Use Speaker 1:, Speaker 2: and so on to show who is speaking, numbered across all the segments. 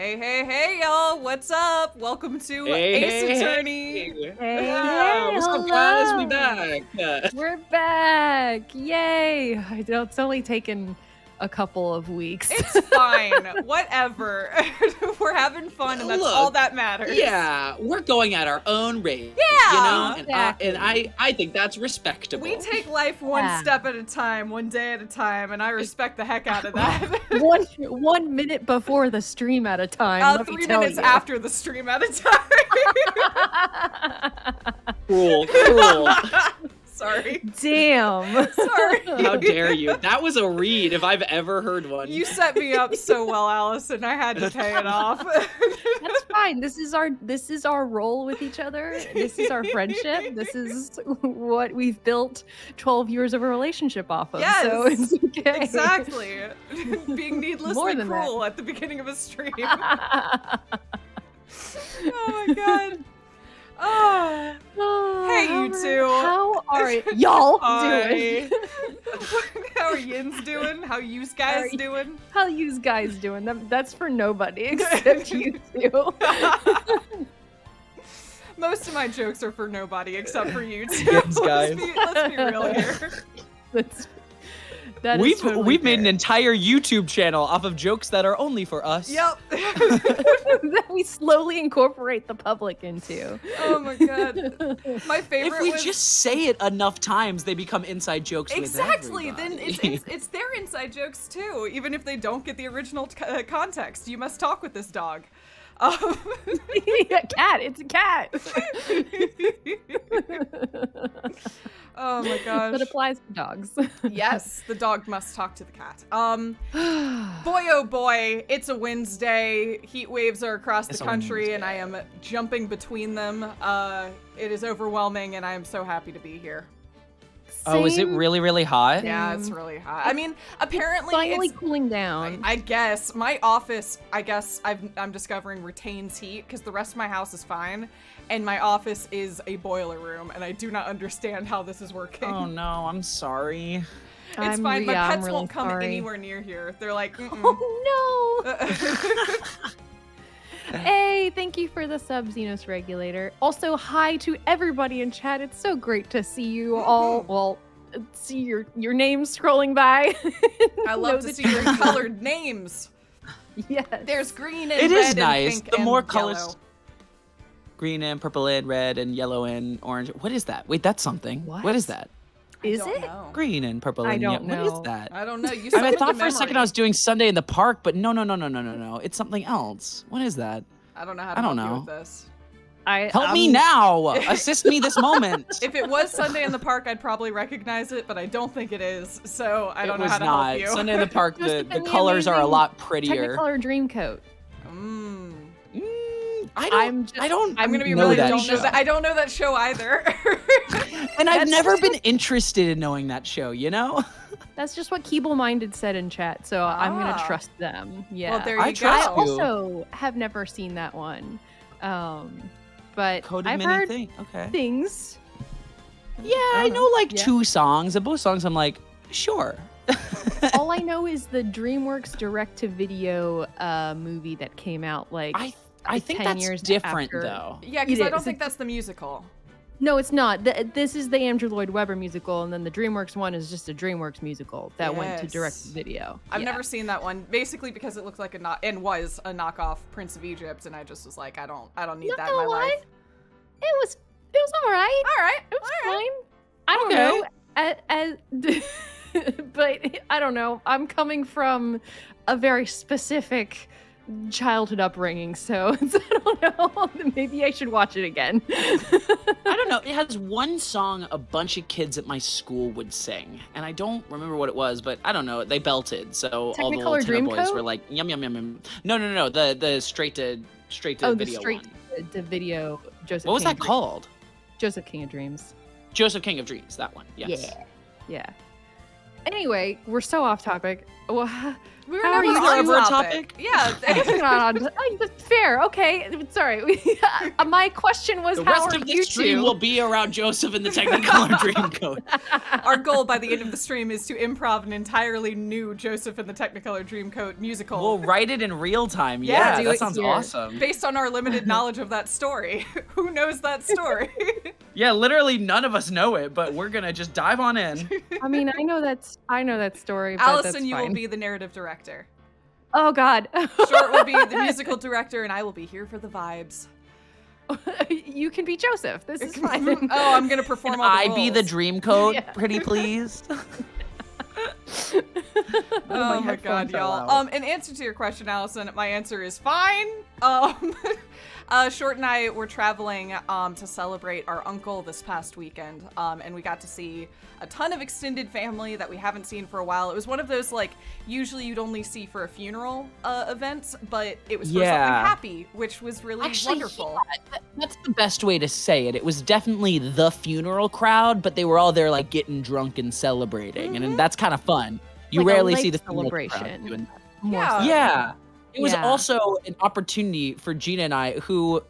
Speaker 1: Hey, y'all. What's up? Welcome to Ace Attorney.
Speaker 2: Hey,
Speaker 3: what's up, guys? We back.
Speaker 2: We're back. Yay. It's only taken a couple of weeks.
Speaker 1: It's fine. Whatever. We're having fun, and that's all that matters.
Speaker 3: Yeah, we're going at our own rate.
Speaker 1: Yeah.
Speaker 3: You know?
Speaker 2: Exactly.
Speaker 3: And I think that's respectable.
Speaker 1: We take life one step at a time, one day at a time, and I respect the heck out of that.
Speaker 2: 1 minute before the stream at a time.
Speaker 1: 3 minutes after the stream at a time.
Speaker 3: Cruel.
Speaker 1: Sorry.
Speaker 2: Damn.
Speaker 1: Sorry.
Speaker 3: How dare you? That was a read if I've ever heard one.
Speaker 1: You set me up so well, Allison. I had to pay it off.
Speaker 2: That's fine. This is our role with each other. This is our friendship. This is what we've built 12 years of a relationship off of.
Speaker 1: Yes.
Speaker 2: So it's okay.
Speaker 1: Exactly. Being needlessly
Speaker 2: More than
Speaker 1: cruel at the beginning of a stream. Oh my god. Oh. Hey, you two.
Speaker 2: How are y'all doing?
Speaker 1: How are yins doing? How yous guys doing?
Speaker 2: How yous guys doing? That's for nobody except you two.
Speaker 1: Most of my jokes are for nobody except for you two.
Speaker 3: Yes, guys.
Speaker 1: Let's be real here.
Speaker 3: We've made an entire YouTube channel off of jokes that are only for us.
Speaker 1: Yep.
Speaker 2: That we slowly incorporate the public into.
Speaker 1: Oh my god. My favorite
Speaker 3: If we
Speaker 1: was...
Speaker 3: just say it enough times, they become inside jokes
Speaker 1: Exactly.
Speaker 3: with everybody.
Speaker 1: Then it's their inside jokes too, even if they don't get the original context. You must talk with this dog.
Speaker 2: Yeah, cat. It's a cat.
Speaker 1: Oh my gosh.
Speaker 2: That applies to dogs.
Speaker 1: Yes, the dog must talk to the cat. Boy, oh boy, it's a Wednesday. Heat waves are across the country, and I am jumping between them. It is overwhelming, and I am so happy to be here.
Speaker 3: Oh, is it really, really hot?
Speaker 1: Yeah, it's really hot. I mean, apparently
Speaker 2: Finally
Speaker 1: it's
Speaker 2: cooling down.
Speaker 1: I guess my office. I'm discovering retains heat because the rest of my house is fine, and my office is a boiler room, and I do not understand how this is working.
Speaker 3: Oh no, I'm sorry.
Speaker 1: It's fine. My pets
Speaker 2: really
Speaker 1: won't come
Speaker 2: sorry.
Speaker 1: anywhere near here. They're like,
Speaker 2: Oh no. Hey, thank you for the sub, Xenos Regulator. Also, hi to everybody in chat. It's so great to see you all. Well, see your names scrolling by.
Speaker 1: I love to see your colored names.
Speaker 2: Yes.
Speaker 1: There's green and
Speaker 3: It
Speaker 1: red
Speaker 3: is nice.
Speaker 1: and pink
Speaker 3: The
Speaker 1: and
Speaker 3: more colors.
Speaker 1: yellow.
Speaker 3: Green and purple and red and yellow and orange. What is that? Wait, that's something. What is that?
Speaker 2: Is
Speaker 1: I
Speaker 2: it?
Speaker 1: don't know.
Speaker 3: Green and purple
Speaker 2: I
Speaker 3: and
Speaker 2: don't
Speaker 3: yellow.
Speaker 2: know.
Speaker 3: What is that?
Speaker 1: I don't know. You
Speaker 3: I thought
Speaker 1: summoned
Speaker 3: for a second I was doing Sunday in the Park, but no. It's something else. What is that?
Speaker 1: I don't know how to
Speaker 3: I don't
Speaker 1: help you
Speaker 3: know.
Speaker 1: with this.
Speaker 3: Help me now! Assist me this moment.
Speaker 1: If it was Sunday in the Park, I'd probably recognize it, but I don't think it is, so I don't know how to
Speaker 3: not.
Speaker 1: help you.
Speaker 3: Sunday in the Park,
Speaker 2: Just
Speaker 3: the
Speaker 2: the
Speaker 3: colors are a
Speaker 2: amazing
Speaker 3: lot prettier.
Speaker 2: Technicolor Dreamcoat.
Speaker 1: I'm gonna be
Speaker 3: know
Speaker 1: really
Speaker 3: that
Speaker 1: don't know
Speaker 3: show.
Speaker 1: that. I don't know that show either.
Speaker 3: And I've never been interested in knowing that show, you know?
Speaker 2: That's just what Keeble Minded said in chat, so I'm gonna
Speaker 1: Ah.
Speaker 2: trust them. Yeah.
Speaker 1: Well, there you
Speaker 3: I
Speaker 1: go.
Speaker 3: trust
Speaker 2: I
Speaker 3: you.
Speaker 2: also have never seen that one. But
Speaker 3: Code of
Speaker 2: I've
Speaker 3: many
Speaker 2: heard
Speaker 3: things. Okay.
Speaker 2: things.
Speaker 3: Yeah, I know like
Speaker 2: Yeah.
Speaker 3: 2 songs, and both songs I'm like, sure.
Speaker 2: All I know is the DreamWorks direct-to-video movie that came out like
Speaker 3: I think
Speaker 2: 10
Speaker 3: that's
Speaker 2: years
Speaker 3: different
Speaker 2: after.
Speaker 3: though.
Speaker 1: Yeah, because
Speaker 2: It
Speaker 1: I don't
Speaker 2: is.
Speaker 1: think that's the musical.
Speaker 2: No, it's not. This is the Andrew Lloyd Webber musical, and then the DreamWorks one is just a DreamWorks musical that went to
Speaker 1: Yes.
Speaker 2: direct-to-video.
Speaker 1: I've
Speaker 2: Yeah.
Speaker 1: never seen that one, basically because it looked like was a knockoff Prince of Egypt, and I just was like, I don't need
Speaker 2: Not
Speaker 1: that in my
Speaker 2: gonna lie,
Speaker 1: life.
Speaker 2: It was all right.
Speaker 1: All right,
Speaker 2: It was
Speaker 1: all right.
Speaker 2: fine. I don't know. But I don't know. I'm coming from a very specific childhood upbringing, so I don't know. Maybe I should watch it again.
Speaker 3: I don't know. It has one song a bunch of kids at my school would sing, and I don't remember what it was, but I don't know. They belted, so all the little
Speaker 2: Technicolor
Speaker 3: tenor boys
Speaker 2: Dreamcoat?
Speaker 3: were like, yum yum yum yum. No. The straight to
Speaker 2: Oh, the
Speaker 3: video
Speaker 2: straight
Speaker 3: one.
Speaker 2: to video Joseph.
Speaker 3: What was
Speaker 2: King
Speaker 3: that
Speaker 2: of
Speaker 3: called?
Speaker 2: Dreams. Joseph King of Dreams.
Speaker 3: Joseph King of Dreams. That one. Yes.
Speaker 2: Yeah. Anyway, we're so off topic. Well,
Speaker 1: We were
Speaker 2: How are
Speaker 1: never
Speaker 2: you
Speaker 1: on
Speaker 3: doing?
Speaker 1: topic. Yeah.
Speaker 2: That's fair. Okay, sorry. My question was,
Speaker 3: The
Speaker 2: how
Speaker 3: rest
Speaker 2: are
Speaker 3: of
Speaker 2: you
Speaker 3: the stream
Speaker 2: two?
Speaker 3: will be around Joseph and the Technicolor Dreamcoat.
Speaker 1: Our goal by the end of the stream is to improv an entirely new Joseph and the Technicolor Dreamcoat musical.
Speaker 3: We'll write it in real time.
Speaker 1: Yeah,
Speaker 3: Yeah,
Speaker 1: do
Speaker 3: that
Speaker 2: it
Speaker 3: sounds
Speaker 2: here.
Speaker 3: awesome.
Speaker 1: Based on our limited knowledge of that story. Who knows that story?
Speaker 3: Yeah, literally none of us know it, but we're gonna just dive on in.
Speaker 2: I mean, I know that story. But
Speaker 1: Allison,
Speaker 2: that's
Speaker 1: you
Speaker 2: fine.
Speaker 1: will be the narrative director.
Speaker 2: Oh God.
Speaker 1: Short will be the musical director, and I will be here for the vibes.
Speaker 2: You can be Joseph. This is fine.
Speaker 1: Oh, I'm gonna perform
Speaker 3: Can
Speaker 1: all the
Speaker 3: I
Speaker 1: roles.
Speaker 3: be the Dreamcoat,
Speaker 2: Yeah.
Speaker 3: pretty please?
Speaker 1: Oh my
Speaker 3: headphone
Speaker 1: god,
Speaker 3: fell
Speaker 1: y'all.
Speaker 3: out.
Speaker 1: In answer to your question, Allison, my answer is fine. Short and I were traveling to celebrate our uncle this past weekend, and we got to see a ton of extended family that we haven't seen for a while. It was one of those, like, usually you'd only see for a funeral events, but it was for something
Speaker 3: Yeah.
Speaker 1: happy, which was really wonderful.
Speaker 3: Yeah, that's the best way to say it. It was definitely the funeral crowd, but they were all there like getting drunk and celebrating, and that's kind of fun. You
Speaker 2: Like a
Speaker 3: rarely
Speaker 2: life
Speaker 3: see the funeral crowd
Speaker 2: celebration.
Speaker 3: doing that.
Speaker 2: More
Speaker 1: Yeah.
Speaker 2: so.
Speaker 3: Yeah. It was
Speaker 2: Yeah.
Speaker 3: also an opportunity for Gina and I, who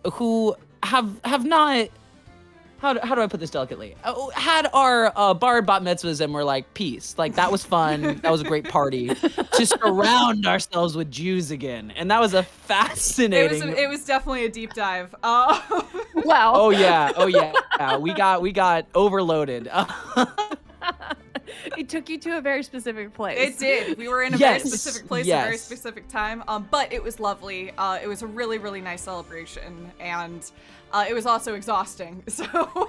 Speaker 3: have not, how do I put this delicately? Had our bar bat mitzvahs and we're like, peace. Like, that was fun. That was a great party. To surround ourselves with Jews again. And that was a fascinating.
Speaker 1: It was definitely a deep dive.
Speaker 2: Wow.
Speaker 3: Oh yeah. Yeah, we got overloaded.
Speaker 2: It took you to a very specific place.
Speaker 1: It did. We were in a
Speaker 3: Yes,
Speaker 1: very specific place at a very
Speaker 3: yes.
Speaker 1: specific time. But it was lovely. It was a really, really nice celebration, and it was also exhausting. So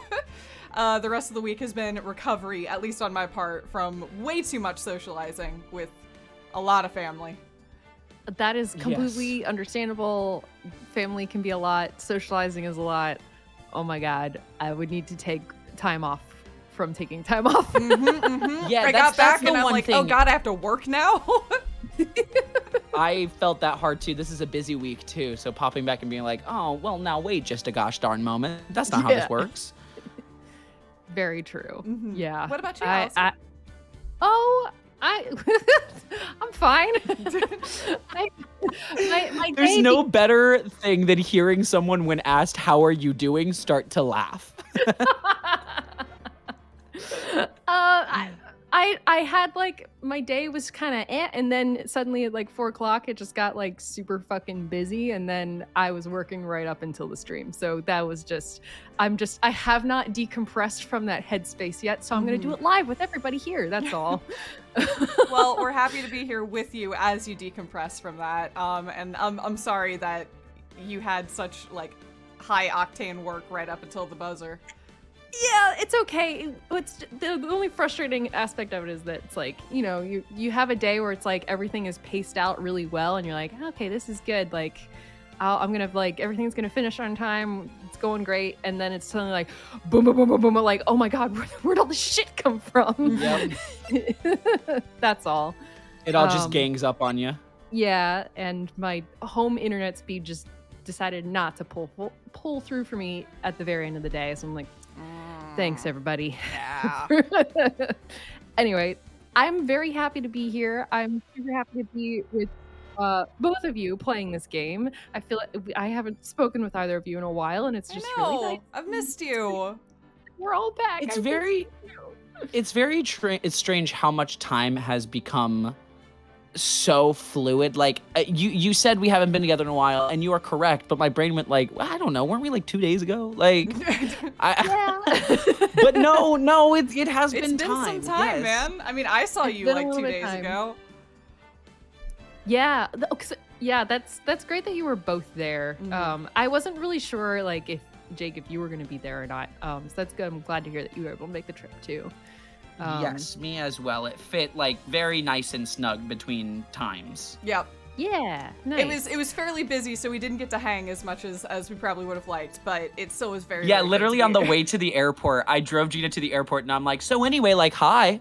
Speaker 1: the rest of the week has been recovery, at least on my part, from way too much socializing with a lot of family.
Speaker 2: That is completely understandable. Family can be a lot. Socializing is a lot. Oh my God. I would need to take time off from taking time off.
Speaker 3: Yeah,
Speaker 1: I
Speaker 3: that's
Speaker 1: got back
Speaker 3: the
Speaker 1: and I'm
Speaker 3: one
Speaker 1: like,
Speaker 3: thing.
Speaker 1: oh god, I have to work now?
Speaker 3: I felt that hard too. This is a busy week too, so popping back and being like, oh, well, now wait just a gosh darn moment. That's not how
Speaker 2: Yeah.
Speaker 3: this works.
Speaker 2: Very true. Yeah.
Speaker 1: What about you, Allison?
Speaker 2: I'm fine. my
Speaker 3: There's
Speaker 2: day
Speaker 3: no better thing than hearing someone when asked, how are you doing, start to laugh.
Speaker 2: I had like my day was kind of and then suddenly at like 4 o'clock it just got like super fucking busy, and then I was working right up until the stream. So that was just I have not decompressed from that headspace yet, so I'm gonna do it live with everybody here. That's all.
Speaker 1: Well, we're happy to be here with you as you decompress from that. And I'm sorry that you had such like high octane work right up until the buzzer.
Speaker 2: Yeah, it's okay. It's the only frustrating aspect of it is that it's like, you know, you have a day where it's like everything is paced out really well, and you're like, okay, this is good. Like, I'm gonna like everything's gonna finish on time. It's going great, and then it's suddenly like, boom, boom, boom, boom, boom. Like, oh my god, where'd all this shit come from?
Speaker 3: Yep.
Speaker 2: That's all.
Speaker 3: It all just gangs up on you.
Speaker 2: Yeah, and my home internet speed just decided not to pull through for me at the very end of the day. So I'm like, thanks everybody.
Speaker 1: Yeah.
Speaker 2: Anyway, I'm very happy to be here. I'm super happy to be with both of you playing this game. I feel like I haven't spoken with either of you in a while, and it's just really nice.
Speaker 1: I've missed you.
Speaker 2: We're all back.
Speaker 3: It's
Speaker 2: I
Speaker 3: very,
Speaker 2: missed you.
Speaker 3: it's strange how much time has become so fluid. Like you said we haven't been together in a while, and you are correct, but my brain went like, well, I don't know, weren't we like 2 days ago? Like, but no, it has
Speaker 1: It's
Speaker 3: been
Speaker 1: been
Speaker 3: time.
Speaker 1: some time,
Speaker 3: yes.
Speaker 1: man. I mean, I saw
Speaker 2: It's
Speaker 1: you
Speaker 2: been a
Speaker 1: like
Speaker 2: little
Speaker 1: 2
Speaker 2: bit
Speaker 1: days
Speaker 2: time.
Speaker 1: ago.
Speaker 2: Yeah, that's great that you were both there. I wasn't really sure like if Jake, if you were going to be there or not. So that's good. I'm glad to hear that you were able to make the trip too.
Speaker 3: Yes, me as well. It fit like very nice and snug between times.
Speaker 1: Yep.
Speaker 2: Yeah, nice.
Speaker 1: It was fairly busy, so we didn't get to hang as much as we probably would have liked, but it still was very
Speaker 3: Yeah,
Speaker 1: very good
Speaker 3: literally
Speaker 1: to
Speaker 3: on
Speaker 1: be
Speaker 3: the
Speaker 1: here.
Speaker 3: way to the airport, I drove Gina to the airport, and I'm like, so anyway, like, hi.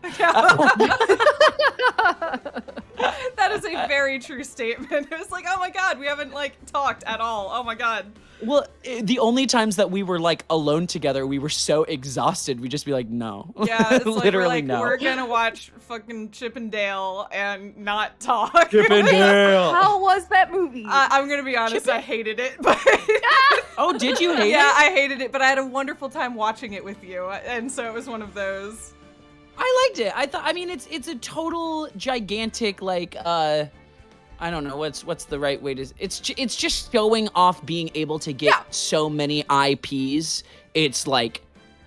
Speaker 1: That is a very true statement. It was like, oh my god, we haven't like talked at all. Oh my god.
Speaker 3: Well, the only times that we were like alone together, we were so exhausted. We'd just be like, no.
Speaker 1: Yeah, it's like,
Speaker 3: Literally no.
Speaker 1: We're gonna watch fucking Chip and Dale and not talk.
Speaker 3: Chip and Dale.
Speaker 2: How was that movie?
Speaker 1: I'm gonna be honest, I hated it. But
Speaker 3: Oh, did you hate it?
Speaker 1: Yeah, I hated it, but I had a wonderful time watching it with you, and so it was one of those.
Speaker 3: I liked it. I mean, it's a total gigantic, like, I don't know what's the right way to. It's just showing off being able to get so many IPs. It's like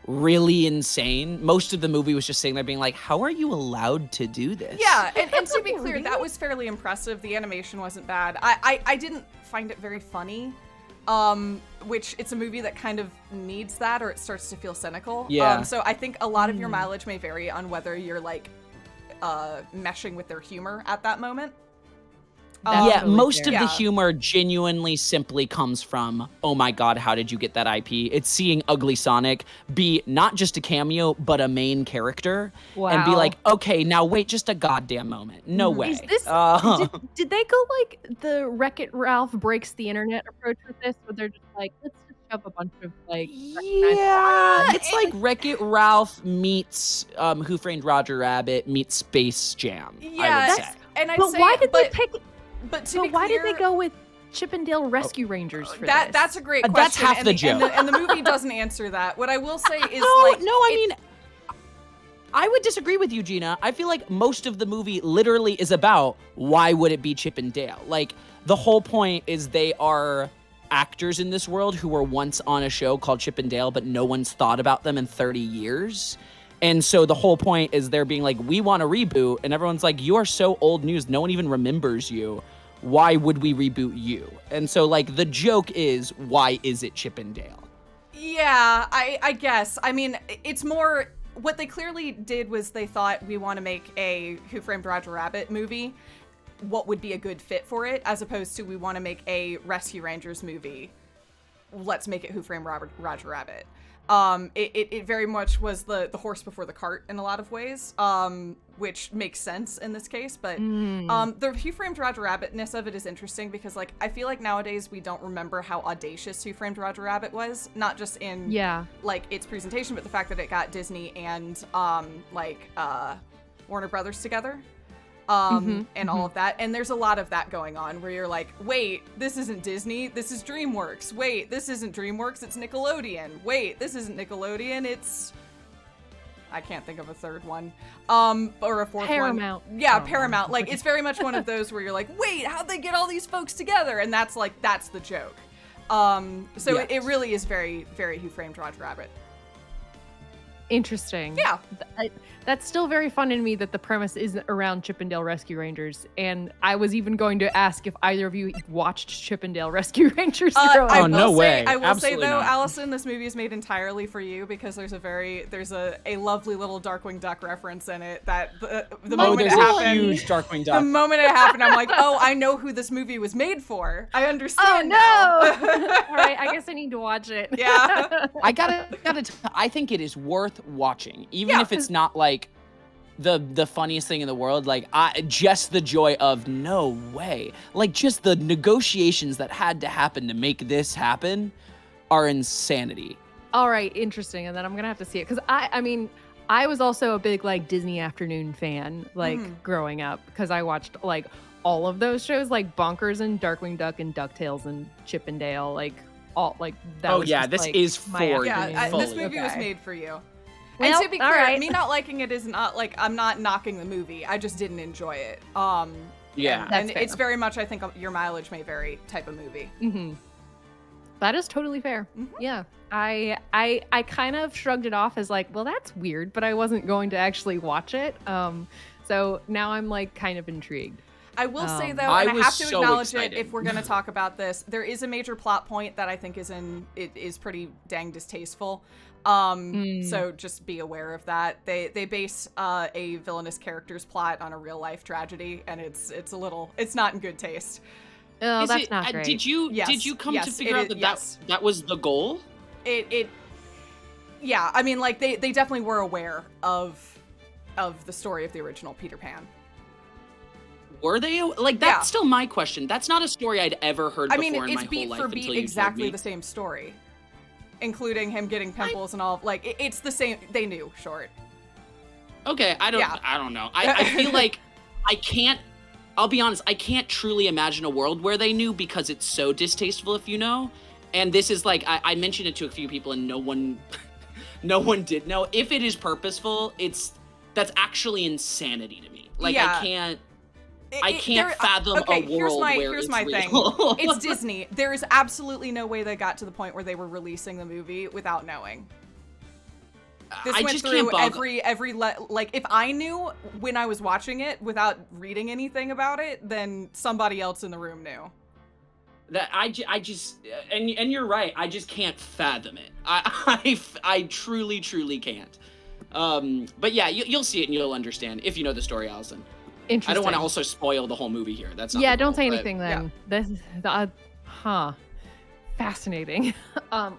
Speaker 3: really insane. Most of the movie was just sitting there being like, how are you allowed to do this?
Speaker 1: Yeah, and to be clear, that was fairly impressive. The animation wasn't bad. I didn't find it very funny. Which it's a movie that kind of needs that, or it starts to feel cynical.
Speaker 3: Yeah.
Speaker 1: So I think a lot of your mileage may vary on whether you're like meshing with their humor at that moment.
Speaker 3: Yeah,
Speaker 2: totally
Speaker 3: most
Speaker 2: fair.
Speaker 3: of the humor genuinely simply comes from, oh my god, how did you get that IP? It's seeing Ugly Sonic be not just a cameo, but a main character. And be
Speaker 2: Wow.
Speaker 3: like, okay, now wait just a goddamn moment. No way.
Speaker 2: Is this did they go like the Wreck-It Ralph breaks the internet approach with this, where they're just like, let's just shove a bunch of like
Speaker 3: Yeah, it's like Wreck-It Ralph meets Who Framed Roger Rabbit meets Space Jam, I would say.
Speaker 1: And I'd
Speaker 2: But
Speaker 1: say,
Speaker 2: why did they pick?
Speaker 1: But to be
Speaker 2: But why did they
Speaker 1: clear,
Speaker 2: go with Chip and Dale Rescue Rangers for
Speaker 1: that?
Speaker 2: this?
Speaker 1: That's a great question.
Speaker 3: That's half
Speaker 1: and
Speaker 3: the joke.
Speaker 1: And the movie doesn't answer that. What I will say is
Speaker 3: I mean, I would disagree with you, Gina. I feel like most of the movie literally is about why would it be Chip and Dale? Like, the whole point is they are actors in this world who were once on a show called Chip and Dale, but no one's thought about them in 30 years. And so the whole point is they're being like, we want a reboot. And everyone's like, you are so old news. No one even remembers you. Why would we reboot you? And so, like, the joke is, why is it Chip and Dale?
Speaker 1: Yeah, I guess. I mean, it's more, what they clearly did was they thought, we want to make a Who Framed Roger Rabbit movie. What would be a good fit for it, as opposed to we want to make a Rescue Rangers movie. Let's make it Who Framed Roger Rabbit. It very much was the horse before the cart in a lot of ways, which makes sense in this case. But the Who Framed Roger Rabbit-ness of it is interesting because, like, I feel like nowadays we don't remember how audacious Who Framed Roger Rabbit was, not just in like its presentation, but the fact that it got Disney and Warner Brothers together. And all of that. And there's a lot of that going on where you're like, wait, this isn't Disney, this is DreamWorks. Wait, this isn't DreamWorks, it's Nickelodeon. Wait, this isn't Nickelodeon, it's... I can't think of a third one. Or a fourth
Speaker 2: Paramount.
Speaker 1: one. Yeah, Paramount. Like, it's very much one of those where you're like, wait, how'd they get all these folks together? And that's the joke. So
Speaker 3: Yes.
Speaker 1: it really is very, very Who Framed Roger Rabbit.
Speaker 2: Interesting.
Speaker 1: Yeah.
Speaker 2: That's still very fun in me that the premise isn't around Chip and Dale Rescue Rangers. And I was even going to ask if either of you watched Chip and Dale Rescue Rangers growing
Speaker 3: Oh,
Speaker 2: up.
Speaker 3: no way.
Speaker 1: I will
Speaker 3: Absolutely
Speaker 1: say though,
Speaker 3: not.
Speaker 1: Allison, this movie is made entirely for you because there's a lovely little Darkwing Duck reference in it that the moment
Speaker 3: there's
Speaker 1: it
Speaker 3: a
Speaker 1: happened,
Speaker 3: huge Darkwing
Speaker 1: the
Speaker 3: Duck.
Speaker 1: moment it happened, I'm like, oh, I know who this movie was made for. I
Speaker 2: Oh
Speaker 1: understand.
Speaker 2: no!
Speaker 1: now.
Speaker 2: All right, I guess I need to watch it.
Speaker 1: Yeah.
Speaker 3: I think it is worth watching, even if it's not like the funniest thing in the world. Like, just the joy of no way, like just the negotiations that had to happen to make this happen are insanity.
Speaker 2: All right, interesting. And then I'm gonna have to see it because I mean, I was also a big like Disney Afternoon fan, like growing up, because I watched like all of those shows, like Bonkers and Darkwing Duck and DuckTales and Chip and Dale, like all like that.
Speaker 3: Oh
Speaker 2: was
Speaker 3: yeah,
Speaker 2: just,
Speaker 3: this
Speaker 2: like,
Speaker 3: is
Speaker 2: my
Speaker 3: for you.
Speaker 2: afternoon.
Speaker 1: Yeah, this
Speaker 3: fully.
Speaker 1: movie was
Speaker 2: Okay.
Speaker 1: made for you.
Speaker 2: Well,
Speaker 1: And to be
Speaker 2: all
Speaker 1: clear,
Speaker 2: right.
Speaker 1: me not liking it is not like I'm not knocking the movie. I just didn't enjoy it.
Speaker 3: Yeah.
Speaker 1: and
Speaker 2: That's
Speaker 1: it's
Speaker 2: fair.
Speaker 1: very much, I think, your mileage may vary type of movie.
Speaker 2: Mm-hmm. That is totally fair. Yeah. I kind of shrugged it off as like, well, that's weird, but I wasn't going to actually watch it. So now I'm like kind of intrigued.
Speaker 1: I will say though,
Speaker 3: I
Speaker 1: and I
Speaker 3: was
Speaker 1: have to
Speaker 3: so
Speaker 1: acknowledge
Speaker 3: excited.
Speaker 1: it if we're going to talk about this, there is a major plot point that I think is pretty dang distasteful. So just be aware of that. They base a villainous character's plot on a real life tragedy, and it's not in good taste.
Speaker 2: Oh,
Speaker 3: Is
Speaker 2: that's
Speaker 3: it-
Speaker 2: not great.
Speaker 3: Did you come to
Speaker 1: Yes,
Speaker 3: figure
Speaker 1: it
Speaker 3: out
Speaker 1: is-
Speaker 3: that
Speaker 1: yes.
Speaker 3: that was the goal?
Speaker 1: Yeah, I mean, like they definitely were aware of the story of the original Peter Pan.
Speaker 3: Were they? Like, that's still my question. That's not a story I'd ever heard before in my whole life.
Speaker 1: It's beat for beat exactly the same story, including him getting pimples and all. Like, it's the same. They knew, Short.
Speaker 3: Okay, I don't know. I feel like I'll be honest, I can't truly imagine a world where they knew because it's so distasteful if you know. And this is like, I mentioned it to a few people and no one did know. If it is purposeful, that's actually insanity to me. Like, I can't fathom a world where
Speaker 1: here's my
Speaker 3: real.
Speaker 1: thing. It's Disney. There is absolutely no way they got to the point where they were releasing the movie without knowing. This went through every like, if I knew when I was watching it without reading anything about it, then somebody else in the room knew.
Speaker 3: That I just and you're right. I just can't fathom it. I truly can't. But yeah, you'll see it and you'll understand if you know the story, Allison.
Speaker 2: Interesting.
Speaker 3: I don't want to also spoil the whole movie here. That's not
Speaker 2: don't say anything then. Yeah. This fascinating.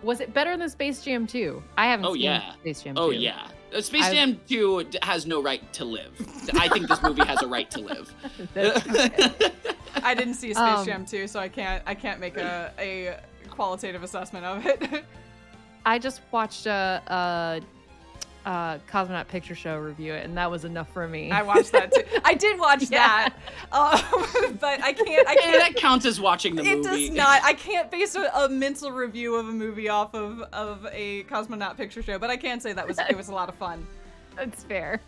Speaker 2: Was it better than Space Jam 2? I haven't seen Space Jam 2.
Speaker 3: Oh yeah. Space Jam 2 has no right to live. I think this movie has a right to live.
Speaker 1: I didn't see Space Jam 2, so I can't make a qualitative assessment of it.
Speaker 2: I just watched a Cosmonaut Picture Show review it, and that was enough for me.
Speaker 1: I watched that too. I did watch that, but I can't.
Speaker 3: That counts as watching the movie.
Speaker 1: It does not. I can't base a mental review of a movie off of a Cosmonaut Picture Show, but I can say it was a lot of fun.
Speaker 2: That's fair.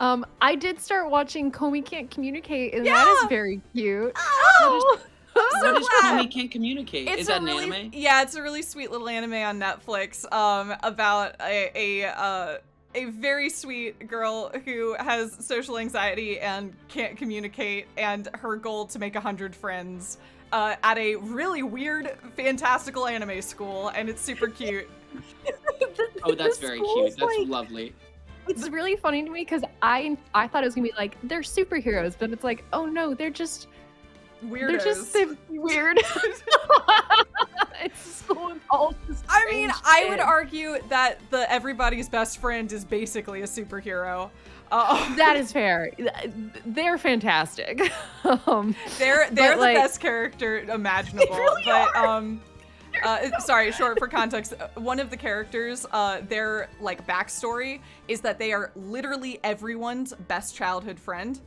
Speaker 2: I did start watching Comey Can't Communicate, and that is very cute.
Speaker 1: Oh!
Speaker 3: What is Comey Can't Communicate? Is that an anime?
Speaker 1: Yeah, it's a really sweet little anime on Netflix about a very sweet girl who has social anxiety and can't communicate, and her goal to make 100 friends at a really weird, fantastical anime school, and it's super cute.
Speaker 3: Oh, that's very cute. That's lovely.
Speaker 2: It's really funny to me because I thought it was gonna be like, they're superheroes, but it's like, oh no, they're just
Speaker 1: weirdos.
Speaker 2: They're just weird. It's so all
Speaker 1: I mean, I would argue that the everybody's best friend is basically a superhero.
Speaker 2: That is fair. They're fantastic.
Speaker 1: They're the best character imaginable. Really sorry, Short, for context, one of the characters, their like backstory is that they are literally everyone's best childhood friend.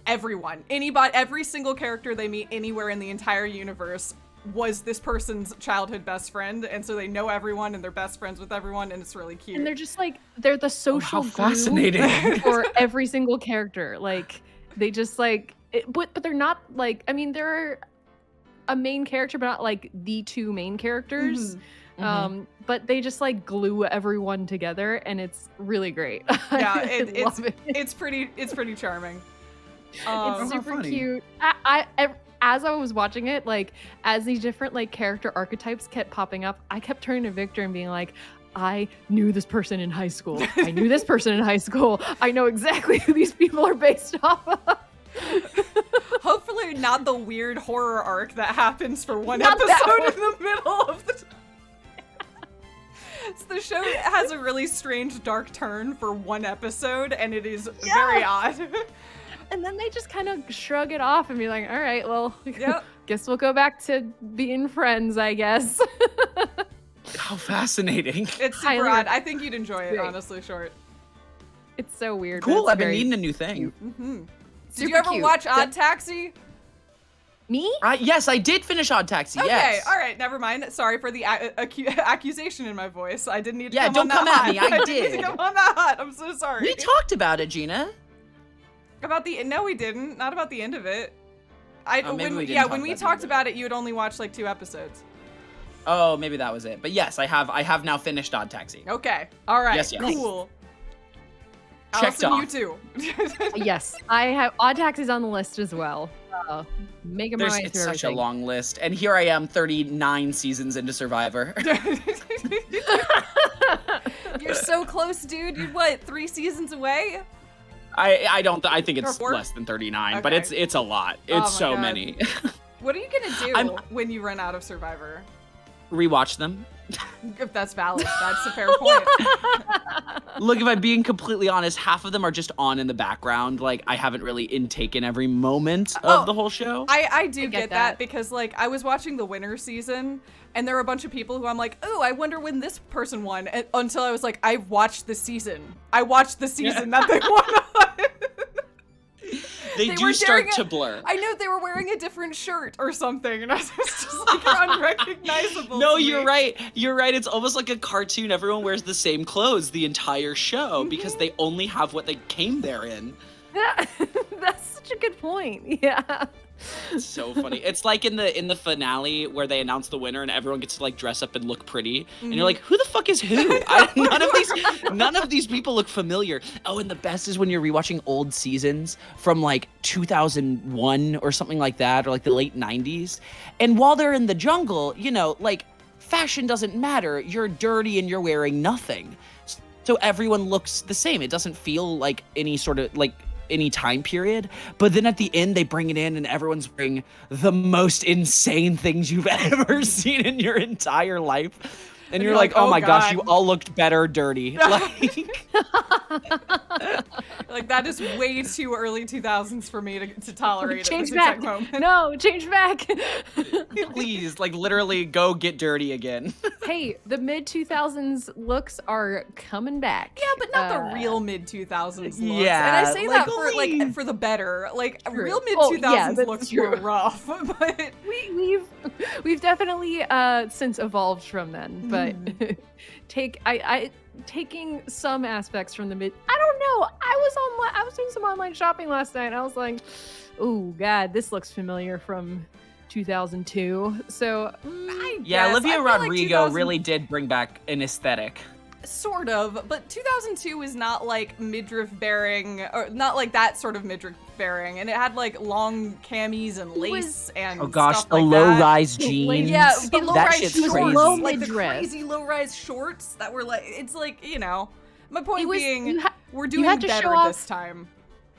Speaker 1: Everyone, every single character they meet anywhere in the entire universe was this person's childhood best friend, and so they know everyone and they're best friends with everyone, and it's really cute.
Speaker 2: And they're just like, they're the social glue
Speaker 3: fascinating
Speaker 2: for every single character. Like, they just like, but they're not like, I mean, they're a main character, but not like the two main characters. Mm-hmm. But they just like glue everyone together, and it's really great.
Speaker 1: Yeah, it's pretty charming.
Speaker 2: It's super cute. As I was watching it, like, as these different like character archetypes kept popping up, I kept turning to Victor and being like, I knew this person in high school. I knew this person in high school. I know exactly who these people are based off of.
Speaker 1: Hopefully not the weird horror arc that happens for one episode in the middle of the So the show has a really strange dark turn for one episode, and it is very odd.
Speaker 2: And then they just kind of shrug it off and be like, all right, well, guess we'll go back to being friends, I guess.
Speaker 3: How fascinating.
Speaker 1: It's super odd. I think you'd enjoy it, honestly, Short.
Speaker 2: It's so weird.
Speaker 3: Cool, I've been needing a new thing.
Speaker 1: Mm-hmm. Did you ever watch Odd Taxi?
Speaker 2: Me?
Speaker 3: Yes, I did finish Odd Taxi, yes.
Speaker 1: Okay, all right, never mind. Sorry for the accusation in my voice. I didn't need to come on that hot.
Speaker 3: Yeah, don't come at me, I did.
Speaker 1: didn't need to come on that hot. I'm so sorry.
Speaker 3: We talked about it, Gina.
Speaker 1: No, we didn't. Not about the end of it. When we talked about it, you had only watched like 2 episodes.
Speaker 3: Oh, maybe that was it. But yes, I have now finished Odd Taxi.
Speaker 1: Okay. All right.
Speaker 3: Yes.
Speaker 1: Cool.
Speaker 3: Checked
Speaker 1: Allison,
Speaker 3: off.
Speaker 1: you too.
Speaker 2: Yes, I have Odd Taxi's on the list as well. Making my way through
Speaker 3: It's such
Speaker 2: everything.
Speaker 3: a long list, and here I am, 39 seasons into Survivor.
Speaker 1: You're so close, dude. You're what, 3 seasons away?
Speaker 3: I think it's
Speaker 1: 4?
Speaker 3: less than 39,
Speaker 1: Okay.
Speaker 3: but it's a lot. It's so
Speaker 1: God.
Speaker 3: many.
Speaker 1: What are you gonna do when you run out of Survivor?
Speaker 3: rewatch them.
Speaker 1: If that's valid, that's a fair point.
Speaker 3: Look, if I'm being completely honest, half of them are just on in the background. Like, I haven't really intaken every moment of the whole show.
Speaker 1: I do get that because, like, I was watching the winter season, and there were a bunch of people who I'm like, oh, I wonder when this person won, until I was like, I've watched the season. I watched the season that they won on.
Speaker 3: They do start to blur.
Speaker 1: I know they were wearing a different shirt or something, and I was just like unrecognizable.
Speaker 3: No, you're right. You're right. It's almost like a cartoon. Everyone wears the same clothes the entire show because they only have what they came there in.
Speaker 2: That's such a good point. Yeah.
Speaker 3: It's so funny. It's like in the finale where they announce the winner and everyone gets to like dress up and look pretty, and you're like, who the fuck is who? None of these people look familiar. Oh, and the best is when you're rewatching old seasons from like 2001 or something like that, or like the late 90s, and while they're in the jungle, you know, like fashion doesn't matter. You're dirty and you're wearing nothing, so everyone looks the same. It doesn't feel like any sort of like any time period, but then at the end they bring it in and everyone's wearing the most insane things you've ever seen in your entire life, and you're like, oh my gosh, you all looked better dirty.
Speaker 1: Like that is way too early 2000s for me to tolerate.
Speaker 2: Change
Speaker 1: at this
Speaker 2: back.
Speaker 1: exact moment.
Speaker 2: No, change back.
Speaker 3: Please, like literally go get dirty again.
Speaker 2: Hey, the mid 2000s looks are coming back.
Speaker 1: Yeah, but not the real mid 2000s looks.
Speaker 3: Yeah,
Speaker 1: and I say that for the better. Like real mid 2000s looks were rough, but
Speaker 2: we've definitely since evolved from then. But taking some aspects from the mid. I don't know. I was doing some online shopping last night, and I was like, oh god, this looks familiar from 2002. So
Speaker 3: Olivia Rodrigo really did bring back an aesthetic.
Speaker 1: Sort of, but 2002 is not like midriff bearing, or not like that sort of midriff bearing, and it had like long camis and lace and stuff
Speaker 3: the
Speaker 1: like
Speaker 3: low-rise jeans.
Speaker 1: Yeah, the low-rise
Speaker 3: shit's
Speaker 1: shorts,
Speaker 3: crazy.
Speaker 1: like the crazy low-rise shorts that were like, it's like, you know, my point being, we're doing better this time.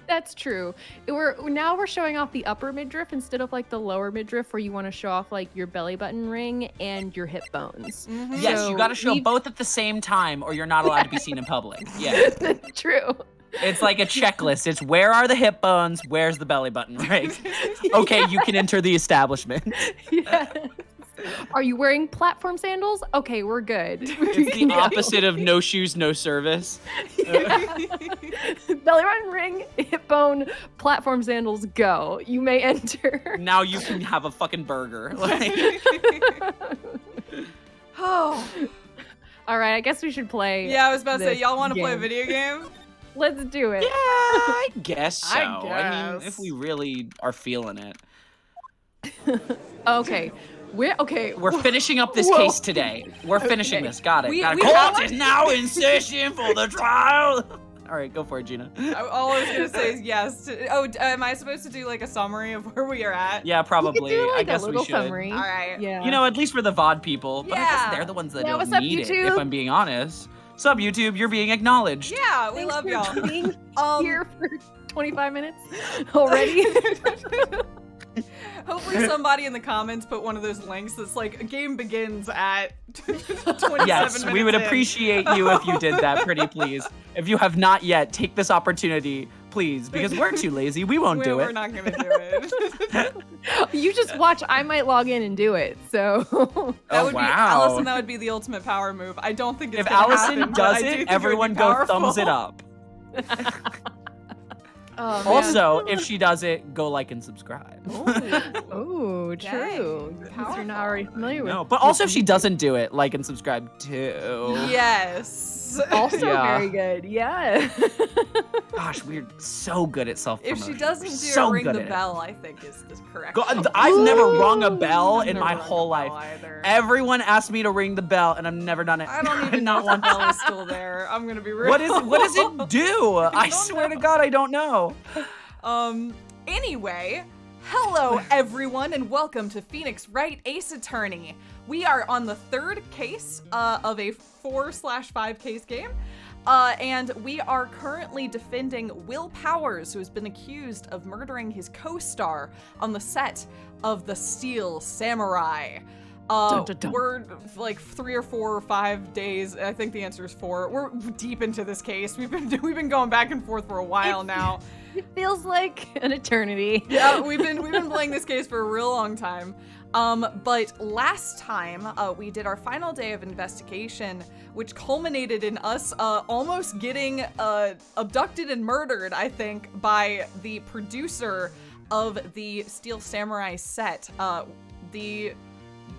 Speaker 2: That's true. Now we're showing off the upper midriff instead of like the lower midriff, where you want to show off like your belly button ring and your hip bones.
Speaker 1: Mm-hmm.
Speaker 3: Yes, so you got to show both at the same time, or you're not allowed to be seen in public. Yeah,
Speaker 2: true.
Speaker 3: It's like a checklist. It's where are the hip bones? Where's the belly button ring? Okay, you can enter the establishment.
Speaker 2: Yes. Are you wearing platform sandals? Okay, we're good.
Speaker 3: It's the opposite of no shoes, no service.
Speaker 2: Belly button ring, hip bone, platform sandals, go. You may enter.
Speaker 3: Now you can have a fucking burger.
Speaker 2: Oh. All right, I guess we should play.
Speaker 1: Yeah, I was about to say, y'all want to play a video game?
Speaker 2: Let's do it.
Speaker 3: Yeah, I guess so.
Speaker 1: I
Speaker 3: mean, if we really are feeling it.
Speaker 2: Okay.
Speaker 3: We're finishing up this case today. We're finishing this. Got it. Court is now in session for the trial. All right, go for it, Gina.
Speaker 1: All I was gonna say is yes. Am I supposed to do like a summary of where we are at?
Speaker 3: Yeah, probably.
Speaker 2: You could do, like,
Speaker 3: I guess
Speaker 2: a little
Speaker 3: we should.
Speaker 2: summary.
Speaker 1: All right.
Speaker 2: Yeah.
Speaker 3: You know, at least for the VOD people. But I guess they're the ones that don't need it, if I'm being honest. Sup, YouTube? You're being acknowledged.
Speaker 1: Yeah, we love y'all.
Speaker 2: Being here for 25 minutes already.
Speaker 1: Hopefully somebody in the comments put one of those links that's like, a game begins at 27
Speaker 3: Yes,
Speaker 1: minutes
Speaker 3: we would
Speaker 1: in.
Speaker 3: appreciate you if you did that, pretty please. If you have not yet, take this opportunity, please, because we're too lazy. We won't do it.
Speaker 1: We're not gonna do it.
Speaker 2: You just watch. I might log in and do it. So
Speaker 1: that would
Speaker 3: wow.
Speaker 1: be Allison. That would be the ultimate power move. I don't think it's
Speaker 3: if
Speaker 1: gonna
Speaker 3: Allison
Speaker 1: happen, but I
Speaker 3: does
Speaker 1: do
Speaker 3: it,
Speaker 1: think
Speaker 3: everyone
Speaker 1: would be
Speaker 3: go
Speaker 1: powerful.
Speaker 3: thumbs it up.
Speaker 1: Oh, man.
Speaker 3: Also, if she does it, go like and subscribe.
Speaker 2: oh, true. Because you're not already familiar with.
Speaker 3: No, but also if she doesn't do it, like and subscribe too.
Speaker 1: Yes.
Speaker 2: Also
Speaker 3: Yeah.
Speaker 2: very good. Yeah.
Speaker 3: Gosh, we're so good at self-promotion.
Speaker 1: If she doesn't do
Speaker 3: so
Speaker 1: it, ring
Speaker 3: good
Speaker 1: the
Speaker 3: at it.
Speaker 1: bell, I think is correct.
Speaker 3: God, I've never rung a bell
Speaker 1: I've
Speaker 3: in
Speaker 1: never
Speaker 3: my
Speaker 1: rung a
Speaker 3: whole
Speaker 1: bell
Speaker 3: life.
Speaker 1: either.
Speaker 3: Everyone asked me to ring the bell, and I've never done it.
Speaker 1: I don't even know if the bell is still there. I'm gonna be real.
Speaker 3: What does it do? I swear to God, I don't know.
Speaker 1: Anyway, hello everyone and welcome to Phoenix Wright Ace Attorney. We are on the third case of a 4/5 case game. And we are currently defending Will Powers, who has been accused of murdering his co-star on the set of The Steel Samurai.
Speaker 2: Dun, dun, dun.
Speaker 1: We're like 3 or 4 or 5 days. I think the answer is 4. We're deep into this case. We've been going back and forth for a while now.
Speaker 2: It feels like an eternity.
Speaker 1: Yeah, we've been playing this case for a real long time. But last time we did our final day of investigation, which culminated in us almost getting abducted and murdered, I think, by the producer of the Steel Samurai set. The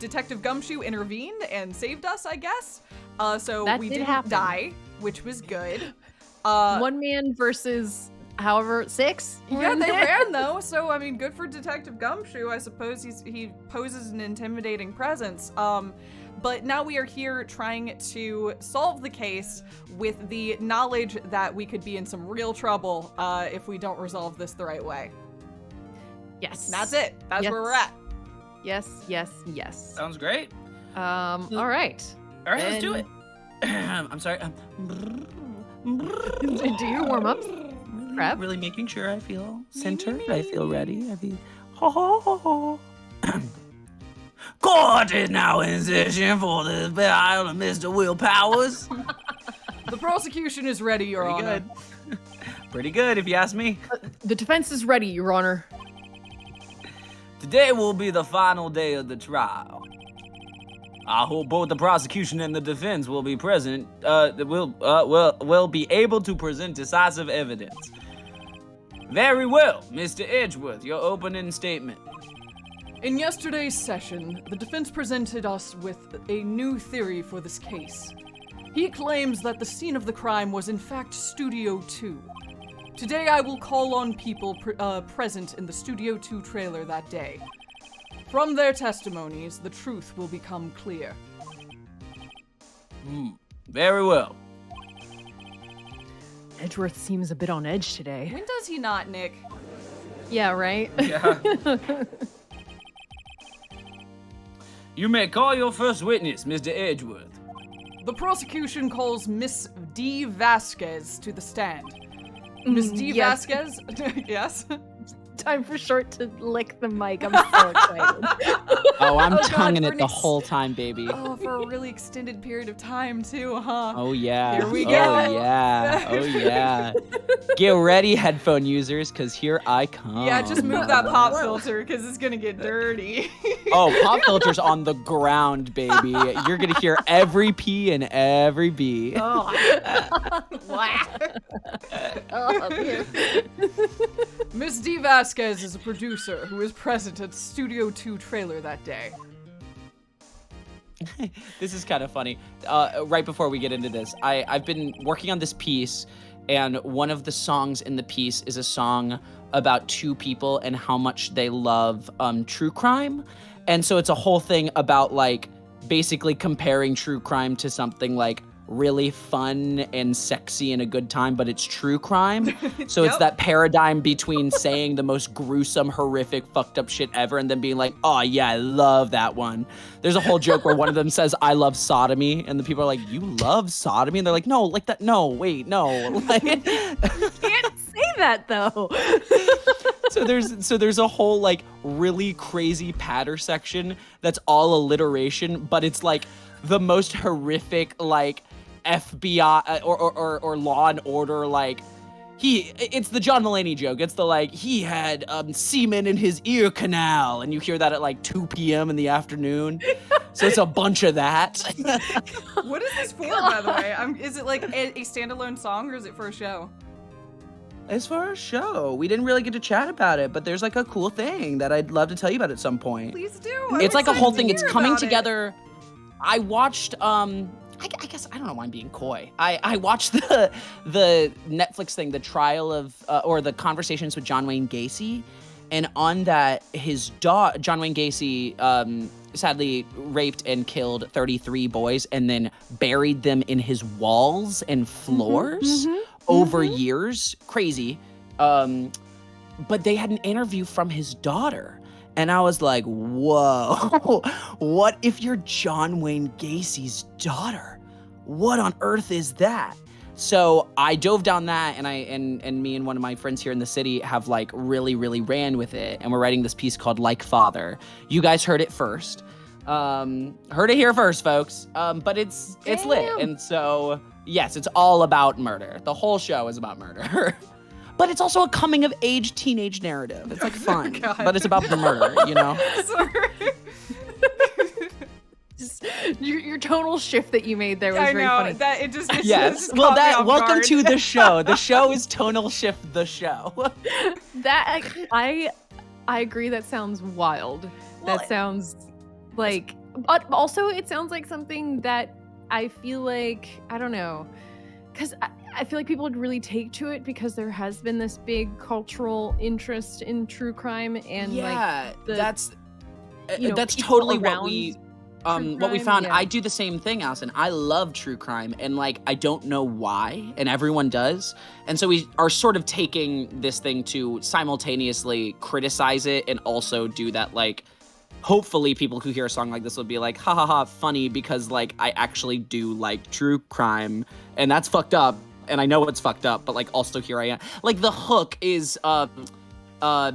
Speaker 1: Detective Gumshoe intervened and saved us, I guess. So
Speaker 2: That
Speaker 1: we
Speaker 2: did
Speaker 1: didn't
Speaker 2: happen.
Speaker 1: die, which was good.
Speaker 2: One man versus however 6.
Speaker 1: Yeah, they ran though, so I mean, good for Detective Gumshoe. I suppose he poses an intimidating presence. But now we are here trying to solve the case with the knowledge that we could be in some real trouble if we don't resolve this the right way.
Speaker 2: Yes.
Speaker 1: And that's it. That's
Speaker 2: Yes.
Speaker 1: where we're at.
Speaker 2: Yes, yes, yes.
Speaker 3: Sounds great.
Speaker 2: All right.
Speaker 3: All right, let's do
Speaker 2: Then-
Speaker 3: it. I'm sorry.
Speaker 2: Do your warm-ups. Prep.
Speaker 3: Really making sure I feel centered. I feel ready. I feel. Ho, ho, ho, ho. Court is now in session for the trial of Mr. Will Powers.
Speaker 1: The prosecution is ready, Your
Speaker 3: Pretty
Speaker 1: Honor.
Speaker 3: good. Pretty good, if you ask me.
Speaker 2: The defense is ready, Your Honor.
Speaker 3: Today will be the final day of the trial. I hope both the prosecution and the defense will be present. Will be able to present decisive evidence. Very well, Mr. Edgeworth, your opening statement.
Speaker 1: In yesterday's session, the defense presented us with a new theory for this case. He claims that the scene of the crime was in fact Studio 2. Today I will call on people present in the Studio 2 trailer that day. From their testimonies, the truth will become clear.
Speaker 3: Very well.
Speaker 2: Edgeworth seems a bit on edge today.
Speaker 1: When does he not, Nick?
Speaker 2: Yeah, right?
Speaker 3: Yeah. You may call your first witness, Mr. Edgeworth.
Speaker 1: The prosecution calls Miss D. Vasquez to the stand. Miss D.
Speaker 2: yes.
Speaker 1: Vasquez? Yes?
Speaker 2: Time for Short to lick the mic. I'm so excited.
Speaker 3: Oh, I'm
Speaker 1: Oh, God,
Speaker 3: tonguing
Speaker 1: for
Speaker 3: it the whole time, baby.
Speaker 1: Oh, for a really extended period of time, too, huh?
Speaker 3: Oh yeah.
Speaker 1: Here we
Speaker 3: Oh
Speaker 1: go.
Speaker 3: yeah. Oh yeah. Get ready, headphone users, cause here I come.
Speaker 1: Yeah, just move that pop filter, because it's gonna get dirty.
Speaker 3: Oh, pop filter's on the ground, baby. You're gonna hear every P and every B.
Speaker 1: Oh,
Speaker 2: Oh,
Speaker 1: Miss D. Vasquez is a producer who is present at Studio 2 trailer that day.
Speaker 3: This is kind of funny. Right before we get into this, I've been working on this piece, and one of the songs in the piece is a song about two people and how much they love true crime. And so it's a whole thing about like basically comparing true crime to something like really fun and sexy and a good time, but it's true crime. So it's
Speaker 1: Yep.
Speaker 3: that paradigm between saying the most gruesome, horrific, fucked up shit ever and then being like, oh yeah, I love that one. There's a whole joke where one of them says, I love sodomy. And the people are like, you love sodomy? And they're like, no, like that. No, wait, no. Like,
Speaker 2: can't say that though.
Speaker 3: so there's a whole like really crazy patter section that's all alliteration, but it's like the most horrific like FBI or Law and Order like it's the John Mulaney joke. It's the like he had semen in his ear canal, and you hear that at like 2 p.m. in the afternoon. So it's a bunch of that.
Speaker 1: What is this for, by the way? Is it like a standalone song, or is it for a show?
Speaker 3: It's for a show. We didn't really get to chat about it, but there's like a cool thing that I'd love to tell you about at some point.
Speaker 1: Please do.
Speaker 3: It's like a whole thing. It's coming
Speaker 1: together.
Speaker 3: together. I watched I guess I don't know why I'm being coy. I watched the Netflix thing, the trial of or the conversations with John Wayne Gacy, and on that his John Wayne Gacy sadly raped and killed 33 boys and then buried them in his walls and floors over years. Crazy. But they had an interview from his daughter. And I was like, whoa, what if you're John Wayne Gacy's daughter? What on earth is that? So I dove down that, and me and one of my friends here in the city have like really ran with it. And we're writing this piece called Like Father. You guys heard it first. Heard it here first, folks. But it's lit, and so yes, it's all about murder. The whole show is about murder. But it's also a coming-of-age teenage narrative. It's like fun, but it's about the murder, you know?
Speaker 1: Sorry.
Speaker 2: Just, your tonal shift that you made there was very funny.
Speaker 1: That it just
Speaker 3: Yes.
Speaker 1: Well,
Speaker 3: Welcome
Speaker 1: guard.
Speaker 3: to the show. The show is tonal shift. The show.
Speaker 2: That I agree. That sounds wild.
Speaker 1: Well,
Speaker 2: That sounds like, but also it sounds like something that I feel like, I don't know, because I feel like people would really take to it because there has been this big cultural interest in true crime and
Speaker 3: that's
Speaker 2: people
Speaker 3: totally what
Speaker 2: around
Speaker 3: we
Speaker 2: true
Speaker 3: what we
Speaker 2: crime,
Speaker 3: found.
Speaker 2: yeah.
Speaker 3: I do the same thing, Allison. I love true crime, and like I don't know why, and everyone does. And so we are sort of taking this thing to simultaneously criticize it and also do that, like, hopefully people who hear a song like this will be like, ha ha ha, funny, because like I actually do like true crime, and that's fucked up, and I know it's fucked up, but like also here I am. Like the hook is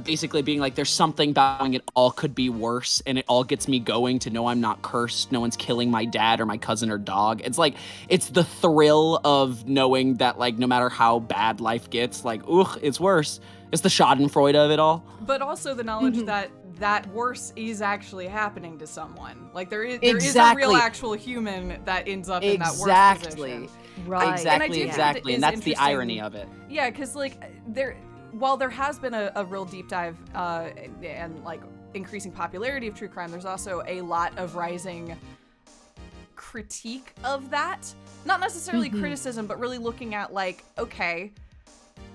Speaker 3: basically being like, there's something about it all could be worse, and it all gets me going to know I'm not cursed, no one's killing my dad or my cousin or dog. It's like, it's the thrill of knowing that like no matter how bad life gets, like, ugh, it's worse. It's the schadenfreude of it all.
Speaker 1: But also the knowledge that worse is actually happening to someone. Like there is
Speaker 3: Exactly.
Speaker 1: a real actual human that ends up in that worse position.
Speaker 2: right.
Speaker 3: Exactly. And that's the
Speaker 1: interesting.
Speaker 3: irony of it.
Speaker 1: Yeah, because like while there has been a real deep dive and like increasing popularity of true crime, there's also a lot of rising critique of that. Not necessarily criticism, but really looking at like, okay,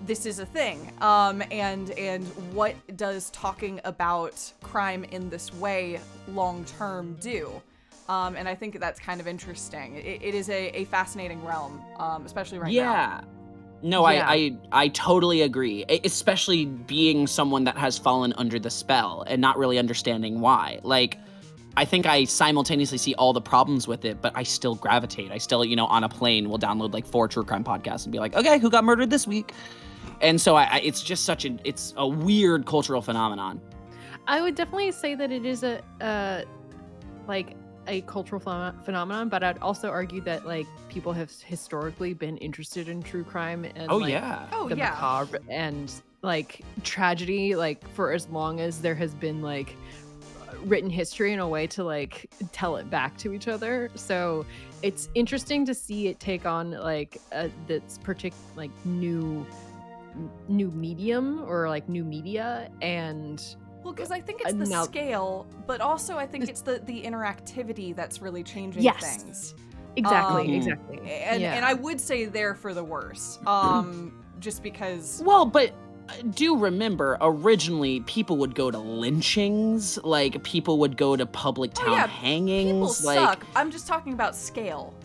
Speaker 1: this is a thing, and what does talking about crime in this way long term do? And I think that's kind of interesting. It is a fascinating realm, especially right now.
Speaker 3: Yeah. No,
Speaker 2: Yeah.
Speaker 3: I totally agree. Especially being someone that has fallen under the spell and not really understanding why. Like, I think I simultaneously see all the problems with it, but I still gravitate. I still, on a plane will download like 4 true crime podcasts and be like, okay, who got murdered this week? And so it's just it's a weird cultural phenomenon.
Speaker 2: I would definitely say that it is a cultural phenomenon, but I'd also argue that like people have historically been interested in true crime and the macabre and like tragedy, like for as long as there has been like written history in a way to like tell it back to each other. So it's interesting to see it take on like this particular like new medium or like new media. And
Speaker 1: well, because I think it's the scale, but also I think it's the interactivity that's really changing things.
Speaker 2: Exactly.
Speaker 1: And I would say they're for the worse. Just because.
Speaker 3: Well, but do remember, originally people would go to lynchings, like people would go to public town hangings.
Speaker 1: People suck. I'm just talking about scale.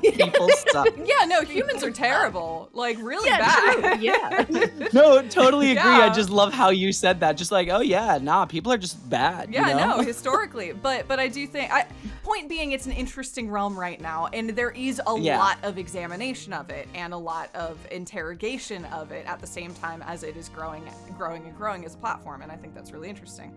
Speaker 3: People suck.
Speaker 1: Yeah, no, humans are terrible. Like really bad.
Speaker 2: True. Yeah.
Speaker 3: No, totally agree.
Speaker 1: Yeah.
Speaker 3: I just love how you said that. Just like, oh yeah, nah, people are just bad.
Speaker 1: Yeah,
Speaker 3: you know?
Speaker 1: no, historically. But I do think point being it's an interesting realm right now, and there is a lot of examination of it and a lot of interrogation of it at the same time as it is growing as a platform, and I think that's really interesting.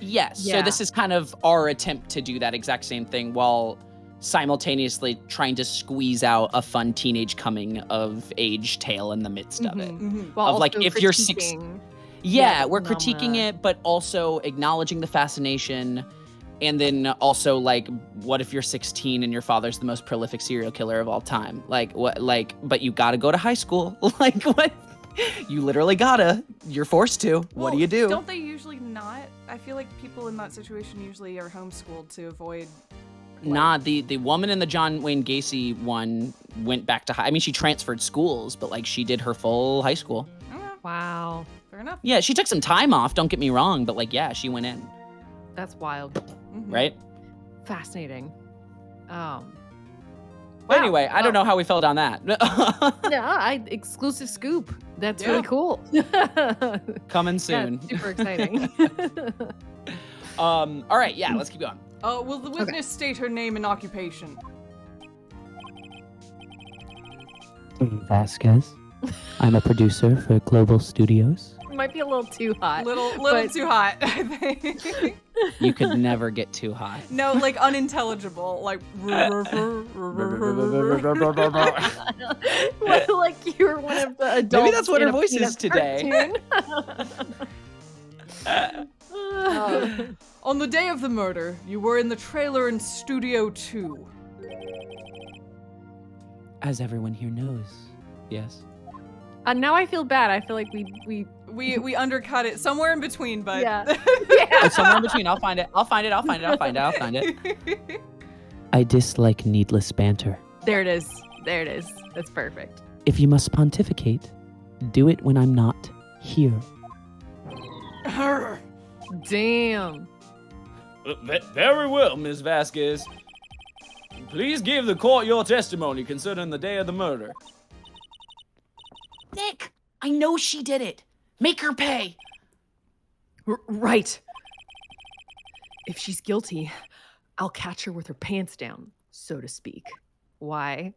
Speaker 3: Yes.
Speaker 2: Yeah.
Speaker 3: So this is kind of our attempt to do that exact same thing while simultaneously trying to squeeze out a fun teenage coming of age tale in the midst of it.
Speaker 2: While
Speaker 3: Of like,
Speaker 2: also
Speaker 3: if you're
Speaker 2: critiquing
Speaker 3: we're critiquing it, but also acknowledging the fascination. And then also like, what if you're 16 and your father's the most prolific serial killer of all time? Like what? Like, but you gotta go to high school. Like what? You literally gotta. You're forced to. What do you do?
Speaker 1: Don't they usually not? I feel like people in that situation usually are homeschooled to avoid.
Speaker 3: Nah, the woman in the John Wayne Gacy one went back to high. I mean, she transferred schools, but like she did her full high school.
Speaker 2: Wow.
Speaker 1: Fair enough.
Speaker 3: Yeah, she took some time off. Don't get me wrong, but like, yeah, she went in.
Speaker 2: That's wild.
Speaker 3: Right?
Speaker 2: Fascinating.
Speaker 3: Well, anyway, I don't know how we fell down that.
Speaker 2: Exclusive scoop. That's really cool.
Speaker 3: Coming soon.
Speaker 2: Yeah, super exciting.
Speaker 3: All right, yeah, let's keep going.
Speaker 1: Will the witness state her name and occupation?
Speaker 4: Vasquez. I'm a producer for Global Studios.
Speaker 2: might be a little too hot.
Speaker 1: Little
Speaker 2: but-
Speaker 1: too hot, I think.
Speaker 3: You could never get too hot.
Speaker 1: No, like unintelligible, like.
Speaker 2: Like you were one of the adults.
Speaker 3: Maybe that's what
Speaker 2: in
Speaker 3: her
Speaker 2: a
Speaker 3: voice
Speaker 2: Peanuts
Speaker 3: is today.
Speaker 2: cartoon.
Speaker 1: On the day of the murder, you were in the trailer in Studio 2.
Speaker 3: As everyone here knows, yes.
Speaker 2: Now I feel bad. I feel like we
Speaker 1: We undercut it somewhere in between, but
Speaker 2: yeah.
Speaker 3: It's somewhere in between. I'll find it. I dislike needless banter.
Speaker 2: There it is. That's perfect.
Speaker 3: If you must pontificate, do it when I'm not here.
Speaker 2: Damn.
Speaker 4: Very well, Miss Vasquez. Please give the court your testimony concerning the day of the murder.
Speaker 3: Nick, I know she did it. Make her pay.
Speaker 2: Right. If she's guilty, I'll catch her with her pants down, so to speak. Why?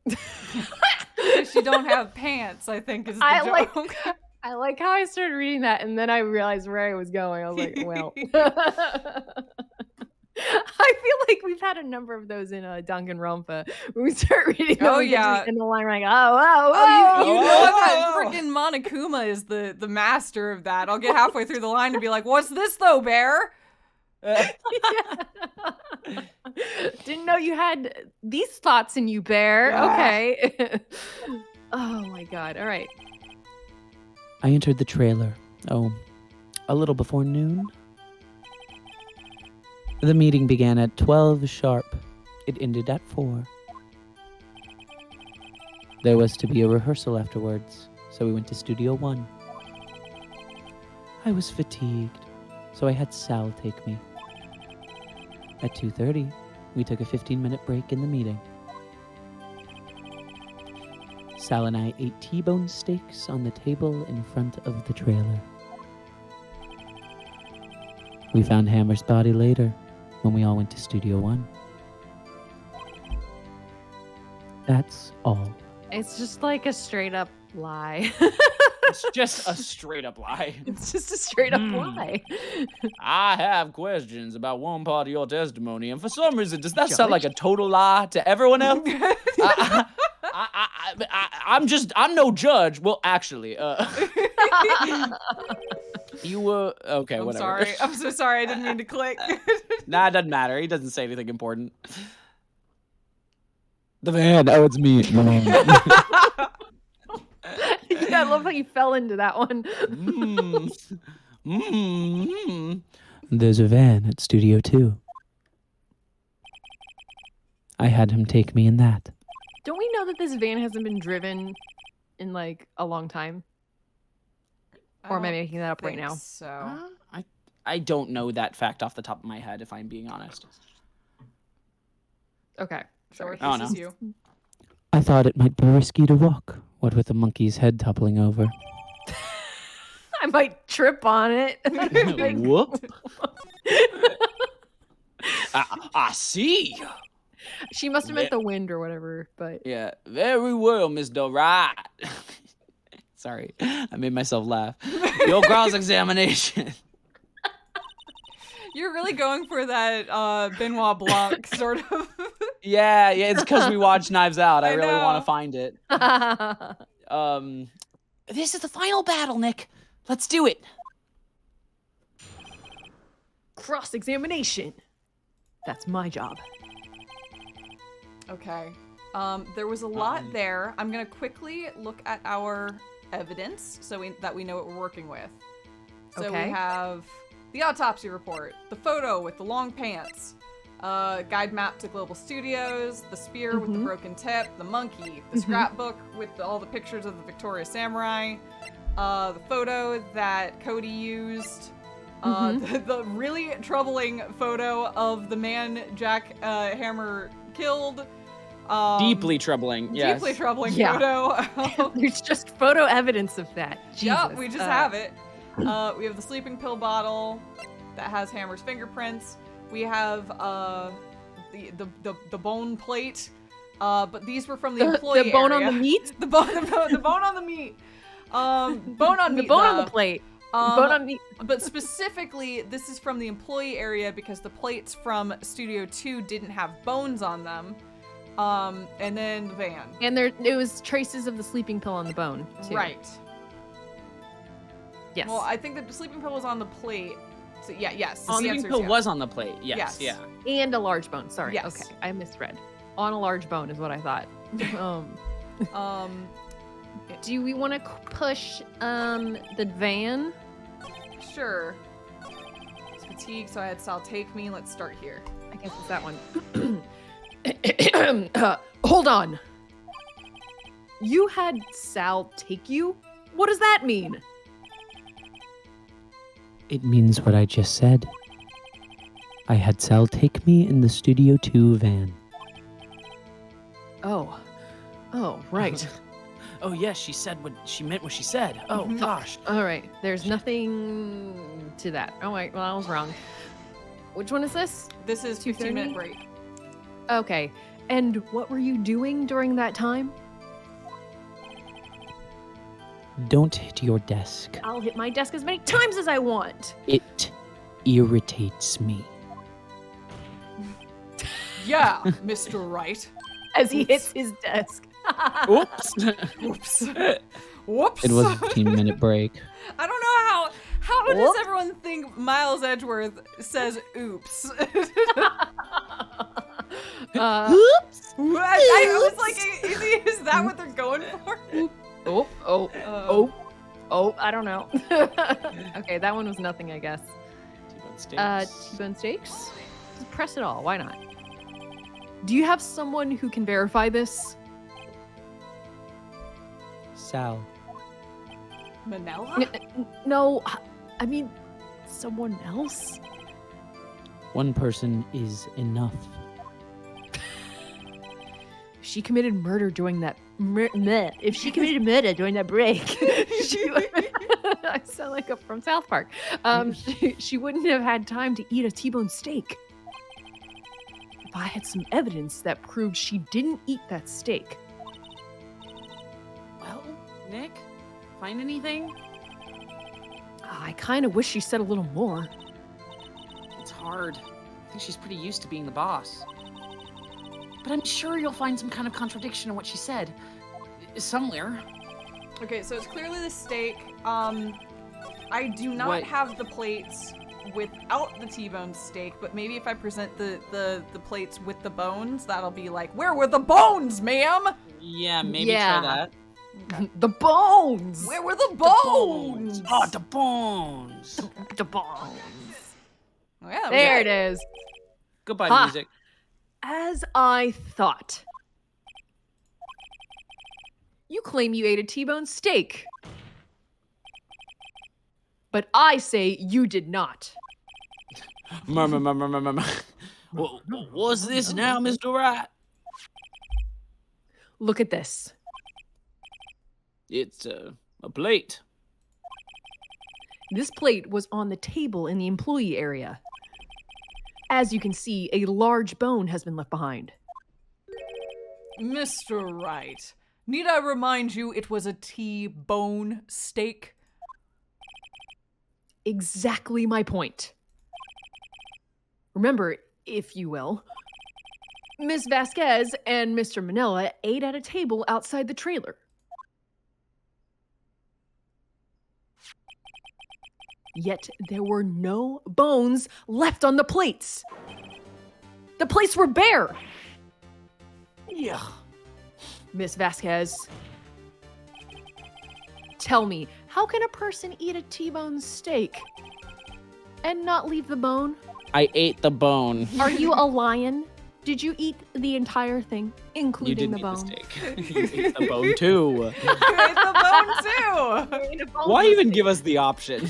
Speaker 1: if you don't have pants, I think is the joke.
Speaker 2: I like how I started reading that, and then I realized where I was going. I was like, well. I feel like we've had a number of those in Danganronpa when we start reading them. We get to the end of the line, we're like,
Speaker 1: You know that freaking Monokuma is the master of that. I'll get halfway through the line and be like, what's this though, bear?
Speaker 2: Didn't know you had these thoughts in you, bear.
Speaker 1: Yeah.
Speaker 2: Okay. Oh my god. All right.
Speaker 3: I entered the trailer, a little before noon. The meeting began at 12 sharp. It ended at 4. There was to be a rehearsal afterwards, so we went to Studio 1. I was fatigued, so I had Sal take me. At 2:30, we took a 15-minute break in the meeting. Sal and I ate T-bone steaks on the table in front of the trailer. We found Hammer's body later, when we all went to Studio 1. That's all.
Speaker 2: It's just like a straight up lie.
Speaker 4: It's just a straight up lie.
Speaker 2: It's just a straight up lie.
Speaker 4: I have questions about one part of your testimony, and for some reason, does that sound like a total lie to everyone else? I'm no judge. Well, actually, you were okay.
Speaker 1: I'm
Speaker 4: whatever.
Speaker 1: sorry. I'm so sorry. I didn't mean to click.
Speaker 4: Nah, it doesn't matter. He doesn't say anything important.
Speaker 3: The van. Oh, it's me.
Speaker 2: Yeah, I love how you fell into that one.
Speaker 3: There's a van at Studio 2. I had him take me in that.
Speaker 2: Don't we know that this van hasn't been driven in like a long time? Or am I making that up right now?
Speaker 1: So
Speaker 4: I don't know that fact off the top of my head, if I'm being honest.
Speaker 2: Okay.
Speaker 1: Sorry.
Speaker 4: Oh,
Speaker 1: This
Speaker 4: no.
Speaker 1: is you.
Speaker 3: I thought it might be risky to walk, what with the monkey's head toppling over.
Speaker 2: I might trip on it. Like,
Speaker 4: Whoop. I see.
Speaker 2: she must have meant the wind or whatever, but
Speaker 4: Yeah, very well, Mr. Wright. Sorry, I made myself laugh. Your cross-examination.
Speaker 1: You're really going for that Benoit Blanc sort of.
Speaker 4: Yeah, it's because we watched Knives Out. I really
Speaker 1: know.
Speaker 4: want to find it. This is the final battle, Nick. Let's do it.
Speaker 2: cross-examination. That's my job.
Speaker 1: Okay. There was a lot there. I'm gonna quickly look at our evidence so that we know what we're working with. So
Speaker 2: Okay.
Speaker 1: we have the autopsy report, the photo with the long pants, guide map to Global Studios, the spear with the broken tip, the monkey, the scrapbook with all the pictures of the Victoria Samurai, the photo that Cody used, the really troubling photo of the man Jack Hammer killed.
Speaker 4: Deeply troubling, yes.
Speaker 1: Deeply troubling
Speaker 2: Yeah.
Speaker 1: photo.
Speaker 2: There's just photo evidence of that.
Speaker 1: Yep,
Speaker 2: Jesus.
Speaker 1: we just have it. We have the sleeping pill bottle that has Hammer's fingerprints. We have the bone plate, but these were from the employee
Speaker 2: the bone
Speaker 1: area.
Speaker 2: on the meat?
Speaker 1: the bone on the meat. Bone on
Speaker 2: The
Speaker 1: meat.
Speaker 2: bone on the plate. Bone on meat.
Speaker 1: But specifically, this is from the employee area because the plates from Studio 2 didn't have bones on them. And then the van.
Speaker 2: And it was traces of the sleeping pill on the bone, too.
Speaker 1: Right.
Speaker 2: Yes.
Speaker 1: Well, I think the sleeping pill was on the plate. So, yes.
Speaker 3: The sleeping pill was on the plate. Yes.
Speaker 1: Yes.
Speaker 3: Yeah.
Speaker 2: And a large bone. Sorry.
Speaker 1: Yes.
Speaker 2: Okay. I misread. On a large bone is what I thought. Do we want to push the van?
Speaker 1: Sure. It's fatigue, so I had Sal take me. Let's start here.
Speaker 2: I guess it's that one. Hold on. You had Sal take you? What does that mean?
Speaker 5: It means what I just said. I had Sal take me in the Studio 2 van.
Speaker 2: Oh, right.
Speaker 3: Oh yes, she meant what she said. Oh gosh.
Speaker 2: All right. There's nothing to that. Oh wait, well I was wrong. Which one is this?
Speaker 1: This is 15-minute break.
Speaker 2: Okay. And what were you doing during that time?
Speaker 5: Don't hit your desk.
Speaker 2: I'll hit my desk as many times as I want.
Speaker 5: It irritates me.
Speaker 1: Yeah, Mr. Wright.
Speaker 2: As he hits his desk.
Speaker 3: Oops.
Speaker 1: Whoops. Whoops.
Speaker 5: It was a 15-minute break.
Speaker 1: I don't know how does everyone think Miles Edgeworth says oops?
Speaker 2: Oops.
Speaker 1: I was like, is that what they're going for?
Speaker 2: I don't know. Okay, that one was nothing, I guess.
Speaker 3: T-bone steaks.
Speaker 2: T-bone steaks? Just press it all, why not? Do you have someone who can verify this?
Speaker 5: Sal.
Speaker 1: Manila?
Speaker 2: No, I mean, someone else?
Speaker 5: One person is enough.
Speaker 2: If she committed murder during that if she committed murder during that break, I sound like from South Park. She wouldn't have had time to eat a T-bone steak. If I had some evidence that proved she didn't eat that steak.
Speaker 3: Well, Nick, find anything?
Speaker 2: I kind of wish she said a little more.
Speaker 3: It's hard. I think she's pretty used to being the boss. But I'm sure you'll find some kind of contradiction in what she said. Somewhere.
Speaker 1: Okay, so it's clearly the steak. I do not have the plates without the T-bone steak, but maybe if I present the plates with the bones, that'll be like, where were the bones, ma'am?
Speaker 3: Yeah, maybe try that.
Speaker 1: Okay.
Speaker 2: The bones!
Speaker 1: Where were the bones?
Speaker 3: Oh, the bones.
Speaker 2: The bones.
Speaker 1: Oh, yeah,
Speaker 2: There it is.
Speaker 3: Goodbye,
Speaker 2: Ha.
Speaker 3: music.
Speaker 2: As I thought. You claim you ate a T-bone steak. But I say you did not.
Speaker 3: What's this now, Mr. Wright?
Speaker 2: Look at this.
Speaker 3: It's a plate.
Speaker 2: This plate was on the table in the employee area. As you can see, a large bone has been left behind.
Speaker 1: Mr. Wright, need I remind you it was a T-bone steak?
Speaker 2: Exactly my point. Remember, if you will, Ms. Vasquez and Mr. Manila ate at a table outside the trailer. Yet there were no bones left on the plates. The plates were bare.
Speaker 3: Yeah.
Speaker 2: Miss Vasquez, tell me, how can a person eat a T-bone steak and not leave the bone?
Speaker 3: I ate the bone.
Speaker 2: Are you a lion? Did you eat the entire thing,
Speaker 3: You
Speaker 2: including
Speaker 3: didn't
Speaker 2: the
Speaker 3: eat
Speaker 2: bone?
Speaker 3: the steak. You ate the bone too.
Speaker 1: You ate the bone too!
Speaker 3: Why even give us the option?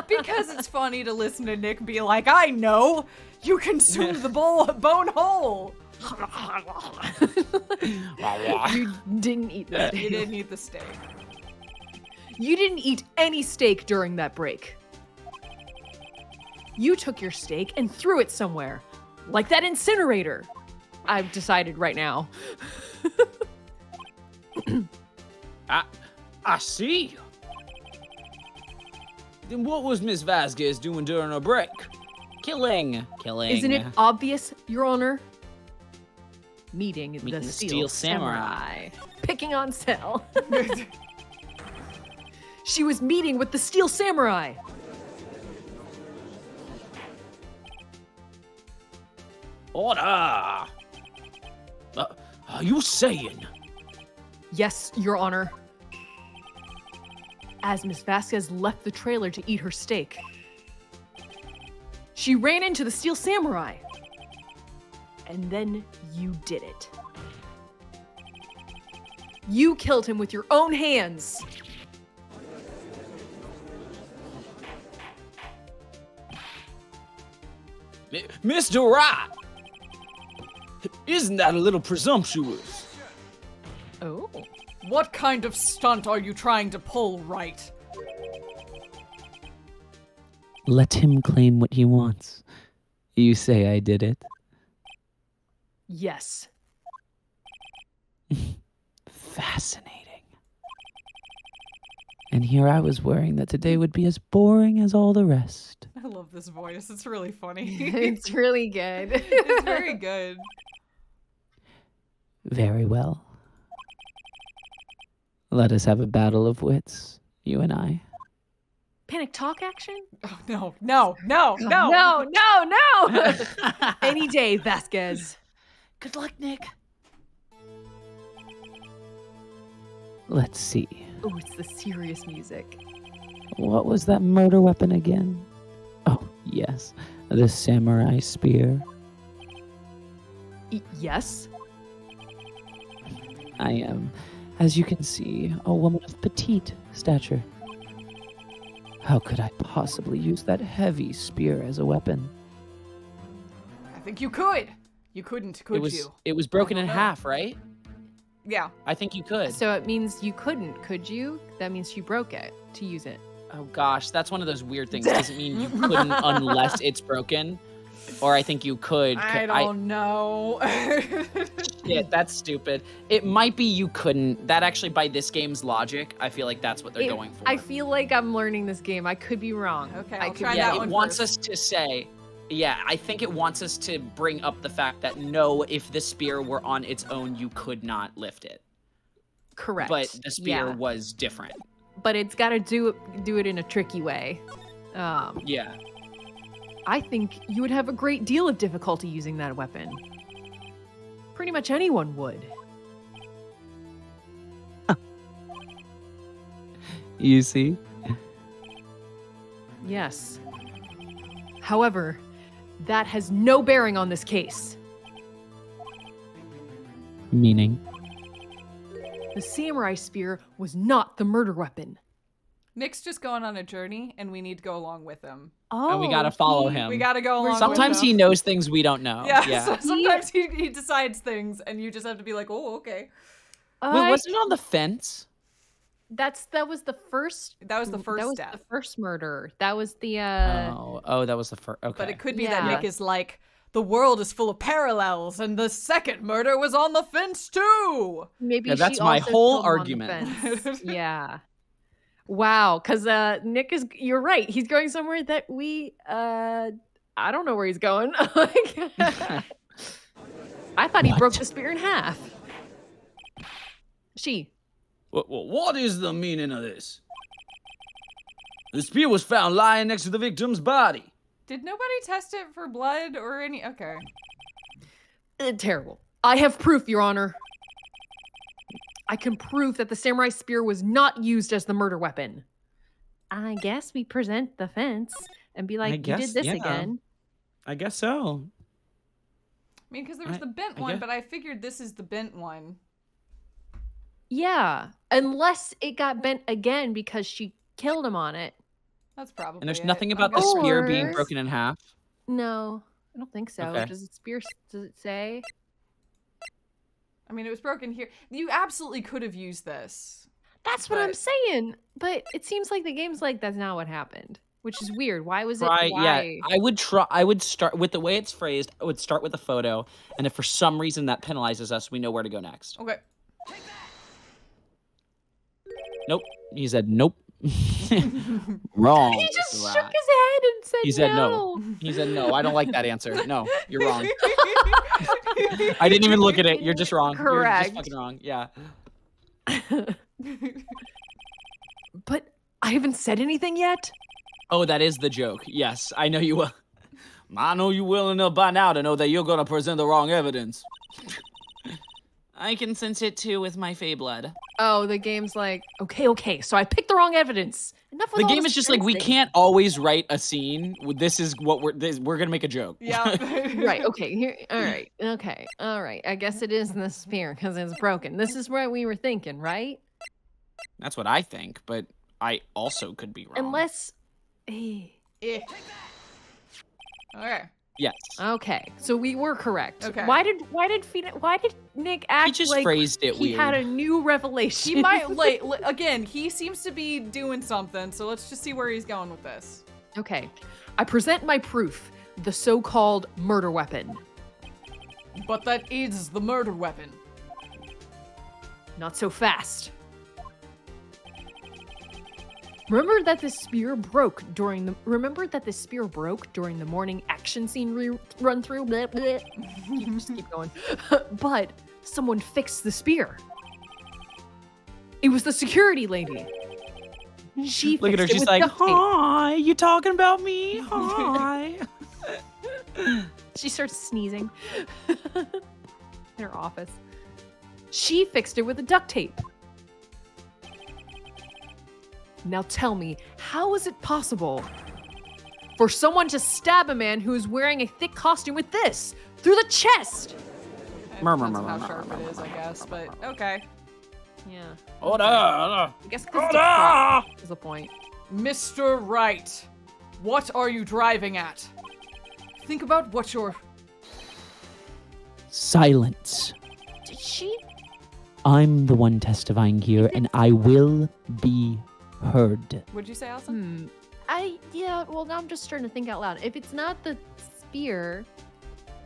Speaker 1: Because it's funny to listen to Nick be like, I know! You consumed the bone whole!
Speaker 2: You didn't eat the steak.
Speaker 1: You didn't eat the steak.
Speaker 2: You didn't eat any steak during that break. You took your steak and threw it somewhere. Like that incinerator. I've decided right now.
Speaker 4: I see. Then what was Miss Vasquez doing during her break?
Speaker 3: Killing.
Speaker 2: Isn't it obvious, Your Honor? Meeting the Steel Samurai. Picking on Cell. She was meeting with the Steel Samurai.
Speaker 4: Order! Are you saying?
Speaker 2: Yes, Your Honor. As Miss Vasquez left the trailer to eat her steak, she ran into the Steel Samurai. And then you did it. You killed him with your own hands.
Speaker 4: Mr. Wright! Isn't that a little presumptuous?
Speaker 2: Oh.
Speaker 1: What kind of stunt are you trying to pull, Wright?
Speaker 5: Let him claim what he wants. You say I did it?
Speaker 2: Yes.
Speaker 5: Fascinating. And here I was worrying that today would be as boring as all the rest.
Speaker 1: I love this voice. It's really funny.
Speaker 2: It's really good.
Speaker 1: It's very good.
Speaker 5: Very well. Let us have a battle of wits, you and I.
Speaker 2: Panic talk action?
Speaker 1: Oh, no.
Speaker 2: No, no. Any day, Vasquez.
Speaker 3: Good luck, Nick.
Speaker 5: Let's see.
Speaker 2: Oh, it's the serious music.
Speaker 5: What was that murder weapon again? Oh, yes. The samurai spear.
Speaker 2: Yes?
Speaker 5: I am, as you can see, a woman of petite stature. How could I possibly use that heavy spear as a weapon?
Speaker 1: I think you could. You couldn't, could you?
Speaker 3: It was broken in
Speaker 1: know.
Speaker 3: half, right?
Speaker 1: Yeah.
Speaker 3: I think you could.
Speaker 2: So it means you couldn't, could you? That means she broke it to use it.
Speaker 3: Oh gosh, that's one of those weird things. Doesn't mean you couldn't unless it's broken. Or I think you could.
Speaker 1: I don't know.
Speaker 3: Yeah, that's stupid. It might be you couldn't. That actually, by this game's logic, I feel like that's what they're going for.
Speaker 2: I feel like I'm learning this game. I could be wrong.
Speaker 1: Okay,
Speaker 2: I
Speaker 1: I'll
Speaker 2: could
Speaker 1: try
Speaker 2: be
Speaker 1: that
Speaker 3: it
Speaker 1: one
Speaker 3: wants
Speaker 1: first.
Speaker 3: us to say, yeah, I think it wants us to bring up the fact that no, if the spear were on its own, you could not lift it.
Speaker 2: Correct.
Speaker 3: But the spear
Speaker 2: Yeah.
Speaker 3: was different.
Speaker 2: But it's got to do it in a tricky way.
Speaker 3: Yeah.
Speaker 2: I think you would have a great deal of difficulty using that weapon. Pretty much anyone would.
Speaker 5: You see?
Speaker 2: Yes. However, that has no bearing on this case.
Speaker 5: Meaning?
Speaker 2: The samurai spear was not the murder weapon.
Speaker 1: Nick's just going on a journey, and we need to go along with him.
Speaker 2: Oh,
Speaker 3: And we gotta follow him.
Speaker 1: We gotta go along
Speaker 3: Sometimes
Speaker 1: with
Speaker 3: he
Speaker 1: him.
Speaker 3: knows things we don't know.
Speaker 1: Yeah, so sometimes he decides things, and you just have to be like, oh, okay.
Speaker 3: Wait, wasn't it on the fence?
Speaker 2: That was the first.
Speaker 1: That was the first
Speaker 2: That was
Speaker 1: death.
Speaker 2: the first murder. That was the.
Speaker 3: Oh, that was the first. Okay.
Speaker 1: But it could be that
Speaker 2: Yeah.
Speaker 1: Nick is like, the world is full of parallels, and the second murder was on the fence too.
Speaker 2: Maybe
Speaker 3: Yeah, that's
Speaker 2: she
Speaker 3: my
Speaker 2: also
Speaker 3: whole
Speaker 2: killed him on the
Speaker 3: argument.
Speaker 2: fence. Yeah. Wow, because Nick is. You're right. He's going somewhere that we. I don't know where he's going. Like, I thought he broke the spear in half. She.
Speaker 4: What is the meaning of this? The spear was found lying next to the victim's body.
Speaker 1: Did nobody test it for blood or any? Okay.
Speaker 2: Terrible. I have proof, Your Honor. I can prove that the samurai spear was not used as the murder weapon. I guess we present the fence and be like, you
Speaker 3: guess,
Speaker 2: did this
Speaker 3: yeah.
Speaker 2: again.
Speaker 3: I guess so.
Speaker 1: I mean, because there was the bent
Speaker 3: I
Speaker 1: one,
Speaker 3: guess-
Speaker 1: but I figured this is the bent one.
Speaker 2: Yeah, unless it got bent again because she killed him on it.
Speaker 1: That's probably.
Speaker 3: And there's
Speaker 1: it.
Speaker 3: nothing
Speaker 1: I'm
Speaker 3: about the
Speaker 1: guessing-
Speaker 3: spear being
Speaker 2: Or-
Speaker 3: broken in half.
Speaker 2: No, I don't think so.
Speaker 3: Okay.
Speaker 2: Does it say?
Speaker 1: I mean, it was broken here. You absolutely could have used this.
Speaker 2: That's what I'm
Speaker 1: But-
Speaker 2: saying. But it seems like the game's like, that's not what happened. Which is weird. Why was it?
Speaker 3: Right, yeah.
Speaker 2: Why?
Speaker 3: I would start with the way it's phrased, I would start with a photo, and if for some reason that penalizes us, we know where to go next.
Speaker 1: Okay.
Speaker 3: Nope. He said nope. Wrong.
Speaker 2: He just
Speaker 3: Mr.
Speaker 2: shook
Speaker 3: Rat.
Speaker 2: his head and said
Speaker 3: He said no. He said no. I don't like that answer. No, you're wrong. I didn't even look at it. You're just wrong. You're
Speaker 2: Correct.
Speaker 3: just fucking wrong. Yeah.
Speaker 2: But I haven't said anything yet.
Speaker 3: Oh, that is the joke. Yes, I know you will. I know you well enough by now to know that you're gonna present the wrong evidence. I can sense it too with my Fey blood.
Speaker 2: Oh, the game's like, okay. So I picked the wrong evidence. Enough with
Speaker 3: The
Speaker 2: all
Speaker 3: game
Speaker 2: this
Speaker 3: is just like, we
Speaker 2: fencing.
Speaker 3: can't always write a scene. This is what we're gonna make a joke.
Speaker 1: Yeah.
Speaker 2: Right. Okay. Here. All right. Okay. All right. I guess it is the spear because it's broken. This is what we were thinking, right?
Speaker 3: That's what I think, but I also could be wrong.
Speaker 2: Unless.
Speaker 1: Eh. Okay.
Speaker 3: Yes.
Speaker 2: Okay. So we were correct.
Speaker 1: Okay.
Speaker 2: Why did Nick act
Speaker 3: He just
Speaker 2: like
Speaker 3: phrased it
Speaker 2: he
Speaker 3: weird.
Speaker 2: had a new revelation?
Speaker 1: He might again, he seems to be doing something, so let's just see where he's going with this.
Speaker 2: Okay. I present my proof, the so-called murder weapon.
Speaker 1: But that is the murder weapon.
Speaker 2: Not so fast. Remember that the spear broke during the morning action scene run through. Blah, blah. Just keep going. But someone fixed the spear. It was the security lady. She
Speaker 3: Look at her.
Speaker 2: fixed it
Speaker 3: She's
Speaker 2: with
Speaker 3: like,
Speaker 2: duct tape.
Speaker 3: "Hi, you talking about me? Hi."
Speaker 2: She starts sneezing in her office. She fixed it with the duct tape. Now tell me, how is it possible for someone to stab a man who is wearing a thick costume with this through the chest?
Speaker 1: It
Speaker 3: Murmur,
Speaker 1: depends on
Speaker 3: murmur,
Speaker 1: how sharp
Speaker 3: murmur,
Speaker 1: it is, I
Speaker 3: murmur,
Speaker 1: guess,
Speaker 3: murmur,
Speaker 1: but okay.
Speaker 2: Yeah.
Speaker 4: Order!
Speaker 2: I guess because it's a prop is the point.
Speaker 1: Mr. Wright, what are you driving at? Think about what you're...
Speaker 5: Silence.
Speaker 2: Did she?
Speaker 5: I'm the one testifying here, and I will be heard.
Speaker 1: What'd you say, Allison?
Speaker 2: Well, now I'm just trying to think out loud. If it's not the spear,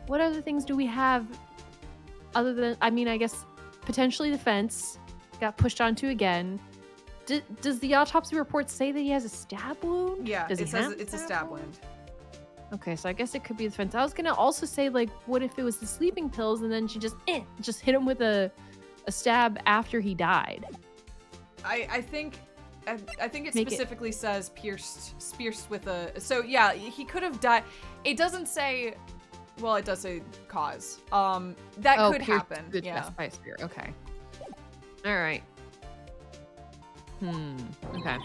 Speaker 2: what other things do we have other than, I guess, potentially the fence got pushed onto again. Does the autopsy report say that he has a stab wound?
Speaker 1: Yeah,
Speaker 2: Does
Speaker 1: it
Speaker 2: he
Speaker 1: says
Speaker 2: have
Speaker 1: it's a stab wound.
Speaker 2: Okay, so I guess it could be the fence. I was gonna also say, like, what if it was the sleeping pills and then she just hit him with a stab after he died?
Speaker 1: I think it
Speaker 2: Make
Speaker 1: specifically says pierced with a... So yeah, he could have died. It doesn't say... Well, it does say cause. That could
Speaker 2: pierced
Speaker 1: happen.
Speaker 2: the
Speaker 1: Yeah.
Speaker 2: chest by a spear. Okay. All right. Okay.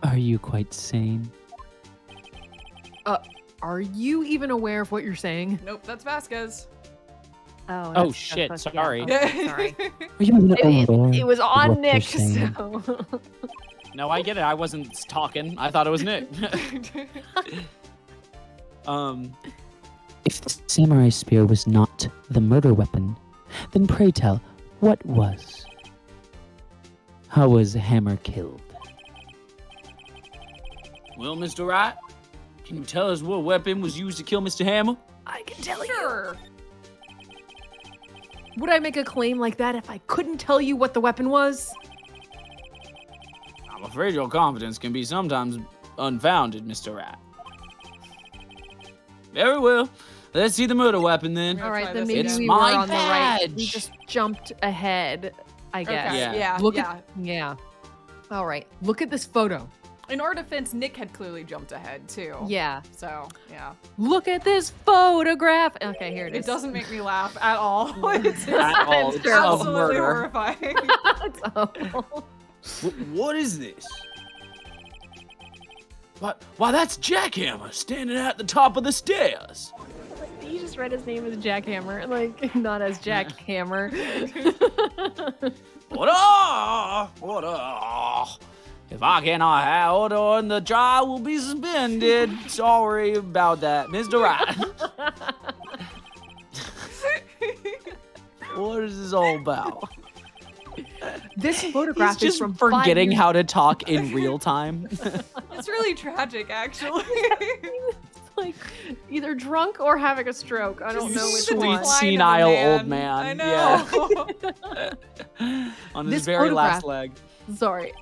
Speaker 5: Are you quite sane?
Speaker 2: Are you even aware of what you're saying?
Speaker 1: Nope, that's Vasquez.
Speaker 2: Oh,
Speaker 3: Oh, shit, sorry.
Speaker 2: Sorry.
Speaker 5: Are you even aware
Speaker 2: It was
Speaker 5: of
Speaker 2: on
Speaker 5: what you're
Speaker 2: Nick,
Speaker 5: saying?
Speaker 2: so.
Speaker 3: No, I get it. I wasn't talking. I thought it was Nick.
Speaker 5: If the samurai spear was not the murder weapon, then pray tell, what was? How was Hammer killed?
Speaker 4: Well, Mr. Wright, can you tell us what weapon was used to kill Mr. Hammer?
Speaker 2: I can tell
Speaker 1: Sure.
Speaker 2: Would I make a claim like that if I couldn't tell you what the weapon was?
Speaker 4: I'm afraid your confidence can be sometimes unfounded, Mr. Wright. Very well. Let's see the murder weapon then.
Speaker 1: Gonna
Speaker 2: All right,
Speaker 1: try
Speaker 2: then
Speaker 1: this
Speaker 2: maybe
Speaker 1: again.
Speaker 2: we
Speaker 3: It's my
Speaker 2: were on the right. We
Speaker 3: badge.
Speaker 2: just jumped ahead, I guess.
Speaker 1: Okay,
Speaker 3: Yeah.
Speaker 1: yeah,
Speaker 2: Look
Speaker 1: yeah.
Speaker 2: Yeah. All right. Look at this photo.
Speaker 1: In our defense, Nick had clearly jumped ahead too.
Speaker 2: Yeah.
Speaker 1: So, yeah.
Speaker 2: Look at this photograph. Okay, here it
Speaker 1: It
Speaker 2: is.
Speaker 1: doesn't make me laugh at all. It's
Speaker 3: At all.
Speaker 2: It's
Speaker 3: It's
Speaker 2: terrible.
Speaker 3: of
Speaker 1: absolutely
Speaker 3: murder.
Speaker 1: horrifying.
Speaker 2: It's awful.
Speaker 4: What is this? Why, that's Jackhammer standing at the top of the stairs.
Speaker 2: You just read his name as Jackhammer, like not as Jack Hammer.
Speaker 4: Order! If I cannot have order, and the trial will be suspended. Sorry about that, Mr. Wright. What is this all about?
Speaker 2: This photograph
Speaker 3: He's
Speaker 2: is
Speaker 3: just
Speaker 2: from 5
Speaker 3: forgetting
Speaker 2: years
Speaker 3: how to talk in real time.
Speaker 1: It's really tragic, actually.
Speaker 2: like either drunk or having a stroke. I don't know which
Speaker 3: Sweet
Speaker 2: one.
Speaker 1: decline of a
Speaker 3: senile old
Speaker 1: man.
Speaker 3: man.
Speaker 1: I know.
Speaker 3: Yeah. On his
Speaker 2: This
Speaker 3: very last
Speaker 2: photograph-
Speaker 3: leg.
Speaker 2: Sorry.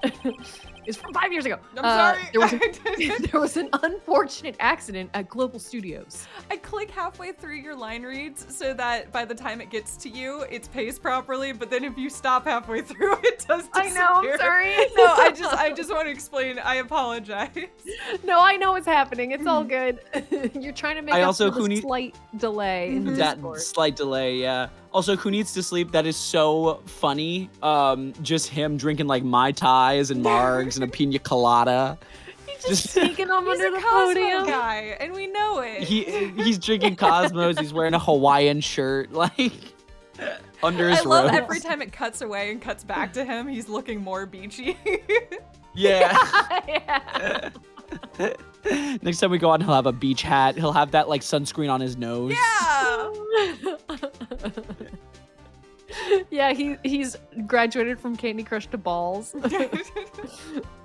Speaker 2: It's from 5 years ago.
Speaker 1: I'm sorry.
Speaker 2: There was an unfortunate accident at Global Studios.
Speaker 1: I click halfway through your line reads so that by the time it gets to you, it's paced properly. But then if you stop halfway through, it does disappear.
Speaker 2: I know, I'm sorry.
Speaker 1: No, I just want to explain. I apologize.
Speaker 2: No, I know what's happening. It's all good. You're trying to make
Speaker 3: I
Speaker 2: up
Speaker 3: also-
Speaker 2: for
Speaker 3: who
Speaker 2: the
Speaker 3: need-
Speaker 2: slight delay in the
Speaker 3: That
Speaker 2: Discord.
Speaker 3: slight delay, yeah. Also, Who Needs to Sleep? That is so funny. Just him drinking like Mai Tais and Margs and a pina colada.
Speaker 2: He's just sneaking them
Speaker 1: He's
Speaker 2: under
Speaker 1: a
Speaker 2: the
Speaker 1: Cosmo
Speaker 2: podium.
Speaker 1: guy, and we know it.
Speaker 3: He's drinking Cosmos. He's wearing a Hawaiian shirt, like under his
Speaker 1: I love
Speaker 3: robes.
Speaker 1: every time it cuts away and cuts back to him. He's looking more beachy.
Speaker 3: Yeah.
Speaker 2: Yeah.
Speaker 3: Next time we go out, he'll have a beach hat. He'll have that like sunscreen on his nose.
Speaker 1: Yeah.
Speaker 2: Yeah, he's graduated from Candy Crush to balls.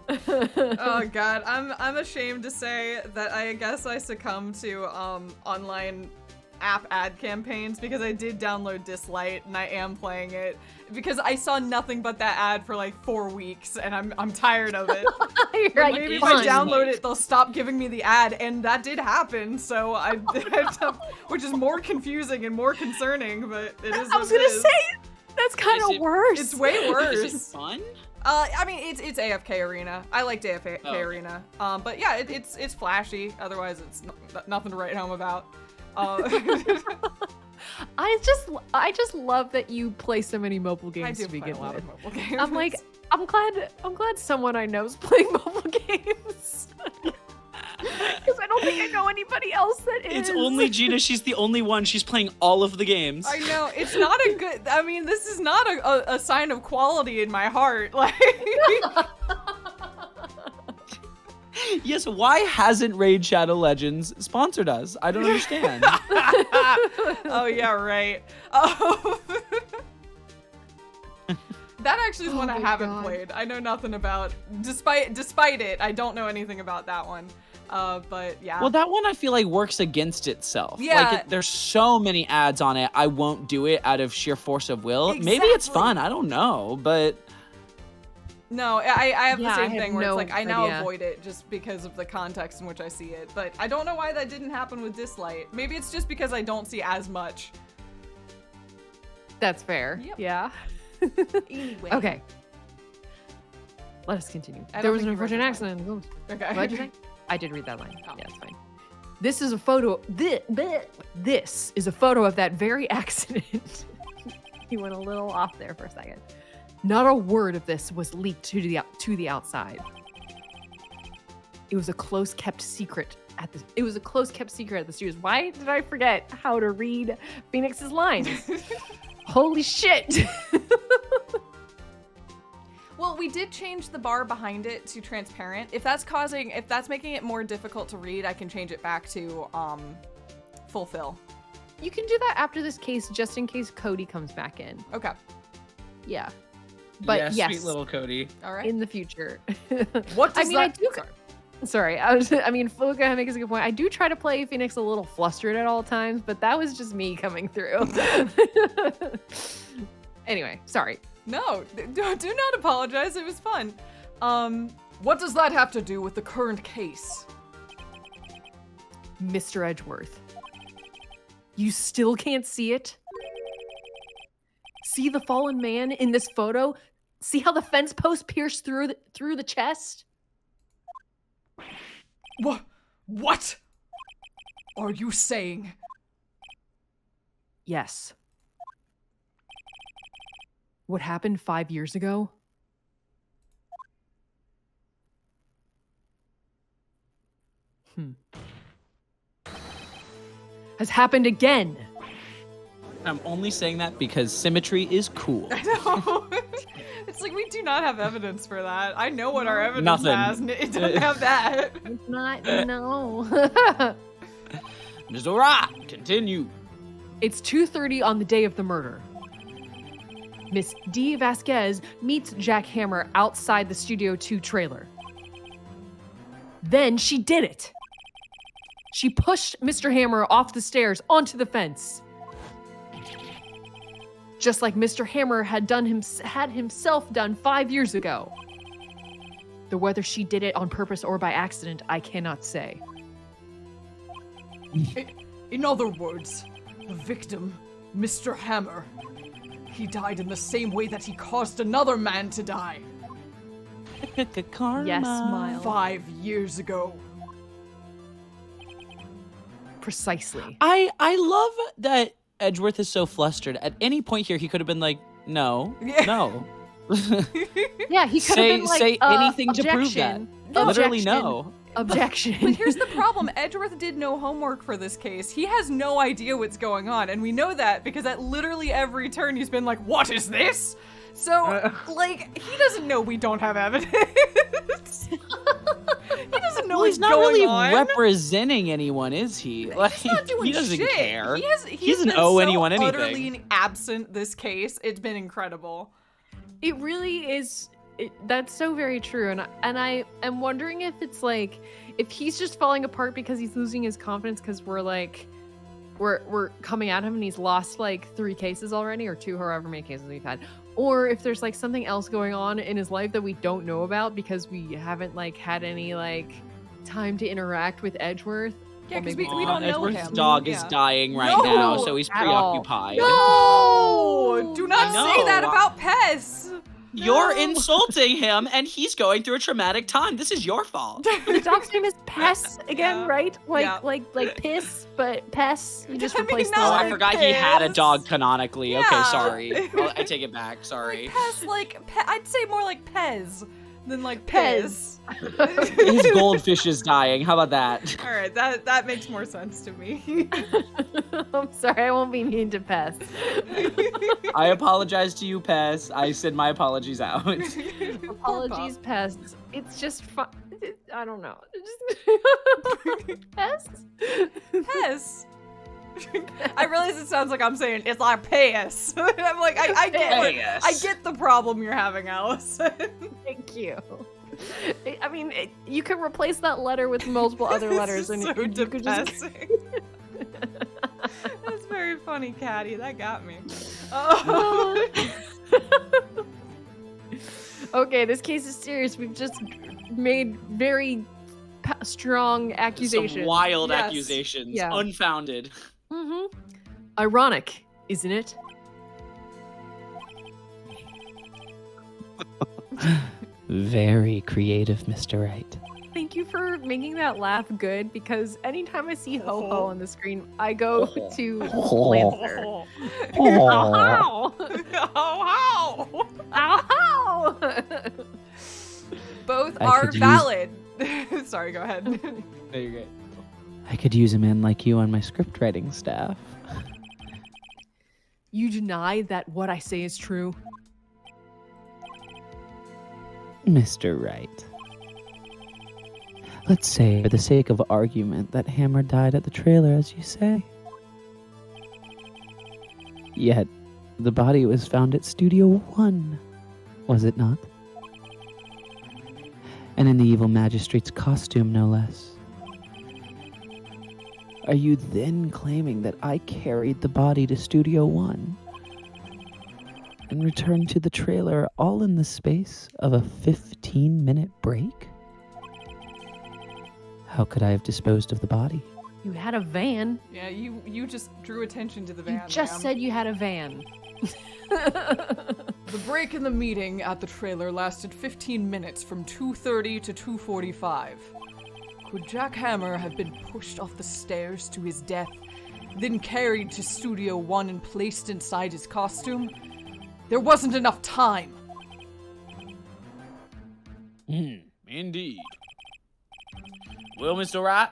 Speaker 1: Oh god, I'm ashamed to say that I guess I succumbed to online app ad campaigns because I did download Dislight and I am playing it because I saw nothing but that ad for like 4 weeks and I'm tired of it.
Speaker 2: You're
Speaker 1: But
Speaker 2: like,
Speaker 1: maybe if
Speaker 2: fine.
Speaker 1: I download it, they'll stop giving me the ad, and that did happen. So I, which is more confusing and more concerning, but it is.
Speaker 2: I was
Speaker 1: what it
Speaker 2: gonna
Speaker 1: is.
Speaker 2: say that's kind
Speaker 3: Is
Speaker 2: of
Speaker 3: it-
Speaker 2: worse.
Speaker 1: It's way worse.
Speaker 3: Is it fun?
Speaker 1: I mean, it's AFK Arena. I liked AFK
Speaker 3: Oh.
Speaker 1: Arena. But yeah, it's flashy. Otherwise, it's nothing to write home about.
Speaker 2: I just love that you play so many mobile games
Speaker 1: I do
Speaker 2: to
Speaker 1: play
Speaker 2: begin
Speaker 1: a lot
Speaker 2: with.
Speaker 1: of mobile games.
Speaker 2: I'm like, I'm glad someone I know is playing mobile games. Because I don't think I know anybody else that is.
Speaker 6: It's only Gina. She's the only one. She's playing all of the games.
Speaker 1: I know it's not a good. I mean, this is not a sign of quality in my heart. Like,
Speaker 3: Yes, why hasn't Raid Shadow Legends sponsored us? I don't understand.
Speaker 1: oh yeah, right. Oh. That actually is one I
Speaker 2: my
Speaker 1: haven't
Speaker 2: God.
Speaker 1: played. I know nothing about. Despite it, I don't know anything about that one. But yeah.
Speaker 3: Well, that one I feel like works against itself.
Speaker 1: Yeah.
Speaker 3: Like, there's so many ads on it, I won't do it out of sheer force of will. Maybe it's
Speaker 1: Exactly.
Speaker 3: fun, I don't know, but...
Speaker 1: No, I have
Speaker 2: Yeah,
Speaker 1: the
Speaker 2: I
Speaker 1: same
Speaker 2: had
Speaker 1: thing where
Speaker 2: no
Speaker 1: it's like I now
Speaker 2: idea.
Speaker 1: avoid it just because of the context in which I see it. But I don't know why that didn't happen with Dislight. Maybe it's just because I don't see as much.
Speaker 2: That's fair.
Speaker 1: Yep.
Speaker 2: Yeah.
Speaker 1: Anyway.
Speaker 2: Okay. Let us continue.
Speaker 1: I don't
Speaker 2: There was
Speaker 1: think
Speaker 2: an
Speaker 1: you read
Speaker 2: unfortunate
Speaker 1: that line.
Speaker 2: accident.
Speaker 1: Okay.
Speaker 2: What'd you say? I did read that line.
Speaker 1: Oh.
Speaker 2: Yeah, it's fine. This is a photo. This is a photo of that very accident. You went a little off there for a second. Not a word of this was leaked to the outside. It was a close kept secret at the. It was a close kept secret at the studios. Why did I forget how to read Phoenix's lines? Holy shit!
Speaker 1: Well, we did change the bar behind it to transparent. If that's making it more difficult to read, I can change it back to fulfill.
Speaker 2: You can do that after this case, just in case Cody comes back in.
Speaker 1: Okay.
Speaker 2: Yeah. But
Speaker 6: yeah,
Speaker 2: yes,
Speaker 6: sweet little Cody.
Speaker 1: All right.
Speaker 2: in the future.
Speaker 1: What does
Speaker 2: I mean, I
Speaker 1: that?
Speaker 2: do.
Speaker 1: Sorry.
Speaker 2: Sorry, I mean, Fuka makes a good point. I do try to play Phoenix a little flustered at all times, but that was just me coming through. Anyway, sorry.
Speaker 1: No, do not apologize. It was fun. What does that have to do with the current case?
Speaker 2: Mr. Edgeworth. You still can't see it? See the fallen man in this photo? See how the fence post pierced through the chest?
Speaker 1: What are you saying?
Speaker 2: Yes. What happened 5 years ago? Has happened again.
Speaker 3: I'm only saying that because symmetry is cool.
Speaker 1: I know. It's like we do not have evidence for that. I know what our evidence
Speaker 3: Nothing.
Speaker 1: has, and it doesn't have that.
Speaker 2: It's not, no.
Speaker 3: Mr. Wright, continue.
Speaker 2: It's 2:30 on the day of the murder. Miss D. Vasquez meets Jack Hammer outside the Studio 2 trailer. Then she did it. She pushed Mr. Hammer off the stairs onto the fence. Just like Mr. Hammer had himself done 5 years ago. Though whether she did it on purpose or by accident, I cannot say.
Speaker 1: In other words, the victim, Mr. Hammer, he died in the same way that he caused another man to die.
Speaker 3: Karma.
Speaker 2: Yes, Miles.
Speaker 1: 5 years ago.
Speaker 2: Precisely.
Speaker 3: I love that Edgeworth is so flustered. At any point here, he could have been like, no, no.
Speaker 2: Yeah, he could have been like,
Speaker 3: say anything to prove that.
Speaker 2: objection,
Speaker 3: Literally
Speaker 2: objection,
Speaker 3: no.
Speaker 2: Objection.
Speaker 1: But here's the problem. Edgeworth did no homework for this case. He has no idea what's going on, and we know that because at literally every turn he's been like, what is this? So, like, he doesn't know we don't have evidence. He doesn't know
Speaker 3: Well,
Speaker 1: what's
Speaker 3: he's not
Speaker 1: going
Speaker 3: really
Speaker 1: on.
Speaker 3: representing anyone, is he? Like,
Speaker 1: He's not doing
Speaker 3: he doesn't
Speaker 1: shit.
Speaker 3: care.
Speaker 1: He
Speaker 3: doesn't
Speaker 1: been
Speaker 3: owe
Speaker 1: so
Speaker 3: anyone anything.
Speaker 1: utterly absent this case. It's been incredible.
Speaker 2: It really is. That's so very true, and I am wondering if it's like if he's just falling apart because he's losing his confidence because we're coming at him and he's lost like 3 cases already or 2, however many cases we've had, or if there's like something else going on in his life that we don't know about because we haven't like had any like time to interact with Edgeworth.
Speaker 1: Yeah,
Speaker 2: Or
Speaker 1: because
Speaker 2: maybe-
Speaker 1: we don't know
Speaker 3: Edgeworth's
Speaker 1: him.
Speaker 3: dog is
Speaker 1: Yeah.
Speaker 3: dying right
Speaker 1: No,
Speaker 3: now, so he's
Speaker 2: at all.
Speaker 3: preoccupied.
Speaker 1: No! Do not
Speaker 3: I
Speaker 1: say that
Speaker 3: know.
Speaker 1: about Pez!
Speaker 3: You're
Speaker 1: No.
Speaker 3: insulting him, and he's going through a traumatic time. This is your fault.
Speaker 2: The dog's name is Pess again,
Speaker 1: Yeah.
Speaker 2: right? Like
Speaker 1: Yeah.
Speaker 2: like piss, but Pess. You just
Speaker 1: I mean,
Speaker 2: replaced the
Speaker 1: no,
Speaker 3: Oh, I
Speaker 2: letter.
Speaker 3: forgot he had a
Speaker 1: Piss.
Speaker 3: dog canonically. Okay,
Speaker 1: Yeah.
Speaker 3: sorry. I take it back. Sorry.
Speaker 1: Pez, I'd say more like Pez than like
Speaker 2: Pez.
Speaker 1: Pez.
Speaker 3: His goldfish is dying. How about that?
Speaker 1: All right, that makes more sense to me.
Speaker 2: I'm sorry, I won't be mean to Pess.
Speaker 3: I apologize to you, Pez. I send my apologies out.
Speaker 2: Apologies, Pess. It's just fun. I don't know. Pess?
Speaker 1: Pez. I realize it sounds like I'm saying it's like piss. I'm like, I get the problem you're having, Allison.
Speaker 2: Thank you. I mean, you can replace that letter with multiple other letters,
Speaker 1: This is
Speaker 2: and
Speaker 1: so
Speaker 2: you could just.
Speaker 1: depressing. That's very funny, Caddy. That got me. Oh.
Speaker 2: Okay, this case is serious. We've just made very strong accusations.
Speaker 6: Some wild
Speaker 1: Yes.
Speaker 6: accusations,
Speaker 2: Yeah.
Speaker 6: unfounded.
Speaker 2: Mm-hmm. Ironic, isn't it?
Speaker 5: Very creative, Mr. Wright.
Speaker 2: Thank you for making that laugh good, because anytime I see Ho Ho on the screen, I go to Lancer.
Speaker 1: Oh.
Speaker 2: Ow!
Speaker 1: Oh, how?
Speaker 2: Ow!
Speaker 1: Both
Speaker 5: I
Speaker 1: are
Speaker 5: could use-
Speaker 1: valid. Sorry, go ahead.
Speaker 3: There you go.
Speaker 5: I could use a man like you on my script writing staff.
Speaker 2: You deny that what I say is true?
Speaker 5: Mr. Wright. Let's say, for the sake of argument, that Hammer died at the trailer, as you say. Yet, the body was found at Studio 1, was it not? And in the evil magistrate's costume, no less. Are you then claiming that I carried the body to Studio 1 and returned to the trailer all in the space of a 15-minute break? How could I have disposed of the body?
Speaker 2: You had a van.
Speaker 1: Yeah, you just drew attention to the van.
Speaker 2: You just
Speaker 1: ma'am.
Speaker 2: said you had a van.
Speaker 1: The break in the meeting at the trailer lasted 15 minutes from 2:30 to 2:45. Could Jack Hammer have been pushed off the stairs to his death, then carried to Studio 1 and placed inside his costume? There wasn't enough time.
Speaker 4: Indeed. Well, Mr. Wright,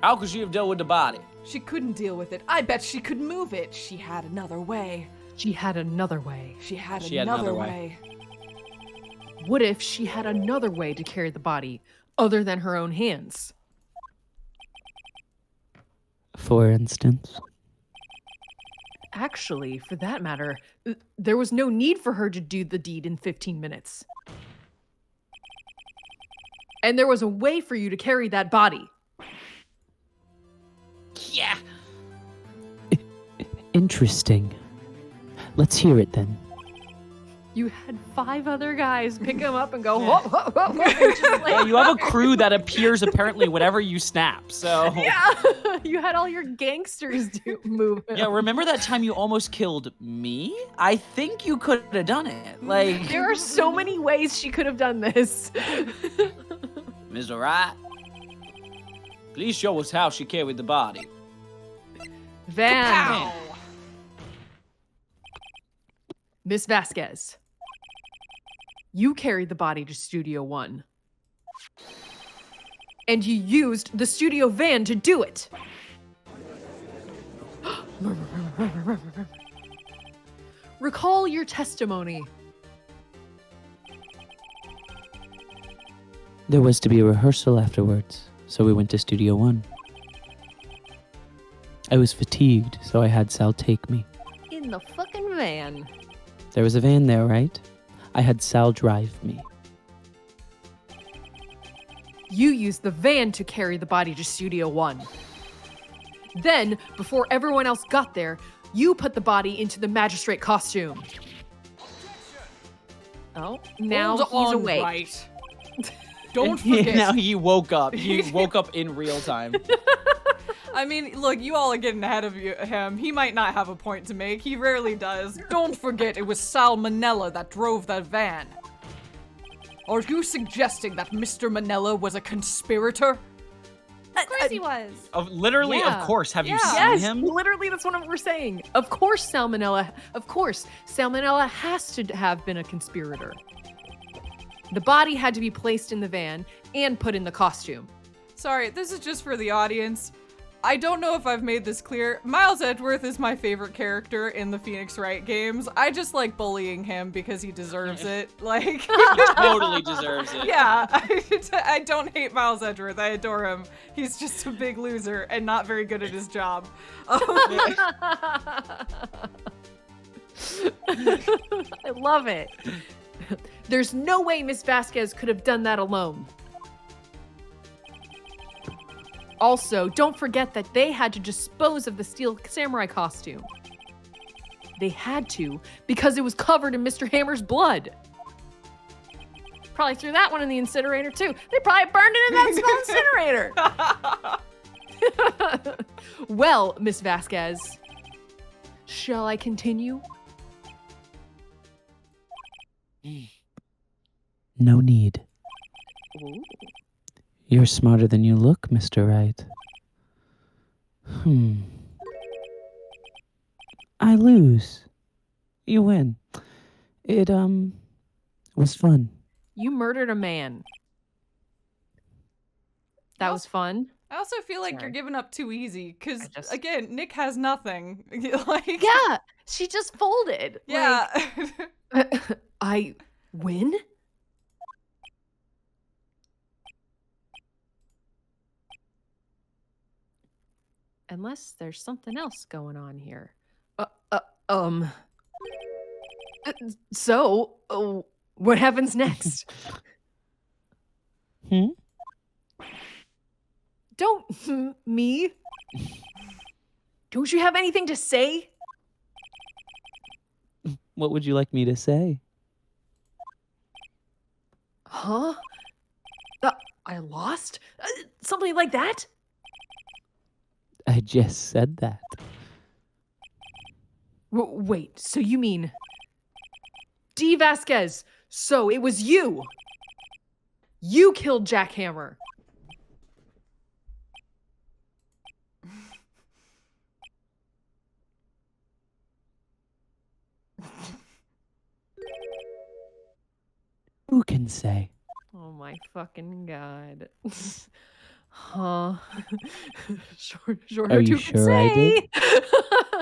Speaker 4: how could she have dealt with the body?
Speaker 1: She couldn't deal with it. I bet she could move it. She had another way.
Speaker 2: She had another way.
Speaker 1: She had
Speaker 3: She had
Speaker 1: another
Speaker 3: another
Speaker 1: way.
Speaker 2: What if she had another way to carry the body other than her own hands?
Speaker 5: For instance,
Speaker 2: Actually, for that matter, there was no need for her to do the deed in 15 minutes. And there was a way for you to carry that body.
Speaker 5: Interesting. Let's hear it then.
Speaker 2: You had 5 other guys pick him up and go, whoa, whoa, whoa, whoa, and just
Speaker 6: Yeah, you have a crew that appears apparently whenever you snap. So
Speaker 2: Yeah, you had all your gangsters move him.
Speaker 3: Yeah, remember that time you almost killed me? I think you could have done it. Like,
Speaker 2: There are so many ways she could have done this.
Speaker 4: Mr. Wright, please show us how she carried the body.
Speaker 2: Van,
Speaker 1: Ow.
Speaker 2: Miss Vasquez, you carried the body to Studio 1. And you used the studio van to do it. Recall your testimony.
Speaker 5: There was to be a rehearsal afterwards, so we went to Studio 1. I was fatigued, so I had Sal take me.
Speaker 2: In the fucking van.
Speaker 5: There was a van there, right? I had Sal drive me.
Speaker 2: You used the van to carry the body to Studio 1. Then, before everyone else got there, you put the body into the magistrate costume. Oh, now
Speaker 1: Hold
Speaker 2: he's
Speaker 1: on,
Speaker 2: awake.
Speaker 1: Wright. Don't
Speaker 3: Yeah,
Speaker 1: forget.
Speaker 3: now he woke up. He woke up in real time.
Speaker 1: I mean, look, you all are getting ahead of him. He might not have a point to make. He rarely does. Don't forget, it was salmonella that drove that van. Are you suggesting that Mr. Manella was a conspirator?
Speaker 2: Of course he was.
Speaker 6: literally,
Speaker 2: Yeah.
Speaker 6: of course. Have you
Speaker 1: Yeah.
Speaker 6: seen
Speaker 2: Yes,
Speaker 6: him?
Speaker 2: literally, that's what we're saying. Of course, Salmonella has to have been a conspirator. The body had to be placed in the van and put in the costume.
Speaker 1: Sorry, this is just for the audience. I don't know if I've made this clear. Miles Edgeworth is my favorite character in the Phoenix Wright games. I just like bullying him because he deserves it. Like,
Speaker 6: Totally deserves it.
Speaker 1: yeah, I don't hate Miles Edgeworth. I adore him. He's just a big loser and not very good at his job.
Speaker 2: I love it. There's no way Miss Vasquez could have done that alone. Also, don't forget that they had to dispose of the steel samurai costume. They had to, because it was covered in Mr. Hammer's blood. Probably threw that one in the incinerator too. They probably burned it in that small incinerator. Well, Miss Vasquez, shall I continue?
Speaker 5: No need. You're smarter than you look, Mr. Wright. I lose. You win. It, was fun.
Speaker 2: You murdered a man. That was fun.
Speaker 1: I also feel like
Speaker 2: Sorry.
Speaker 1: you're giving up too easy because,
Speaker 2: I just-
Speaker 1: again, Nick has nothing. Like,
Speaker 2: Yeah, she just folded.
Speaker 1: yeah.
Speaker 2: Like, I win? Unless there's something else going on here. So, what happens next? Don't me. Don't you have anything to say?
Speaker 5: What would you like me to say?
Speaker 2: Huh? I lost? Something like that?
Speaker 5: I just said that.
Speaker 2: Wait, so you mean... D. Vasquez, so it was you! You killed Jack Hammer!
Speaker 5: Who can say?
Speaker 2: Oh my fucking god. Huh? Sure,
Speaker 5: Are you
Speaker 2: who could
Speaker 5: sure I
Speaker 2: say?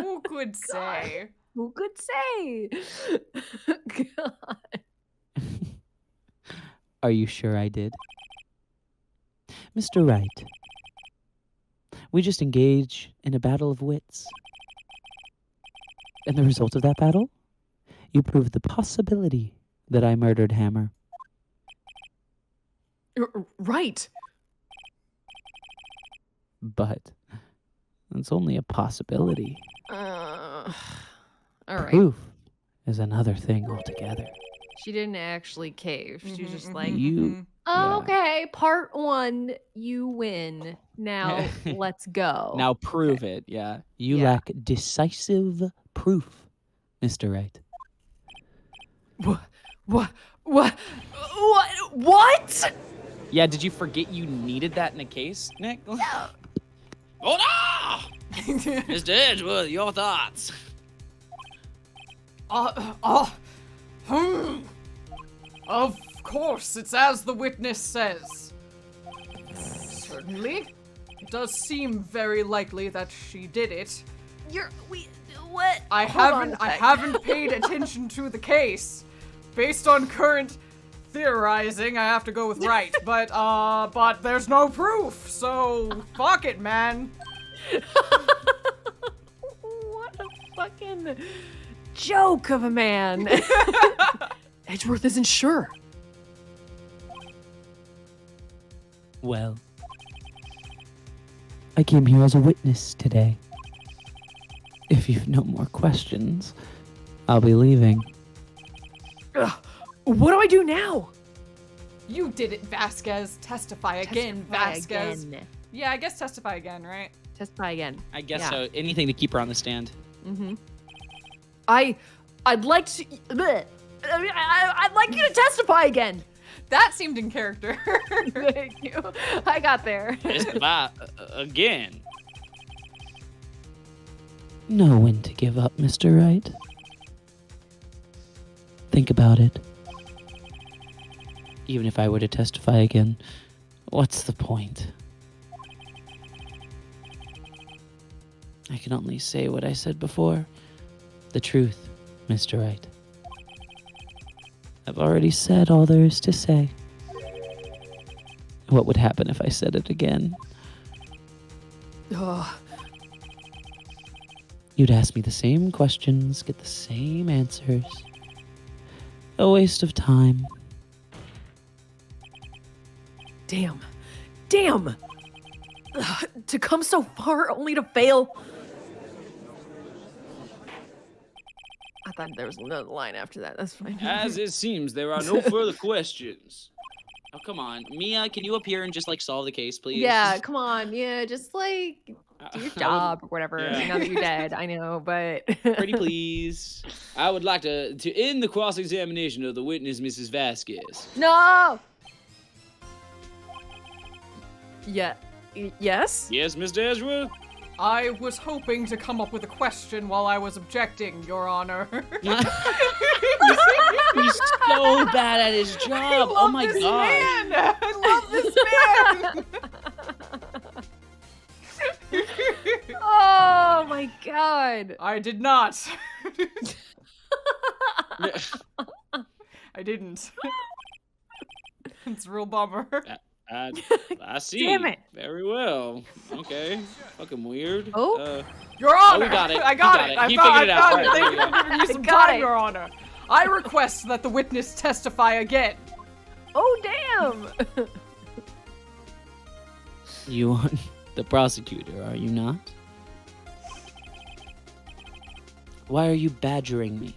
Speaker 1: Who could say?
Speaker 2: Who could say? God.
Speaker 5: Are you sure I did? Mr. Wright, we just engaged in a battle of wits. And the result of that battle? You proved the possibility that I murdered Hammer.
Speaker 2: Right.
Speaker 5: But it's only a possibility.
Speaker 2: All right.
Speaker 5: Proof is another thing altogether.
Speaker 2: She didn't actually cave. She was just like,
Speaker 5: You-
Speaker 2: oh, okay, part 1, you win. Now let's go.
Speaker 3: Now prove it. Yeah.
Speaker 5: You
Speaker 2: Yeah.
Speaker 5: lack decisive proof, Mr. Wright.
Speaker 2: What?
Speaker 3: Yeah. Did you forget you needed that in a case, Nick?
Speaker 4: Oh no! Mr. Edgeworth, your thoughts?
Speaker 1: Of course, it's as the witness says. Certainly. It does seem very likely that she did it.
Speaker 2: What?
Speaker 1: I haven't paid attention to the case. Based on current theorizing, I have to go with Wright. But there's no proof, so fuck it, man.
Speaker 2: What a fucking joke of a man. Edgeworth isn't sure.
Speaker 5: Well, I came here as a witness today. If you've no more questions, I'll be leaving.
Speaker 2: Ugh. What do I do now?
Speaker 1: You did it, Vasquez. Testify again, Vasquez.
Speaker 2: Again.
Speaker 1: Yeah, I guess testify again, right?
Speaker 2: Testify again.
Speaker 3: I guess
Speaker 2: Yeah.
Speaker 3: so. Anything to keep her on the stand.
Speaker 2: I'd like to. Bleh. I'd like you to testify again.
Speaker 1: That seemed in character.
Speaker 2: Thank you. I got there.
Speaker 4: Testify again.
Speaker 5: Know when to give up, Mr. Wright. Think about it. Even if I were to testify again, what's the point? I can only say what I said before. The truth, Mr. Wright. I've already said all there is to say. What would happen if I said it again?
Speaker 2: Ugh.
Speaker 5: You'd ask me the same questions, get the same answers. A waste of time.
Speaker 2: Damn. Ugh, to come so far only to fail. I thought there was another line after that. That's fine.
Speaker 4: As it seems, there are no further questions.
Speaker 3: Oh, come on. Mia, can you appear and just, like, solve the case, please?
Speaker 2: Yeah, come on. Yeah, just like do your job or whatever.
Speaker 4: Yeah.
Speaker 2: Now that you're dead, I know, but
Speaker 3: Pretty please.
Speaker 4: I would like to end the cross-examination of the witness, Mrs. Vasquez.
Speaker 2: No. Yeah. Yes.
Speaker 4: Yes, Mr. Edgeworth?
Speaker 1: I was hoping to come up with a question while I was objecting, Your Honor.
Speaker 3: He's so bad at his job. Oh my
Speaker 1: this
Speaker 3: god.
Speaker 1: Man. I love this man.
Speaker 2: Oh my god.
Speaker 1: I did not. I didn't. It's a real bummer.
Speaker 4: I see.
Speaker 2: Damn it.
Speaker 4: Very well. Okay. Fucking weird.
Speaker 2: Oh.
Speaker 1: Your Honor!
Speaker 4: we got it.
Speaker 1: I
Speaker 4: He
Speaker 1: got
Speaker 4: got
Speaker 1: it.
Speaker 4: it.
Speaker 1: I
Speaker 4: He
Speaker 1: found
Speaker 4: figured it out.
Speaker 1: it.
Speaker 4: Right,
Speaker 1: Thank you
Speaker 4: there
Speaker 1: for giving me some
Speaker 2: got
Speaker 1: time,
Speaker 2: it.
Speaker 1: Your Honor. I request that the witness testify again.
Speaker 2: Oh damn.
Speaker 5: You are the prosecutor, are you not? Why are you badgering me?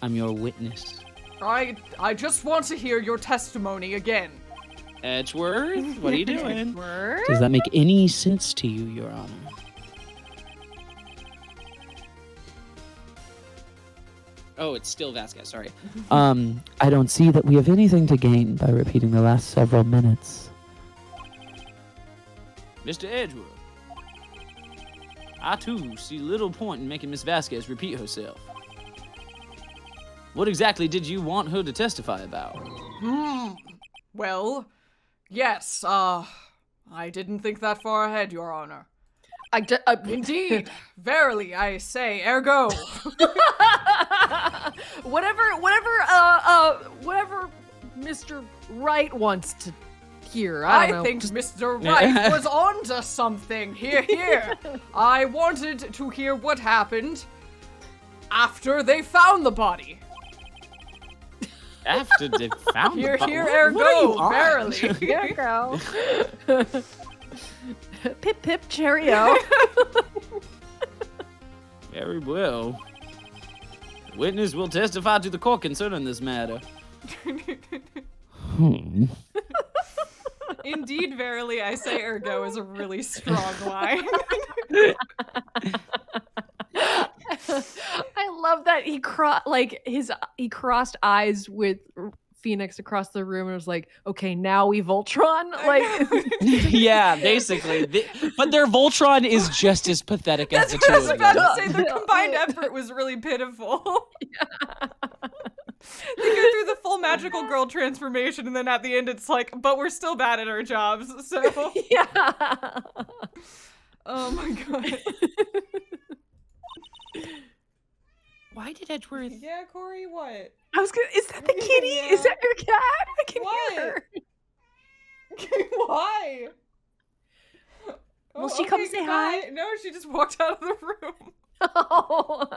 Speaker 5: I'm your witness.
Speaker 1: I just want to hear your testimony again.
Speaker 3: Edgeworth, what are you doing?
Speaker 5: Does that make any sense to you, Your Honor?
Speaker 3: Oh, it's still Vasquez, sorry.
Speaker 5: I don't see that we have anything to gain by repeating the last several minutes.
Speaker 4: Mr. Edgeworth, I too see little point in making Miss Vasquez repeat herself. What exactly did you want her to testify about?
Speaker 1: Well, yes, I didn't think that far ahead, Your Honor. Indeed, verily, I say, ergo.
Speaker 2: whatever Mr. Wright wants to hear. I don't know.
Speaker 1: think Mr. Wright was onto something. Here. I wanted to hear what happened after they found the body.
Speaker 4: After they found
Speaker 1: Here,
Speaker 4: the
Speaker 1: ergo, verily.
Speaker 2: There you go. Pip pip cheerio.
Speaker 4: Very well. Witness will testify to the court concerning this matter.
Speaker 1: Indeed, verily, I say ergo is a really strong line.
Speaker 2: I love that he crossed eyes with Phoenix across the room and was like, "Okay, now we Voltron." Like,
Speaker 3: Yeah, basically. But their Voltron is just as pathetic as the two
Speaker 1: I was
Speaker 3: of
Speaker 1: about
Speaker 3: them.
Speaker 1: to say the combined effort was really pitiful. They go through the full magical girl transformation, and then at the end, it's like, but we're still bad at our jobs. So,
Speaker 2: yeah.
Speaker 1: oh my god.
Speaker 3: Why did Edgeworth?
Speaker 1: Yeah, Corey, what?
Speaker 2: I was gonna. Is that the kitty?
Speaker 1: Yeah.
Speaker 2: Is that your cat? I can
Speaker 1: What?
Speaker 2: hear her.
Speaker 1: Why?
Speaker 2: Will she come say hi?
Speaker 1: goodbye. No, she just walked out of the room.
Speaker 2: Oh.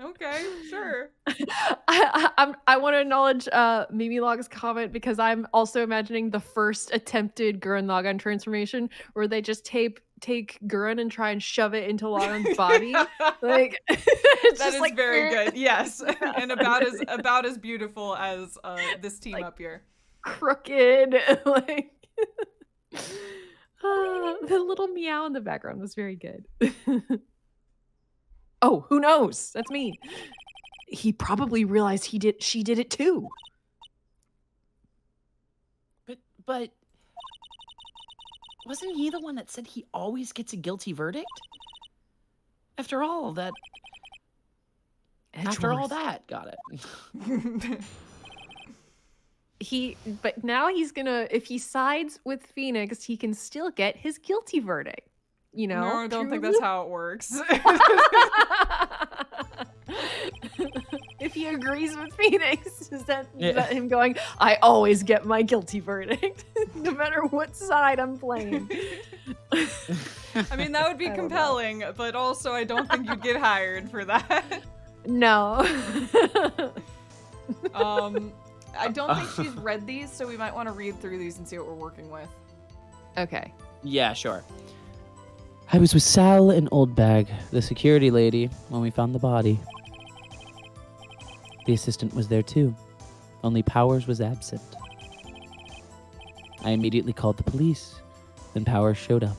Speaker 1: Okay, sure.
Speaker 2: I want to acknowledge Mimi Log's comment because I'm also imagining the first attempted Gurren Lagann transformation where they just take Gurren and try and shove it into Lagann's body. Like it's
Speaker 1: That
Speaker 2: just
Speaker 1: is
Speaker 2: like
Speaker 1: very good. Yes, and about as beautiful as this team
Speaker 2: Like-
Speaker 1: up here.
Speaker 2: crooked. Like the little meow in the background was very good. Oh, who knows? That's me. He probably realized she did it too.
Speaker 3: But wasn't he the one that said he always gets a guilty verdict? After all that, got it.
Speaker 2: But now he's gonna, if he sides with Phoenix, he can still get his guilty verdict. You know?
Speaker 1: No, I don't think
Speaker 2: through-
Speaker 1: that's how it works.
Speaker 2: If he agrees with Phoenix, is that him going, I always get my guilty verdict, no matter what side I'm playing?
Speaker 1: I mean, that would be
Speaker 2: I don't know.
Speaker 1: compelling, but also I don't think you'd get hired for that.
Speaker 2: No.
Speaker 1: I don't think she's read these, so we might want to read through these and see what we're working with.
Speaker 2: Okay.
Speaker 3: Yeah, sure.
Speaker 5: I was with Sal and Old Bag, the security lady, when we found the body. The assistant was there too, only Powers was absent. I immediately called the police, then Powers showed up.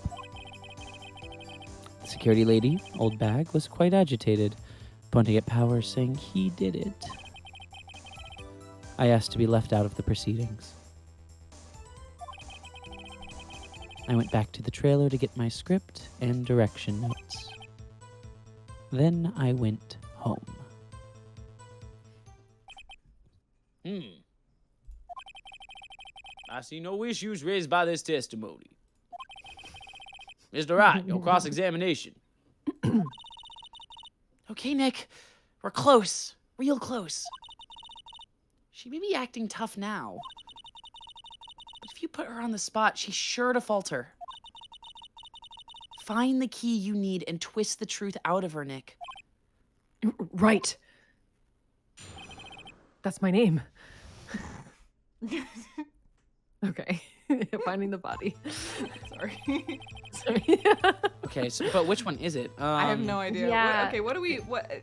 Speaker 5: The security lady, Old Bag, was quite agitated, pointing at Powers saying he did it. I asked to be left out of the proceedings. I went back to the trailer to get my script and direction notes. Then I went home.
Speaker 4: I see no issues raised by this testimony. Mr. Wright, your cross-examination.
Speaker 3: Okay, Nick. We're close. Real close. She may be acting tough now. But if you put her on the spot, she's sure to falter. Find the key you need and twist the truth out of her, Nick.
Speaker 2: Right. That's my name. Okay. Finding the body.
Speaker 1: Sorry.
Speaker 2: Sorry.
Speaker 3: Okay, but which one is it?
Speaker 1: I have no idea.
Speaker 2: yeah.
Speaker 1: What do we?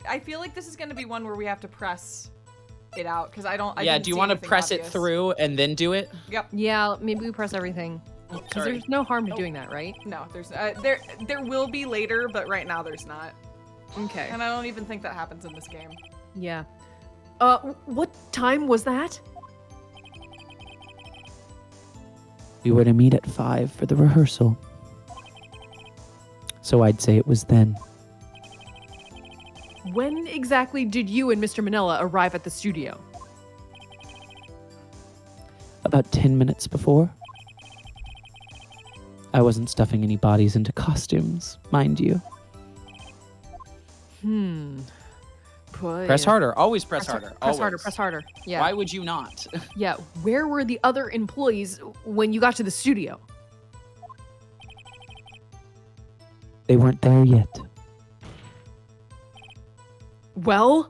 Speaker 1: I feel like this is going to be one where we have to press it out because I don't.
Speaker 3: Yeah, do you want to press it through and then do it?
Speaker 1: Yep.
Speaker 2: Yeah, maybe we press everything. Because
Speaker 3: sorry.
Speaker 2: there's no harm to doing that, right?
Speaker 1: No, there's there will be later, but right now there's not.
Speaker 2: Okay.
Speaker 1: And I don't even think that happens in this game.
Speaker 2: Yeah. What time was that?
Speaker 5: We were to meet at 5 for the rehearsal. So I'd say it was then.
Speaker 2: When exactly did you and Mr. Manila arrive at the studio?
Speaker 5: About 10 minutes before. I wasn't stuffing any bodies into costumes, mind you.
Speaker 3: Press harder. Always press harder.
Speaker 2: Press harder.
Speaker 3: Always.
Speaker 2: Press harder. Yeah.
Speaker 3: Why would you not?
Speaker 2: Yeah. Where were the other employees when you got to the studio?
Speaker 5: They weren't there yet.
Speaker 2: Well,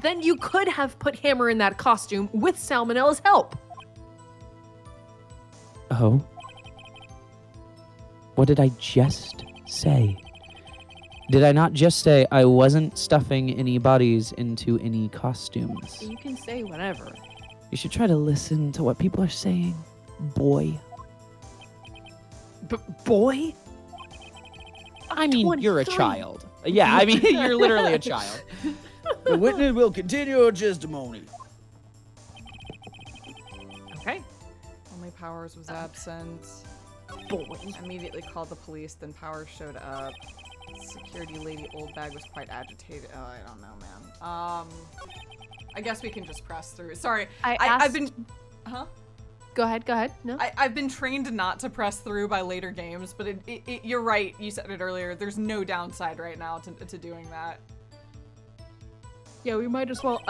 Speaker 2: then you could have put Hammer in that costume with Salmonella's help.
Speaker 5: Oh? What did I just say? Did I not just say I wasn't stuffing any bodies into any costumes?
Speaker 2: You can say whatever.
Speaker 5: You should try to listen to what people are saying, boy.
Speaker 2: Boy?
Speaker 3: I mean, you're a
Speaker 2: 23.
Speaker 3: child. Yeah, I mean, you're literally a child.
Speaker 4: The witness will continue her testimony.
Speaker 2: Okay.
Speaker 1: Only Powers was absent.
Speaker 2: Boy.
Speaker 1: Immediately called the police, then Powers showed up. Security lady old bag was quite agitated. Oh, I don't know, man. I guess we can just press through. Sorry, I've been... Huh?
Speaker 2: Go ahead. No?
Speaker 1: I've been trained not to press through by later games, but you're right. You said it earlier. There's no downside right now to doing that.
Speaker 2: Yeah, we might as well,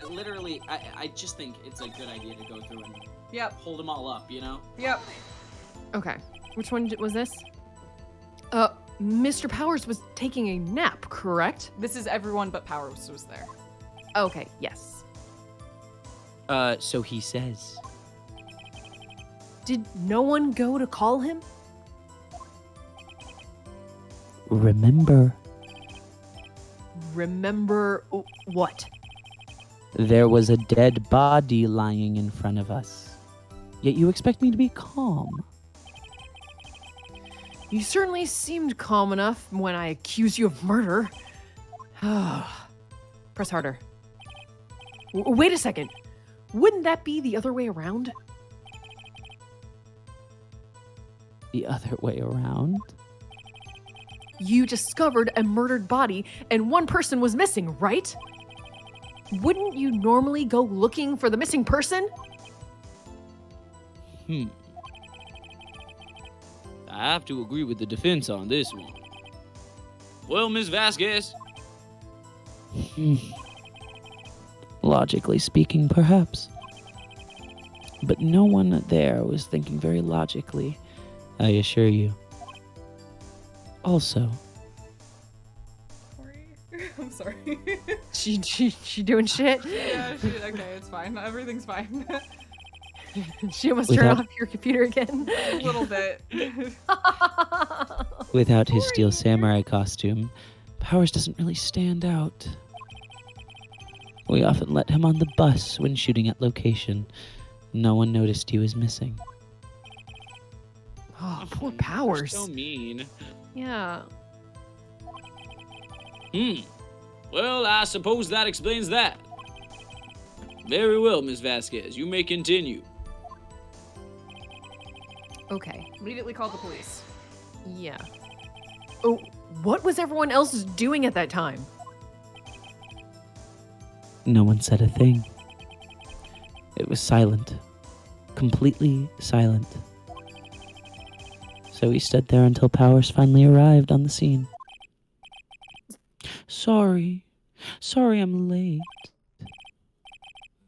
Speaker 3: Literally, I just think it's a good idea to go through and
Speaker 1: Yep.
Speaker 3: hold them all up, you know?
Speaker 1: Yep.
Speaker 2: Okay. Which one was this? Mr. Powers was taking a nap, correct?
Speaker 1: This is everyone but Powers was there.
Speaker 2: Okay, yes.
Speaker 5: So he says.
Speaker 2: Did no one go to call him?
Speaker 5: Remember,
Speaker 2: Remember what?
Speaker 5: there was a dead body lying in front of us. Yet you expect me to be calm.
Speaker 2: You certainly seemed calm enough when I accused you of murder. Press harder. Wait a second. Wouldn't that be the other way around?
Speaker 5: The other way around?
Speaker 2: You discovered a murdered body and one person was missing, right? Wouldn't you normally go looking for the missing person?
Speaker 4: I have to agree with the defense on this one. Well, Ms. Vasquez,
Speaker 5: Logically speaking, perhaps. But no one there was thinking very logically, I assure you. Also,
Speaker 1: I'm sorry.
Speaker 2: She doing shit?
Speaker 1: Yeah, okay, it's fine. Everything's fine.
Speaker 2: She almost turned
Speaker 5: Without-
Speaker 2: off your computer again.
Speaker 1: A little bit.
Speaker 5: without his steel samurai costume, Powers doesn't really stand out. We often let him on the bus when shooting at location. No one noticed he was missing.
Speaker 2: Oh, poor
Speaker 4: you're
Speaker 2: Powers.
Speaker 4: so mean.
Speaker 2: Yeah.
Speaker 4: Well, I suppose that explains that. Very well, Ms. Vasquez. You may continue.
Speaker 2: Okay.
Speaker 1: Immediately called the police.
Speaker 2: Yeah. Oh, what was everyone else doing at that time?
Speaker 5: No one said a thing. It was silent. Completely silent. So we stood there until Powers finally arrived on the scene. Sorry I'm late.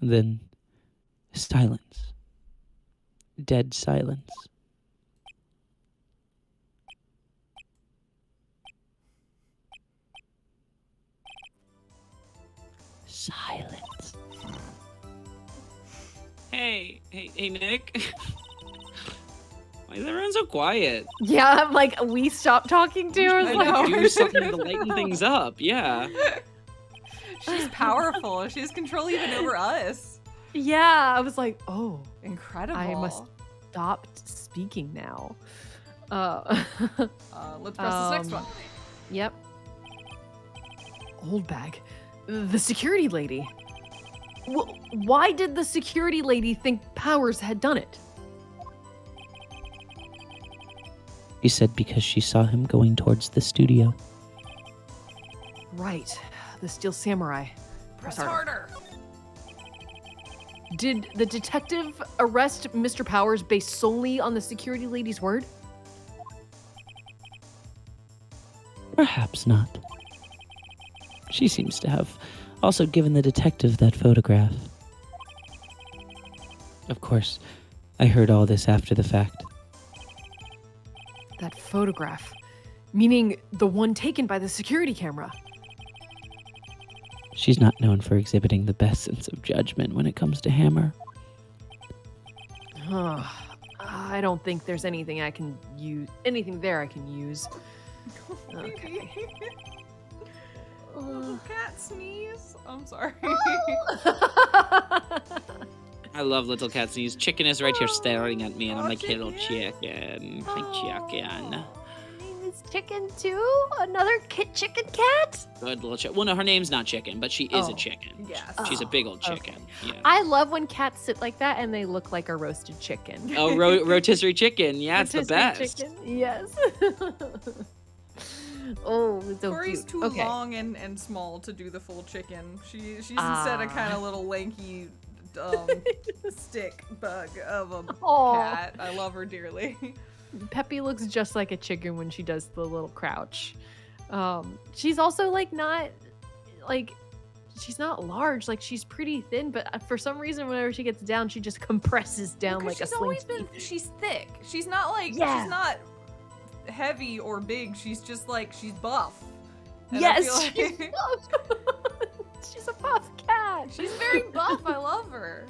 Speaker 5: Then, silence. Dead silence. Silence.
Speaker 6: Hey, Nick. Why is everyone so quiet?
Speaker 2: Yeah, I'm like, we stopped talking to her.
Speaker 1: I
Speaker 2: Like,
Speaker 1: know.
Speaker 6: Do something to lighten things up. Yeah.
Speaker 1: She's powerful. She has control even over us.
Speaker 2: yeah, I was like, oh,
Speaker 1: Incredible.
Speaker 2: I must stop speaking now.
Speaker 1: Let's press this next one.
Speaker 2: Yep. Old bag. The security lady. Why did the security lady think Powers had done it?
Speaker 5: She said because she saw him going towards the studio.
Speaker 2: Right. The Steel Samurai.
Speaker 1: Press harder.
Speaker 2: Did the detective arrest Mr. Powers based solely on the security lady's word?
Speaker 5: Perhaps not. She seems to have also given the detective that photograph. Of course, I heard all this after the fact.
Speaker 2: That photograph. Meaning the one taken by the security camera.
Speaker 5: She's not known for exhibiting the best sense of judgment when it comes to Hammer.
Speaker 2: I don't think there's anything I can use. Anything there I can use. Okay.
Speaker 1: Little cat sneeze. I'm sorry.
Speaker 6: I love little cat sneeze. Chicken is right here staring at me, and I'm
Speaker 1: Oh,
Speaker 6: like, hello,
Speaker 1: chicken.
Speaker 6: chicken. Hi, chicken.
Speaker 2: My name is Chicken too. Another chicken cat.
Speaker 6: Good little chicken. Well, no, her name's not Chicken, but she is a
Speaker 2: Oh.
Speaker 6: chicken.
Speaker 1: Yes.
Speaker 6: She's a big old
Speaker 2: okay.
Speaker 6: chicken. Yeah.
Speaker 2: I love when cats sit like that and they look like a roasted chicken.
Speaker 6: Oh, rotisserie chicken. Yeah, it's the
Speaker 2: Rotisserie
Speaker 6: best.
Speaker 2: chicken. Yes. Oh, it's so
Speaker 1: Corey's
Speaker 2: cute.
Speaker 1: too
Speaker 2: Okay.
Speaker 1: long and small to do the full chicken. She's instead a kind of little lanky stick bug of a
Speaker 2: Aw.
Speaker 1: cat. I love her dearly.
Speaker 2: Peppy looks just like a chicken when she does the little crouch. She's also like not like she's not large. Like she's pretty thin, but for some reason, whenever she gets down, she just compresses down like a
Speaker 1: she's always
Speaker 2: slinky.
Speaker 1: been she's thick. She's not like
Speaker 2: Yeah.
Speaker 1: she's not heavy or big. She's just like she's buff. And I
Speaker 2: Yes,
Speaker 1: feel
Speaker 2: she's
Speaker 1: like-
Speaker 2: buff. She's a buff cat.
Speaker 1: she's very buff. I love her.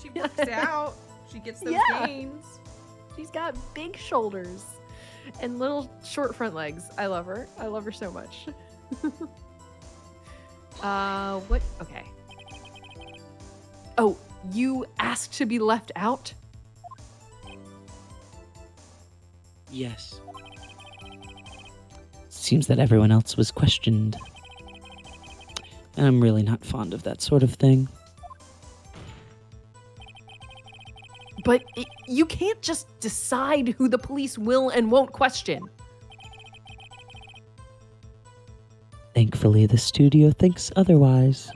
Speaker 1: She works out. She gets those
Speaker 2: Yeah.
Speaker 1: gains.
Speaker 2: She's got big shoulders and little short front legs. I love her. I love her so much. What? Okay. Oh, you asked to be left out?
Speaker 6: Yes.
Speaker 5: Seems that everyone else was questioned. And I'm really not fond of that sort of thing.
Speaker 2: But you can't just decide who the police will and won't question.
Speaker 5: Thankfully, the studio thinks otherwise.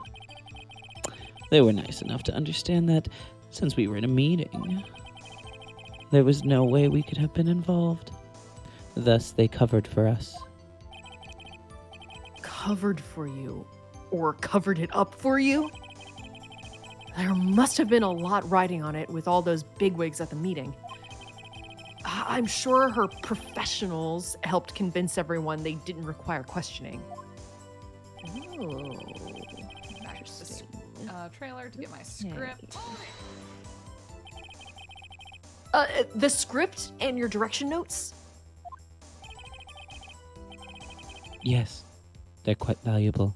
Speaker 5: They were nice enough to understand that since we were in a meeting, there was no way we could have been involved. Thus, they covered for us.
Speaker 2: Covered for you? Or covered it up for you? There must have been a lot riding on it with all those bigwigs at the meeting. I'm sure her professionals helped convince everyone they didn't require questioning. Oh,
Speaker 1: Back to the
Speaker 2: interesting.
Speaker 1: trailer to get my script.
Speaker 2: The script and your direction notes?
Speaker 5: Yes, they're quite valuable.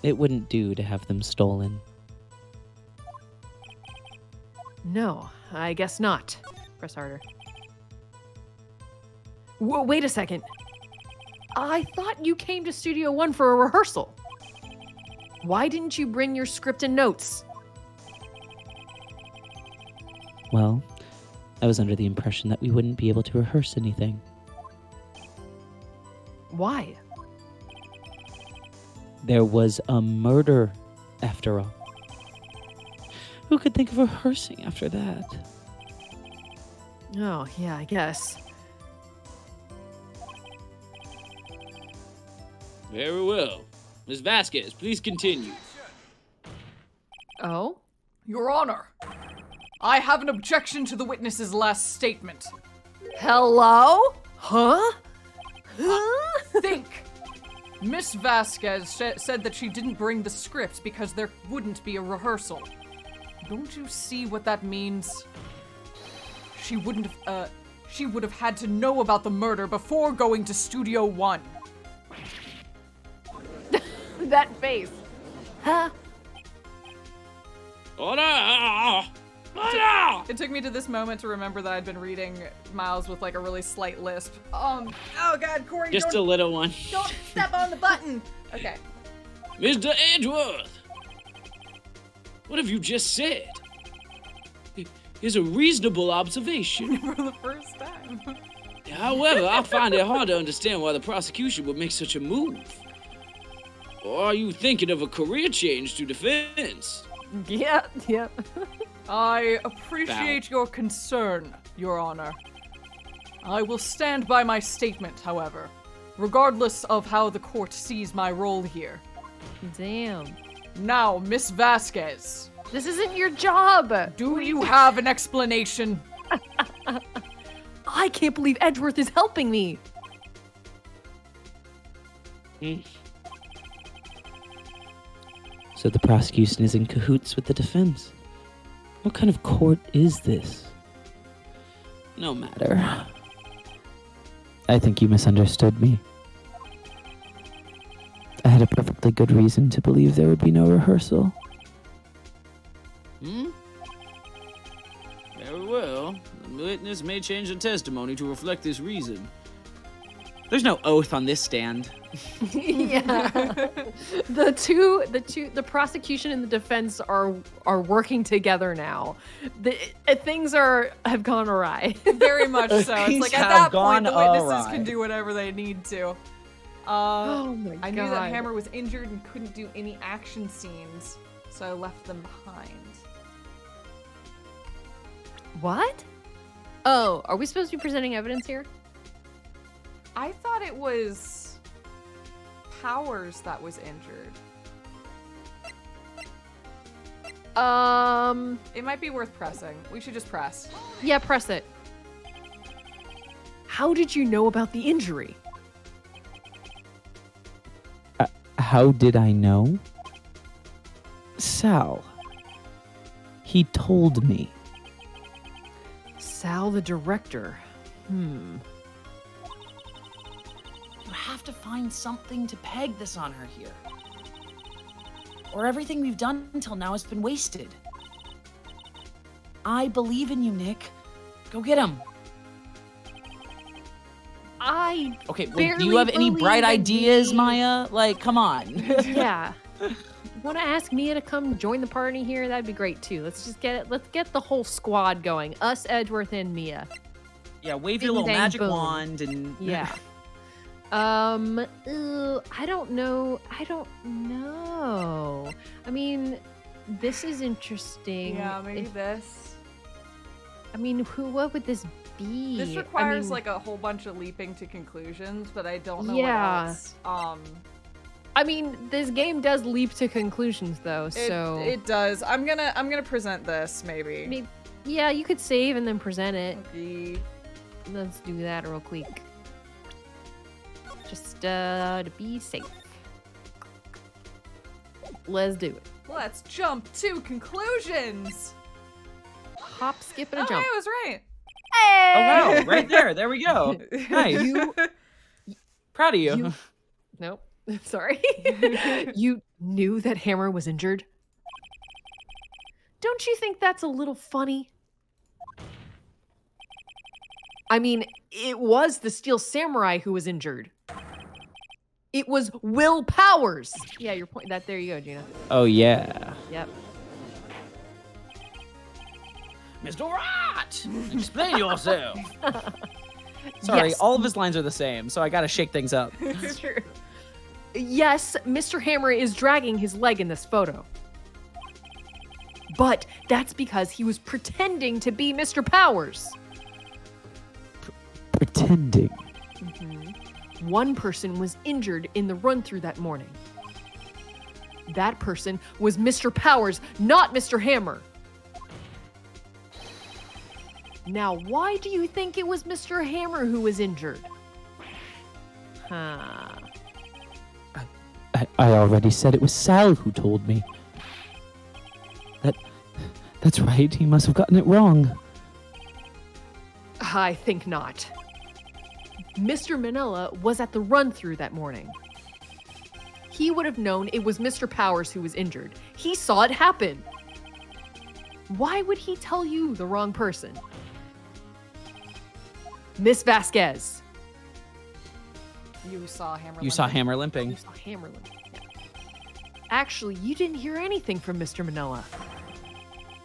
Speaker 5: It wouldn't do to have them stolen.
Speaker 2: No, I guess not. Press harder. Wait a second. I thought you came to Studio One for a rehearsal. Why didn't you bring your script and notes?
Speaker 5: Well, I was under the impression that we wouldn't be able to rehearse anything.
Speaker 2: Why?
Speaker 5: There was a murder, after all. Who could think of rehearsing after that?
Speaker 2: Oh, yeah, I guess.
Speaker 6: Very well. Ms. Vasquez, please continue.
Speaker 2: Oh?
Speaker 1: Your Honor, I have an objection to the witness's last statement.
Speaker 2: Hello? Huh? Huh?
Speaker 1: Think! Miss Vasquez said that she didn't bring the script because there wouldn't be a rehearsal. Don't you see what that means? She would have had to know about the murder before going to Studio One.
Speaker 2: That face. Huh?
Speaker 6: Order! Order!
Speaker 1: It took me to this moment to remember that I'd been reading Miles with like a really slight lisp. Oh god, Corey,
Speaker 6: Just a little one.
Speaker 1: don't step on the button! Okay.
Speaker 6: Mr. Edgeworth! What have you just said? Is a reasonable observation.
Speaker 1: For the first time.
Speaker 6: However, I find it hard to understand why the prosecution would make such a move. Or are you thinking of a career change to defense?
Speaker 2: Yep.
Speaker 1: I appreciate your concern, Your Honor. I will stand by my statement, however, regardless of how the court sees my role here.
Speaker 2: Damn.
Speaker 1: Now, Miss Vasquez,
Speaker 2: This isn't your job.
Speaker 1: do you have an explanation?
Speaker 2: I can't believe Edgeworth is helping me.
Speaker 5: So the prosecution is in cahoots with the defense. What kind of court is this? No matter. I think you misunderstood me. I had a perfectly good reason to believe there would be no rehearsal.
Speaker 6: Hmm? Very well. The witness may change the testimony to reflect this reason.
Speaker 3: There's no oath on this stand.
Speaker 2: Yeah. The prosecution and the defense are working together now. Things have gone awry.
Speaker 1: Very much so. It's
Speaker 3: Things
Speaker 1: like at
Speaker 3: have
Speaker 1: that point, the
Speaker 3: gone
Speaker 1: witnesses
Speaker 3: awry.
Speaker 1: can do whatever they need to.
Speaker 2: Oh my
Speaker 1: I knew that
Speaker 2: God.
Speaker 1: Hammer was injured and couldn't do any action scenes, so I left them behind.
Speaker 2: What? Oh, are we supposed to be presenting evidence here?
Speaker 1: I thought it was Powers that was injured. It might be worth pressing. We should just press.
Speaker 2: Yeah, press it. How did you know about the injury?
Speaker 5: How did I know? Sal. He told me.
Speaker 2: Sal, the director.
Speaker 3: You have to find something to peg this on her here. Or everything we've done until now has been wasted. I believe in you, Nick. Go get him.
Speaker 2: I
Speaker 3: Okay, well, do
Speaker 2: barely
Speaker 3: you have any
Speaker 2: believe
Speaker 3: bright
Speaker 2: in
Speaker 3: ideas,
Speaker 2: me.
Speaker 3: Maya? Like, come on.
Speaker 2: yeah. Want to ask Mia to come join the party here? That'd be great too. Let's just get it. Let's get the whole squad going. Us, Edgeworth, and Mia.
Speaker 3: Yeah, wave your
Speaker 2: Bing,
Speaker 3: little
Speaker 2: bang,
Speaker 3: magic
Speaker 2: boom.
Speaker 3: wand and...
Speaker 2: Yeah. I don't know. I mean, this is interesting.
Speaker 1: Yeah, maybe this.
Speaker 2: I mean, what would this be?
Speaker 1: This
Speaker 2: I
Speaker 1: requires
Speaker 2: mean,
Speaker 1: like a whole bunch of leaping to conclusions, but I don't know
Speaker 2: Yeah.
Speaker 1: what else.
Speaker 2: I mean, this game does leap to conclusions though, so
Speaker 1: it does. I'm gonna present this maybe.
Speaker 2: yeah, you could save and then present it.
Speaker 1: Okay.
Speaker 2: Let's do that real quick. Just to be safe. Let's do it.
Speaker 1: Let's jump to conclusions.
Speaker 2: Hop, skip, and
Speaker 1: Oh,
Speaker 2: a jump.
Speaker 1: I was right.
Speaker 3: Oh, wow, right there. There we go. Nice. Proud of you.
Speaker 2: Nope. Sorry. You knew that Hammer was injured? Don't you think that's a little funny? I mean, it was the Steel Samurai who was injured. It was Will Powers. Yeah, your point. There you go, Gina.
Speaker 5: Oh, yeah.
Speaker 2: Yep.
Speaker 4: Mr. Wright, explain yourself.
Speaker 3: Sorry,
Speaker 2: Yes.
Speaker 3: all of his lines are the same, so I gotta shake things up.
Speaker 2: It's true. Yes, Mr. Hammer is dragging his leg in this photo. But that's because he was pretending to be Mr. Powers.
Speaker 5: Pretending.
Speaker 2: One person was injured in the run-through that morning. That person was Mr. Powers, not Mr. Hammer. Now, why do you think it was Mr. Hammer who was injured? Huh.
Speaker 5: I already said it was Sal who told me. That's right. He must have gotten it wrong.
Speaker 2: I think not. Mr. Manila was at the run-through that morning. He would have known it was Mr. Powers who was injured. He saw it happen. Why would he tell you the wrong person? Miss Vasquez.
Speaker 1: You saw Hammer.
Speaker 3: You saw
Speaker 1: limping.
Speaker 3: Hammer limping.
Speaker 2: You saw Hammer limping. Actually, you didn't hear anything from Mr. Manila.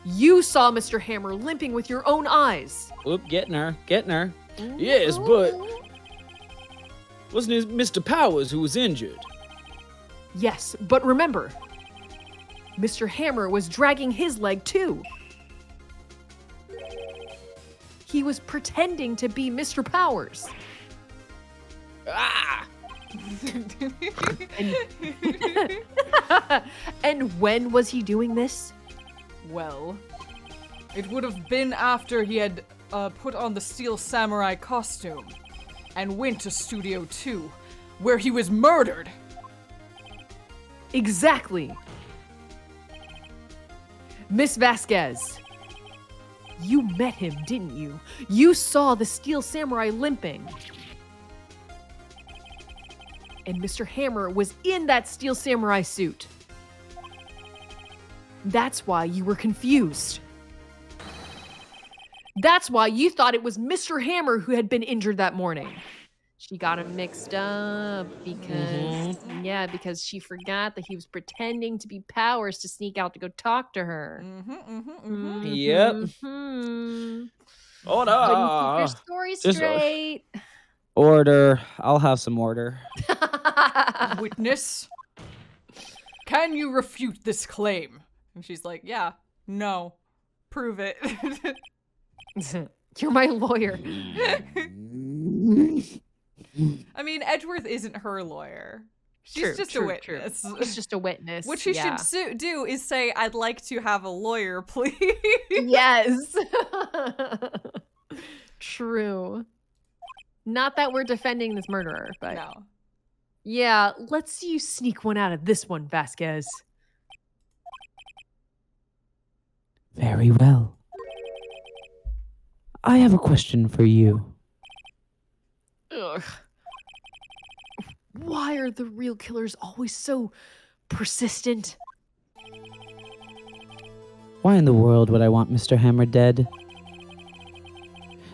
Speaker 2: You saw Mr. Hammer limping with your own eyes.
Speaker 3: Oop, getting her.
Speaker 4: Yes, but wasn't it Mr. Powers who was injured?
Speaker 2: Yes, but remember, Mr. Hammer was dragging his leg too. He was pretending to be Mr. Powers.
Speaker 4: Ah!
Speaker 2: And when was he doing this?
Speaker 1: Well, it would have been after he had put on the Steel Samurai costume and went to Studio 2, where he was murdered.
Speaker 2: Exactly. Miss Vasquez, you met him, didn't you? You saw the Steel Samurai limping. and Mr. Hammer was in that steel samurai suit. That's why you were confused. That's why you thought it was Mr. Hammer who had been injured that morning. She got him mixed up because she forgot that he was pretending to be Powers to sneak out to go talk to her.
Speaker 3: Yep.
Speaker 4: Order.
Speaker 2: Couldn't keep your story straight.
Speaker 5: Order. I'll have some order.
Speaker 1: Witness, can you refute this claim? And she's like, yeah, no, prove it.
Speaker 2: You're my lawyer.
Speaker 1: I mean, Edgeworth isn't her lawyer. She's just a witness.
Speaker 2: She's just a witness.
Speaker 1: What she should do is say, I'd like to have a lawyer, please.
Speaker 2: Yes. True. Not that we're defending this murderer, but
Speaker 1: No.
Speaker 2: yeah, let's see you sneak one out of this one, Vasquez.
Speaker 5: Very well. I have a question for you.
Speaker 2: Ugh. Why are the real killers always so persistent?
Speaker 5: Why in the world would I want Mr. Hammer dead?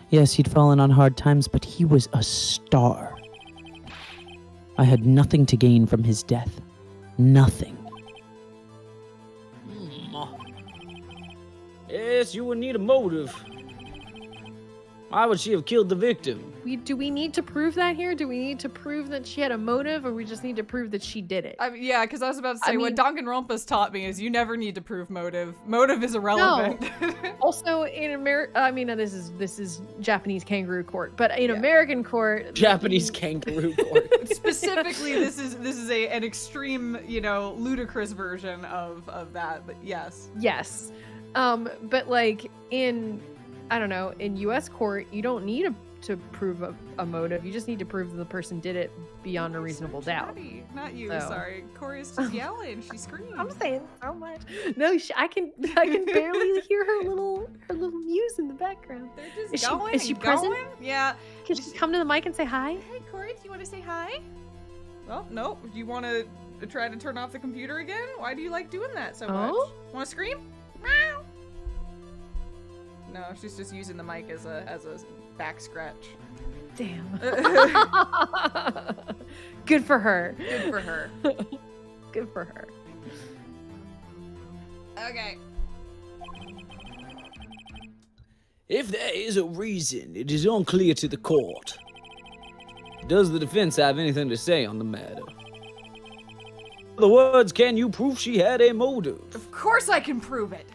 Speaker 5: Yes, he'd fallen on hard times, but he was a star. I had nothing to gain from his death. Nothing.
Speaker 4: Yes, you would need a motive. Why would she have killed the victim?
Speaker 2: Do we need to prove that here? Do we need to prove that she had a motive, or we just need to prove that she did it?
Speaker 1: I mean, yeah, because I was about to say, what Danganronpa's taught me is you never need to prove motive. Motive is irrelevant.
Speaker 2: No. Also, in America, I mean, this is Japanese kangaroo court, but in American court,
Speaker 3: Japanese kangaroo court.
Speaker 1: Specifically, this is an extreme, ludicrous version of that. But yes.
Speaker 2: Yes. But like in U.S. court, you don't need to prove a motive. You just need to prove that the person did it beyond a reasonable doubt.
Speaker 1: Not you.
Speaker 2: So.
Speaker 1: Sorry, Corey's just yelling. She screamed.
Speaker 2: I'm saying so much. No, I can barely hear her little muse in the background.
Speaker 1: They're just
Speaker 2: Is
Speaker 1: going.
Speaker 2: she present?
Speaker 1: Going? Yeah.
Speaker 2: Can she come to the mic and say hi?
Speaker 1: Hey, Corey, do you want to say hi? Well, no. Do you want to try to turn off the computer again? Why do you like doing that so much? Want to scream? Meow. No, she's just using the mic as a back scratch.
Speaker 2: Damn. Good for her.
Speaker 1: Good for her.
Speaker 2: Good for her.
Speaker 1: Okay.
Speaker 4: If there is a reason, it is unclear to the court. Does the defense have anything to say on the matter? In other words, can you prove she had a motive?
Speaker 1: Of course I can prove it.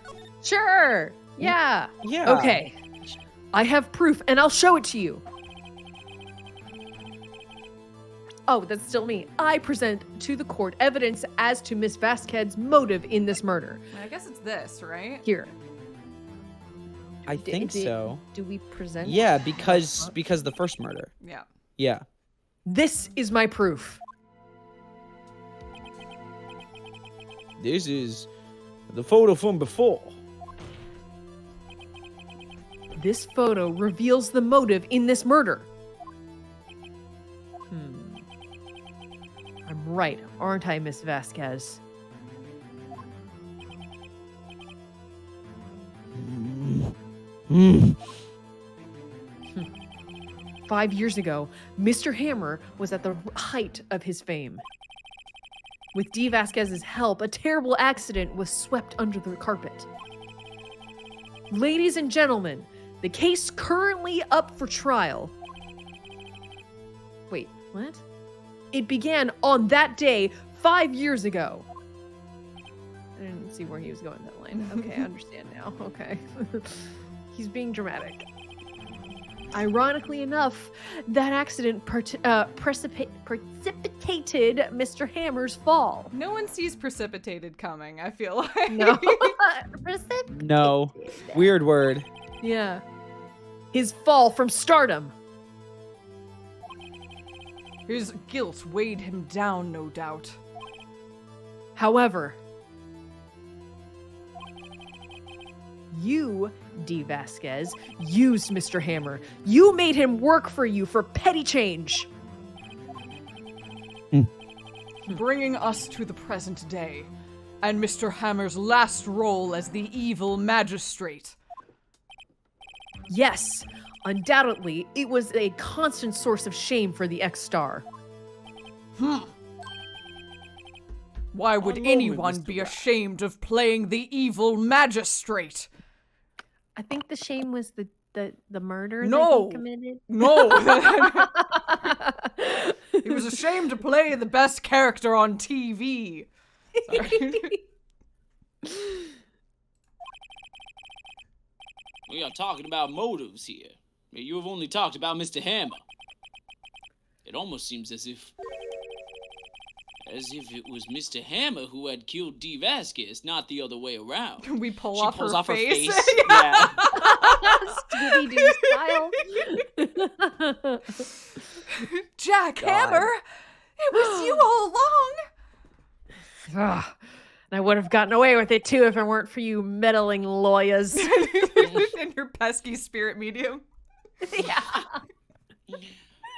Speaker 2: Sure. Yeah.
Speaker 3: Yeah.
Speaker 2: Okay. I have proof, and I'll show it to you. Oh, that's still me. I present to the court evidence as to Miss Vasquez's motive in this murder.
Speaker 1: I guess it's this, right?
Speaker 2: Here.
Speaker 5: I think so.
Speaker 2: Do we present?
Speaker 5: Yeah, because the first murder.
Speaker 1: Yeah.
Speaker 5: Yeah.
Speaker 2: This is my proof.
Speaker 4: This is the photo from before.
Speaker 2: This photo reveals the motive in this murder. I'm right, aren't I, Miss Vasquez?
Speaker 5: Mm.
Speaker 2: 5 years ago, Mr. Hammer was at the height of his fame. With D. Vasquez's help, a terrible accident was swept under the carpet. Ladies and gentlemen, the case currently up for trial. Wait, what? It began on that day 5 years ago. I didn't see where he was going that line. Okay, I understand now. Okay. He's being dramatic. Ironically enough, that accident precipitated Mr. Hammer's fall.
Speaker 1: No one sees precipitated coming, I feel like.
Speaker 2: No.
Speaker 5: No. Weird word.
Speaker 2: Yeah. His fall from stardom.
Speaker 1: His guilt weighed him down, no doubt.
Speaker 2: However, you, D. Vasquez, used Mr. Hammer. You made him work for you for petty change.
Speaker 1: Bringing us to the present day, and Mr. Hammer's last role as the evil magistrate.
Speaker 2: Yes, undoubtedly, it was a constant source of shame for the X-Star.
Speaker 1: Why would
Speaker 4: Along with
Speaker 1: anyone
Speaker 4: Mr.
Speaker 1: be
Speaker 4: Wright.
Speaker 1: ashamed of playing the evil magistrate?
Speaker 2: I think the shame was the murder
Speaker 1: No.
Speaker 2: that he committed.
Speaker 1: No! He was ashamed to play the best character on TV. Sorry.
Speaker 6: We are talking about motives here. You have only talked about Mr. Hammer. It almost seems as if it was Mr. Hammer who had killed D. Vasquez, not the other way around.
Speaker 1: Can we pull
Speaker 3: She
Speaker 1: off
Speaker 3: pulls
Speaker 1: her
Speaker 3: off her
Speaker 1: face?
Speaker 3: face. Yeah.
Speaker 2: Scooby-Doo style.
Speaker 1: Jack Hammer? It was you all along!
Speaker 2: Ugh. And I would have gotten away with it too if it weren't for you meddling lawyers.
Speaker 1: And your pesky spirit medium.
Speaker 2: Yeah.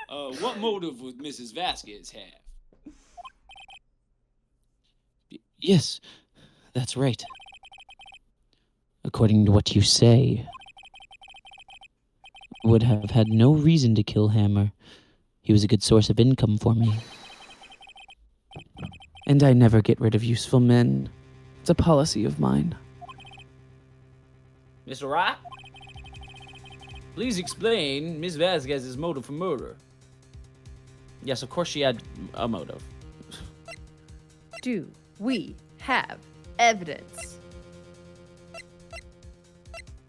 Speaker 6: What motive would Mrs. Vasquez have?
Speaker 5: Yes, that's right. According to what you say, would have had no reason to kill Hammer. He was a good source of income for me. And I never get rid of useful men. It's a policy of mine.
Speaker 4: Mr. Wright? Please explain Miss Vasquez's motive for murder.
Speaker 3: Yes, of course she had a motive.
Speaker 2: Do we have evidence?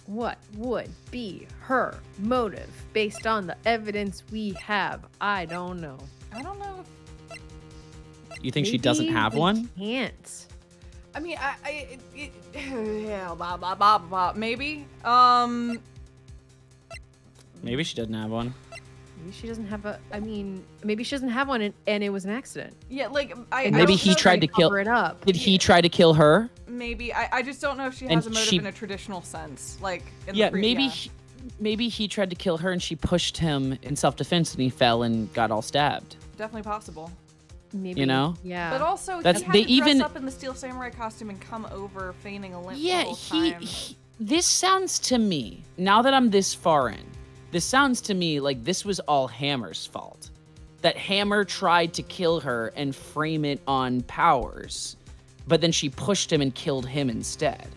Speaker 2: What would be her motive based on the evidence we have? I don't know.
Speaker 1: I don't know.
Speaker 3: You think she doesn't
Speaker 2: Maybe
Speaker 3: have
Speaker 2: we
Speaker 3: one?
Speaker 2: Can't.
Speaker 1: I mean, yeah, blah, blah, blah, blah, maybe.
Speaker 3: Maybe she doesn't have one.
Speaker 2: Maybe she doesn't have a. I mean, maybe she doesn't have one, and it was an accident.
Speaker 1: Yeah, like, I
Speaker 2: And
Speaker 1: I
Speaker 3: Maybe
Speaker 1: don't
Speaker 3: he
Speaker 1: know,
Speaker 3: tried to kill.
Speaker 2: Cover it up.
Speaker 3: Did he try to kill her?
Speaker 1: Maybe. I just don't know if she
Speaker 3: And
Speaker 1: has a motive
Speaker 3: she-
Speaker 1: in a traditional sense. Like, in
Speaker 3: Yeah,
Speaker 1: the
Speaker 3: maybe. Maybe he tried to kill her and she pushed him in self-defense and he fell and got all stabbed.
Speaker 1: Definitely possible.
Speaker 2: Maybe.
Speaker 3: You know?
Speaker 2: Yeah.
Speaker 1: But also,
Speaker 3: That's-
Speaker 1: he had
Speaker 3: they
Speaker 1: to dress
Speaker 3: even-
Speaker 1: up in the Steel Samurai costume and come over feigning a limp the
Speaker 3: Yeah,
Speaker 1: whole time.
Speaker 3: this sounds to me, now that I'm this far in, this sounds to me like this was all Hammer's fault. That Hammer tried to kill her and frame it on Powers, but then she pushed him and killed him instead.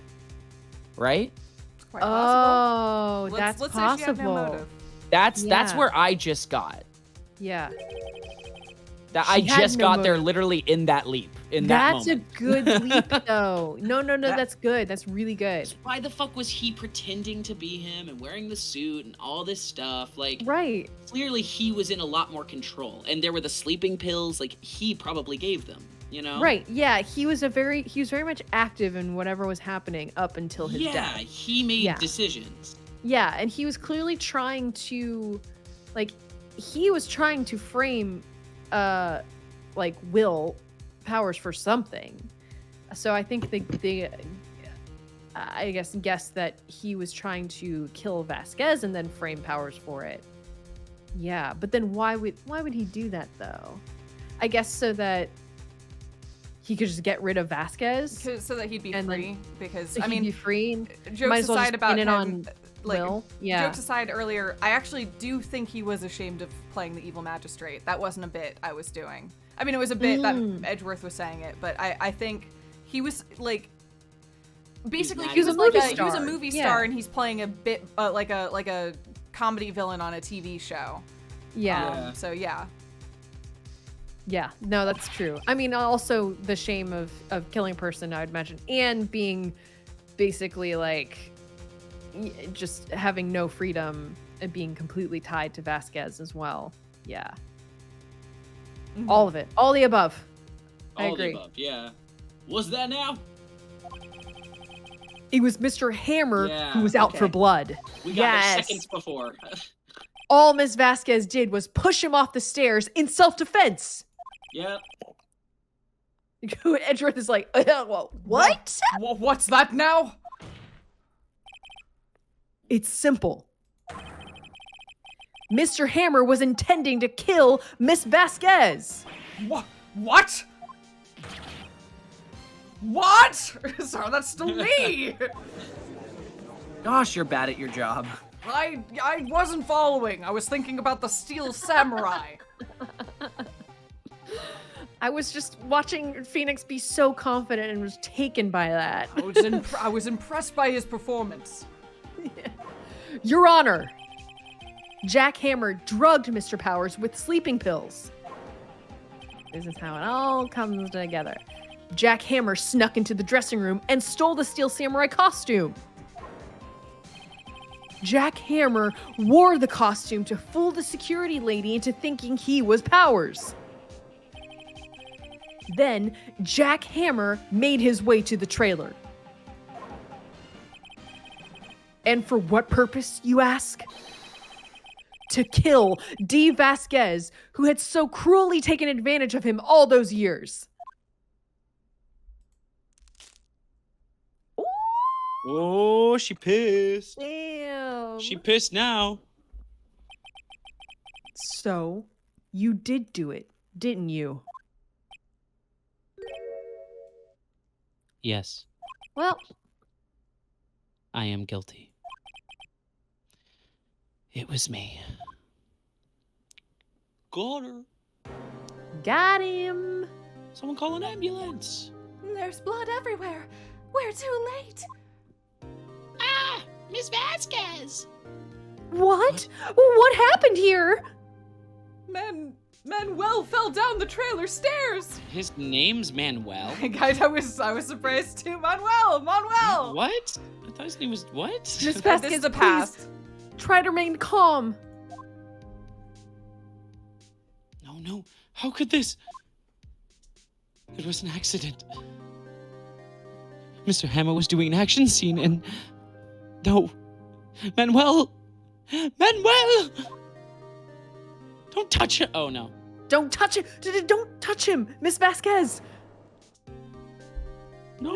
Speaker 3: Right?
Speaker 1: It's quite possible.
Speaker 2: Oh, that's
Speaker 1: let's
Speaker 2: possible.
Speaker 1: say she had no motive.
Speaker 3: That's
Speaker 2: Yeah.
Speaker 3: where I just got.
Speaker 2: Yeah.
Speaker 3: That I
Speaker 2: She had
Speaker 3: just
Speaker 2: no
Speaker 3: got there
Speaker 2: motive.
Speaker 3: literally in that leap. In that
Speaker 2: That's
Speaker 3: moment.
Speaker 2: a good leap, though. No,
Speaker 3: That-
Speaker 2: that's good. That's really good.
Speaker 6: Why the fuck was he pretending to be him and wearing the suit and all this stuff? Like,
Speaker 2: Right.
Speaker 6: clearly he was in a lot more control. And there were the sleeping pills, like, he probably gave them, you know?
Speaker 2: Right. Yeah. He was very much active in whatever was happening up until his
Speaker 6: Yeah,
Speaker 2: death.
Speaker 6: he made
Speaker 2: Yeah.
Speaker 6: decisions.
Speaker 2: Yeah, and he was clearly trying to, like, he was trying to frame, like, Will Powers for something. So I think I guess that he was trying to kill Vasquez and then frame Powers for it. Yeah, but then why would he do that though? I guess so that he could just get rid of Vasquez.
Speaker 1: So that he'd be
Speaker 2: And then-
Speaker 1: free. Because,
Speaker 2: So
Speaker 1: I
Speaker 2: he'd
Speaker 1: mean,
Speaker 2: be free. And
Speaker 1: jokes
Speaker 2: might as well
Speaker 1: aside
Speaker 2: just
Speaker 1: about
Speaker 2: pin it
Speaker 1: him,
Speaker 2: on
Speaker 1: like,
Speaker 2: Will. Yeah.
Speaker 1: jokes aside earlier, I actually do think he was ashamed of playing the evil magistrate. That wasn't a bit I was doing. I mean, it was a bit that Edgeworth was saying it, but I think he was, like, basically he was
Speaker 2: a
Speaker 1: like
Speaker 2: movie
Speaker 1: he was a
Speaker 2: star.
Speaker 1: movie
Speaker 2: Yeah.
Speaker 1: star and he's playing a bit like a comedy villain on a TV show.
Speaker 2: Yeah.
Speaker 1: So yeah.
Speaker 2: Yeah, no, that's true. I mean, also the shame of killing a person, I would imagine, and being basically like just having no freedom and being completely tied to Vasquez as well. Yeah. All of it. All the above. I
Speaker 6: All
Speaker 2: agree.
Speaker 6: the above, yeah. Was that now?
Speaker 2: It was Mr. Hammer
Speaker 6: Yeah,
Speaker 2: who was out for
Speaker 6: okay.
Speaker 2: blood.
Speaker 6: We got there
Speaker 2: Yes.
Speaker 6: seconds before.
Speaker 2: All Miss Vasquez did was push him off the stairs in self-defense.
Speaker 6: Yep.
Speaker 2: Edgeworth is like, well, what?
Speaker 1: What's that now?
Speaker 2: It's simple. Mr. Hammer was intending to kill Miss Vasquez.
Speaker 1: What? What? Sorry, that's still me.
Speaker 3: Gosh, you're bad at your job.
Speaker 1: I wasn't following. I was thinking about the Steel Samurai.
Speaker 2: I was just watching Phoenix be so confident and was taken by that.
Speaker 1: I was impressed by his performance.
Speaker 2: Your Honor, Jack Hammer drugged Mr. Powers with sleeping pills. This is how it all comes together. Jack Hammer snuck into the dressing room and stole the Steel Samurai costume. Jack Hammer wore the costume to fool the security lady into thinking he was Powers. Then, Jack Hammer made his way to the trailer. And for what purpose, you ask? To kill Dee Vasquez, who had so cruelly taken advantage of him all those years.
Speaker 6: Oh, she pissed.
Speaker 2: Damn.
Speaker 6: She pissed now.
Speaker 2: So, you did do it, didn't you?
Speaker 5: Yes,
Speaker 2: Well,
Speaker 5: I am guilty. It was me.
Speaker 6: Got her.
Speaker 2: got him.
Speaker 6: Someone call an ambulance.
Speaker 1: There's blood everywhere. We're too late.
Speaker 6: Ah, Miss Vasquez.
Speaker 2: What? What happened here?
Speaker 1: Manuel fell down the trailer stairs.
Speaker 6: His name's Manuel.
Speaker 1: Guys, I was surprised too. Manuel.
Speaker 6: What? I thought his name was what?
Speaker 2: Miss Vasquez,
Speaker 1: This is the
Speaker 2: please
Speaker 1: past.
Speaker 2: try to remain calm.
Speaker 6: No. How could this? It was an accident. Mr. Hammer was doing an action scene and... No. Manuel! Don't touch it! Oh, no.
Speaker 2: Don't touch it. Don't touch him, Miss Vasquez.
Speaker 6: No!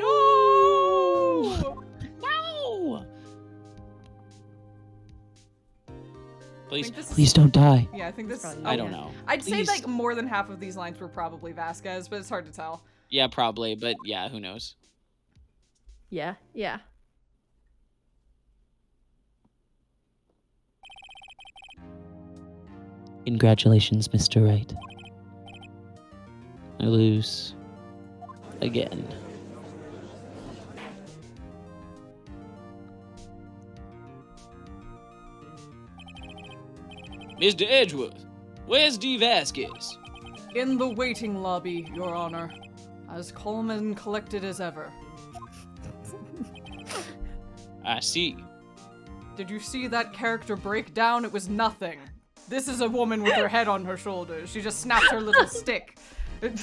Speaker 6: No! Please.
Speaker 5: Please don't die.
Speaker 1: Yeah, I think this.
Speaker 2: Probably-
Speaker 6: I don't know.
Speaker 1: I'd say
Speaker 6: Please.
Speaker 1: like more than half of these lines were probably Vasquez, but it's hard to tell.
Speaker 6: Yeah, probably, but yeah, who knows?
Speaker 2: Yeah.
Speaker 5: Congratulations, Mr. Wright. I lose. Again.
Speaker 6: Mr. Edgeworth, where's Dee Vasquez?
Speaker 1: In the waiting lobby, Your Honor, as calm and collected as ever.
Speaker 6: I see.
Speaker 1: Did you see that character break down? It was nothing. This is a woman with her head on her shoulders. She just snapped her little stick. In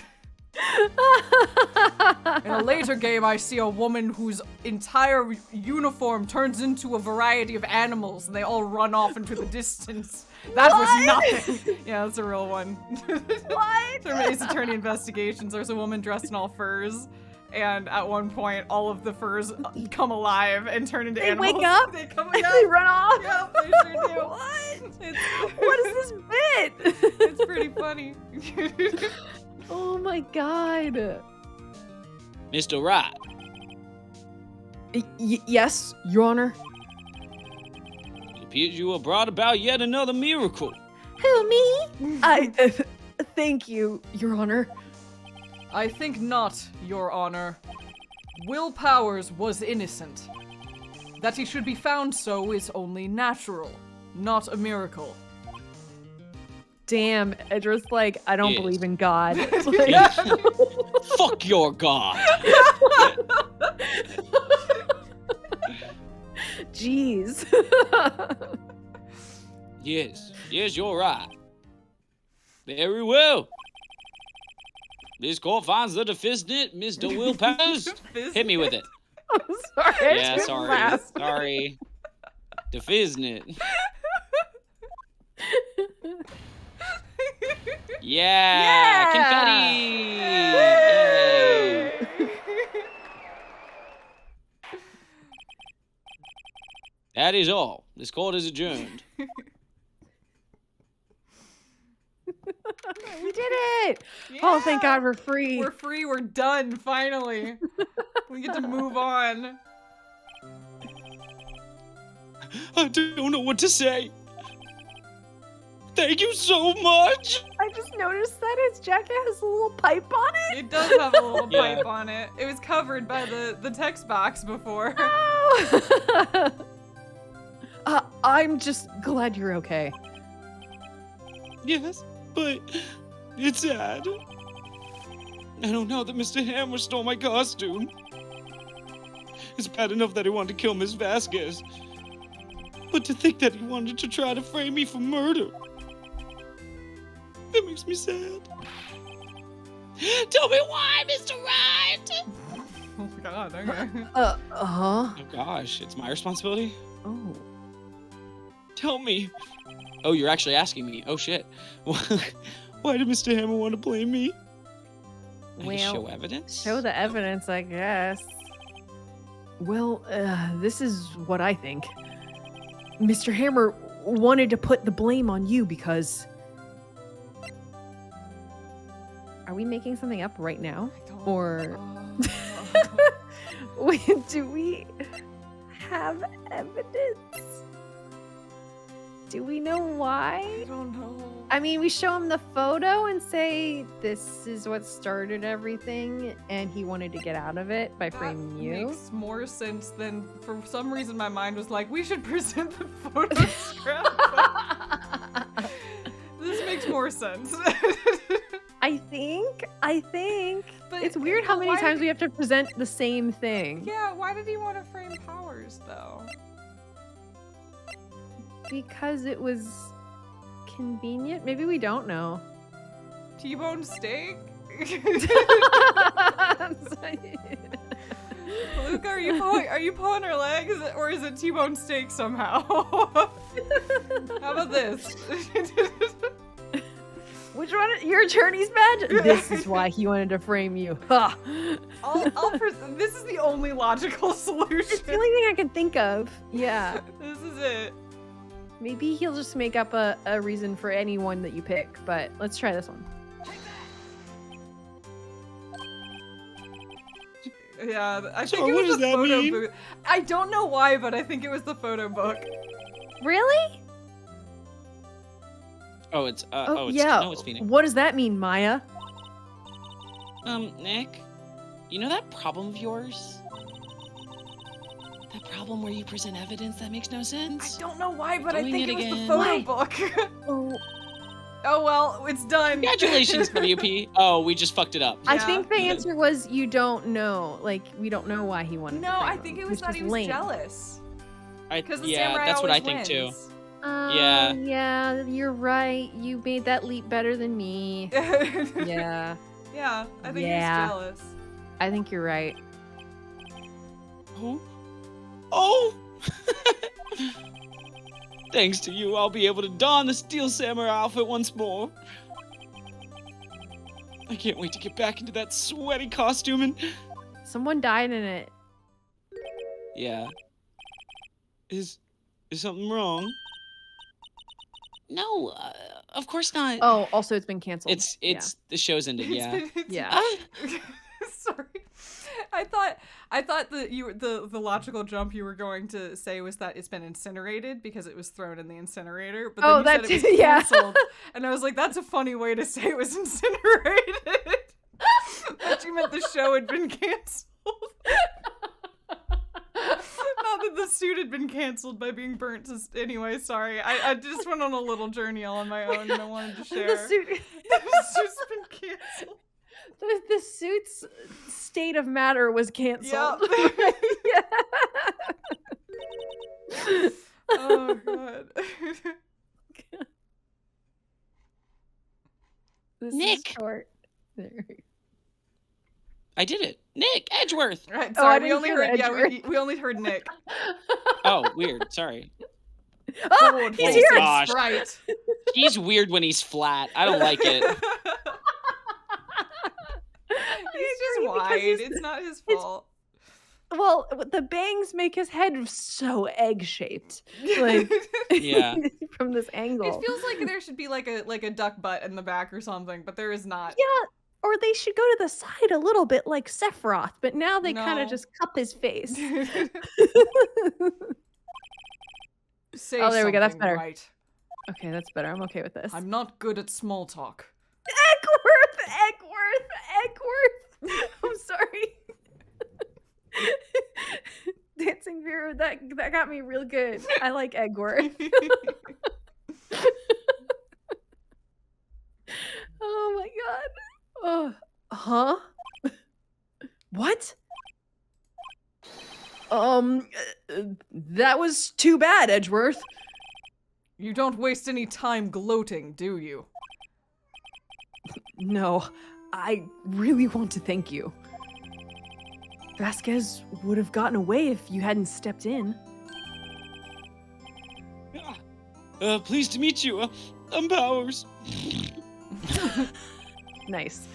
Speaker 1: a later game, I see a woman whose entire uniform turns into a variety of animals, and they all run off into the distance. That was nothing. Yeah, that's a real one. What? From Ace Attorney Investigations, there's a woman dressed in all furs, and at one point, all of the furs come alive and turn into animals.
Speaker 2: Wake up.
Speaker 1: They come
Speaker 2: They
Speaker 1: up.
Speaker 2: run off.
Speaker 1: Yep, they sure do.
Speaker 2: What is this bit?
Speaker 1: It's pretty funny.
Speaker 2: Oh my god.
Speaker 6: Mr. Wright,
Speaker 2: Yes, Your Honor.
Speaker 6: it appears you have brought about yet another miracle.
Speaker 2: Who, me? Thank you, Your Honor.
Speaker 1: I think not, Your Honor. Will Powers was innocent. That he should be found so is only natural, not a miracle.
Speaker 2: Damn, Edgeworth's like, I don't
Speaker 6: Yes.
Speaker 2: believe in God.
Speaker 6: Fuck your god.
Speaker 2: Jeez.
Speaker 6: Yes, you're right. Very well. This court finds the defendant, Mr. Will Powers. Hit me with it.
Speaker 2: I'm sorry.
Speaker 6: Yeah,
Speaker 2: I
Speaker 6: sorry.
Speaker 2: laughed.
Speaker 6: Sorry. Defendant. Yeah! Confetti! Yay. That is all. This court is adjourned.
Speaker 2: We did it! Oh, thank God we're free.
Speaker 1: We're free. We're done. Finally, we get to move on.
Speaker 6: I don't know what to say. Thank you so much.
Speaker 2: I just noticed that his jacket has a little pipe on it.
Speaker 1: It does have a little pipe on it. It was covered by the text box before.
Speaker 2: Oh. I'm just glad you're okay.
Speaker 6: Yes, but it's sad. I don't know that Mr. Hammer stole my costume. It's bad enough that he wanted to kill Miss Vasquez. But to think that he wanted to try to frame me for murder. That makes me sad. Tell me why, Mr. Wright!
Speaker 1: Oh God, okay.
Speaker 6: Oh gosh, it's my responsibility?
Speaker 2: Oh.
Speaker 6: Tell me. Oh, you're actually asking me. Oh shit. Why did Mr. Hammer want to blame me? I can show evidence?
Speaker 2: Show the evidence, I guess. Well, this is what I think. Mr. Hammer wanted to put the blame on you because... Are we making something up right now? Or... Wait, do we have evidence? Do we know why?
Speaker 1: I don't know.
Speaker 2: I mean, we show him the photo and say this is what started everything, and he wanted to get out of it by framing you.
Speaker 1: Makes more sense than, for some reason, my mind was like, we should present the photo scrap. This makes more sense.
Speaker 2: I think.
Speaker 1: But
Speaker 2: It's weird how many times we have to present the same thing.
Speaker 1: Yeah, why did he want to frame Powers though?
Speaker 2: Because it was convenient. Maybe we don't know.
Speaker 1: T-bone steak? Luke, are you pulling her legs, or is it T-bone steak somehow? How about this?
Speaker 2: Which one? Your attorney's badge? This is why he wanted to frame you. Ha!
Speaker 1: This is the only logical solution.
Speaker 2: It's the only thing I can think of. Yeah.
Speaker 1: This is it.
Speaker 2: Maybe he'll just make up a reason for any one that you pick, but let's try this one.
Speaker 1: Yeah, I think
Speaker 6: So
Speaker 1: it
Speaker 6: what
Speaker 1: was
Speaker 6: does
Speaker 1: the
Speaker 6: that
Speaker 1: photo
Speaker 6: mean?
Speaker 1: book. I don't know why, but I think it was the photo book.
Speaker 2: Really?
Speaker 6: Oh, it's
Speaker 2: yeah.
Speaker 6: no, it's Phoenix.
Speaker 2: What does that mean, Maya?
Speaker 6: Nick, you know that problem of yours? That problem where you present evidence that makes no sense?
Speaker 1: I don't know why, but I
Speaker 6: Doing
Speaker 1: think
Speaker 6: it
Speaker 1: it was the
Speaker 6: again.
Speaker 1: photo
Speaker 2: Why?
Speaker 1: book.
Speaker 2: Oh,
Speaker 1: Oh well, it's done.
Speaker 6: Congratulations, WP. Oh, we just fucked it up.
Speaker 2: I
Speaker 1: Yeah.
Speaker 2: think the answer was you don't know. Like, we don't know why he wanted to
Speaker 1: No,
Speaker 2: frame
Speaker 1: I
Speaker 2: him,
Speaker 1: think it was
Speaker 2: which
Speaker 1: that he was
Speaker 2: lame.
Speaker 1: jealous. Because the
Speaker 6: yeah,
Speaker 1: samurai
Speaker 6: that's what I
Speaker 1: always
Speaker 6: think
Speaker 1: wins.
Speaker 6: Yeah.
Speaker 2: Yeah, you're right. You made that leap better than me. Yeah,
Speaker 1: Yeah, I think
Speaker 2: Yeah.
Speaker 1: he was jealous.
Speaker 2: I think you're right.
Speaker 6: too. Oh! Thanks to you, I'll be able to don the Steel Samurai outfit once more. I can't wait to get back into that sweaty costume and...
Speaker 2: Someone died in it.
Speaker 6: Yeah. Is something wrong? No, of course not.
Speaker 2: Oh, also it's been canceled.
Speaker 6: It's the show's ended. Yeah.
Speaker 2: Yeah.
Speaker 1: Sorry. I thought the logical jump you were going to say was that it's been incinerated because it was thrown in the incinerator. But then
Speaker 2: Oh,
Speaker 1: you said
Speaker 2: that's-
Speaker 1: it was
Speaker 2: yeah.
Speaker 1: canceled, and I was like, that's a funny way to say it was incinerated. That you meant the show had been canceled. Not that the suit had been canceled by being burnt. Anyway, sorry. I just went on a little journey all on my own, and I wanted to share.
Speaker 2: The suit.
Speaker 1: The suit's been canceled.
Speaker 2: The suit's state of matter was canceled.
Speaker 1: Yep.
Speaker 2: Yeah.
Speaker 1: Oh god.
Speaker 2: This
Speaker 6: Nick.
Speaker 2: is short. There.
Speaker 6: I did it. Nick Edgeworth.
Speaker 1: Right,
Speaker 2: Oh, I
Speaker 1: sorry, we
Speaker 2: didn't
Speaker 1: only
Speaker 2: hear
Speaker 1: heard
Speaker 2: Edgeworth.
Speaker 1: we only heard Nick.
Speaker 6: Oh, weird. Sorry.
Speaker 2: Oh, he's
Speaker 6: Oh,
Speaker 2: here.
Speaker 6: gosh.
Speaker 1: Right.
Speaker 6: He's weird when he's flat. I don't like it.
Speaker 1: He's just wide. It's not his fault.
Speaker 2: Well, the bangs make his head so egg-shaped, like
Speaker 3: Yeah.
Speaker 2: from this angle.
Speaker 1: It feels like there should be like a duck butt in the back or something, but there is not.
Speaker 2: Yeah, or they should go to the side a little bit like Sephiroth, but now they kind
Speaker 1: No.
Speaker 2: of just cup his face.
Speaker 1: Say
Speaker 2: Oh, there we go, that's
Speaker 1: something,
Speaker 2: better.
Speaker 1: Right.
Speaker 2: Okay, that's better. I'm okay with this.
Speaker 1: I'm not good at small talk.
Speaker 2: Eggworth. I'm sorry. Dancing Vera, that got me real good. I like Eggworth. Oh my god. Huh? What? That was too bad, Edgeworth.
Speaker 1: You don't waste any time gloating, do you?
Speaker 2: No, I really want to thank you. Vasquez would have gotten away if you hadn't stepped in.
Speaker 6: Pleased to meet you. I'm Powers.
Speaker 2: Nice.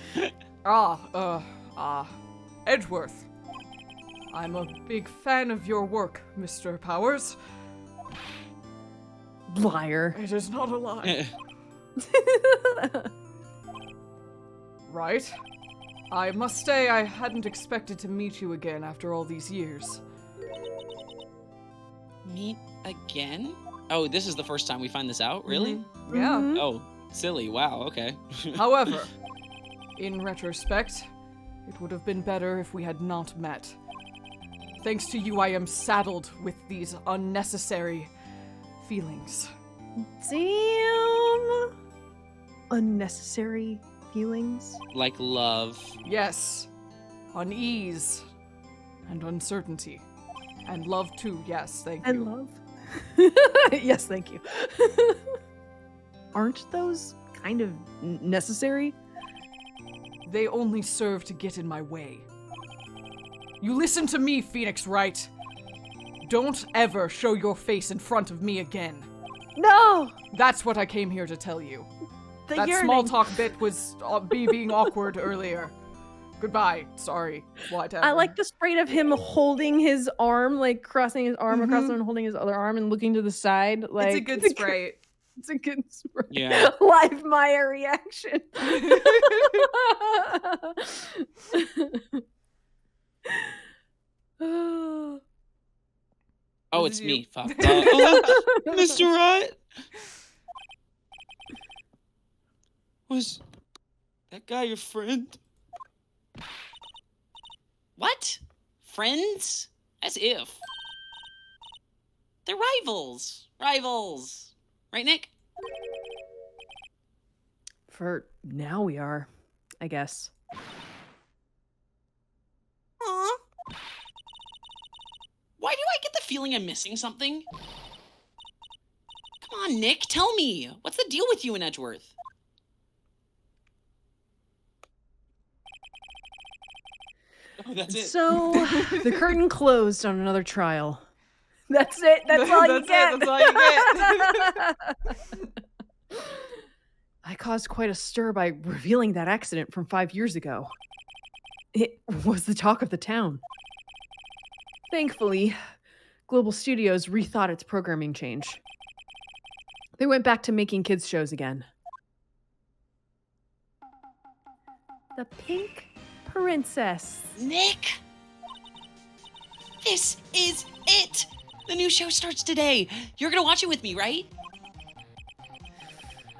Speaker 1: Edgeworth. I'm a big fan of your work, Mr. Powers.
Speaker 2: Liar.
Speaker 1: It is not a lie. Right? I must say I hadn't expected to meet you again after all these years.
Speaker 3: Meet again? Oh, this is the first time we find this out? Really?
Speaker 1: Yeah.
Speaker 2: Mhm.
Speaker 3: Oh, silly. Wow, okay.
Speaker 1: However, in retrospect, it would have been better if we had not met. Thanks to you, I am saddled with these unnecessary feelings.
Speaker 2: Damn. Unnecessary feelings.
Speaker 3: Like love.
Speaker 1: Yes, unease and uncertainty. And love too, yes, thank you.
Speaker 2: And love. Yes, thank you. Aren't those kind of necessary?
Speaker 1: They only serve to get in my way. You listen to me, Phoenix Wright. Don't ever show your face in front of me again.
Speaker 2: No!
Speaker 1: That's what I came here to tell you.
Speaker 2: The
Speaker 1: That
Speaker 2: yearning.
Speaker 1: small talk bit was me being awkward earlier. Goodbye. Sorry. Whatever.
Speaker 2: I like the sprite of him holding his arm, like crossing his arm across him and holding his other arm and looking to the side. Like
Speaker 1: It's a good sprite.
Speaker 2: It's a good sprite.
Speaker 3: Yeah.
Speaker 2: Live Maya reaction.
Speaker 3: Oh,
Speaker 1: This
Speaker 3: it's
Speaker 1: is
Speaker 3: me.
Speaker 1: you.
Speaker 3: Fuck.
Speaker 6: Mr. Wright? Was that guy your friend?
Speaker 3: What? Friends? As if. They're rivals. Rivals. Right, Nick?
Speaker 2: For now we are, I guess.
Speaker 3: Aw. Why do I get the feeling I'm missing something? Come on, Nick, tell me. What's the deal with you and Edgeworth?
Speaker 6: Oh, that's it.
Speaker 2: So the curtain closed on another trial. That's it. That's all you
Speaker 1: That's it,
Speaker 2: get.
Speaker 1: that's all you get.
Speaker 2: I caused quite a stir by revealing that accident from 5 years ago. It was the talk of the town. Thankfully, Global Studios rethought its programming change. They went back to making kids' shows again. The Pink Princess.
Speaker 3: Nick! This is it! The new show starts today. You're gonna watch it with me, right?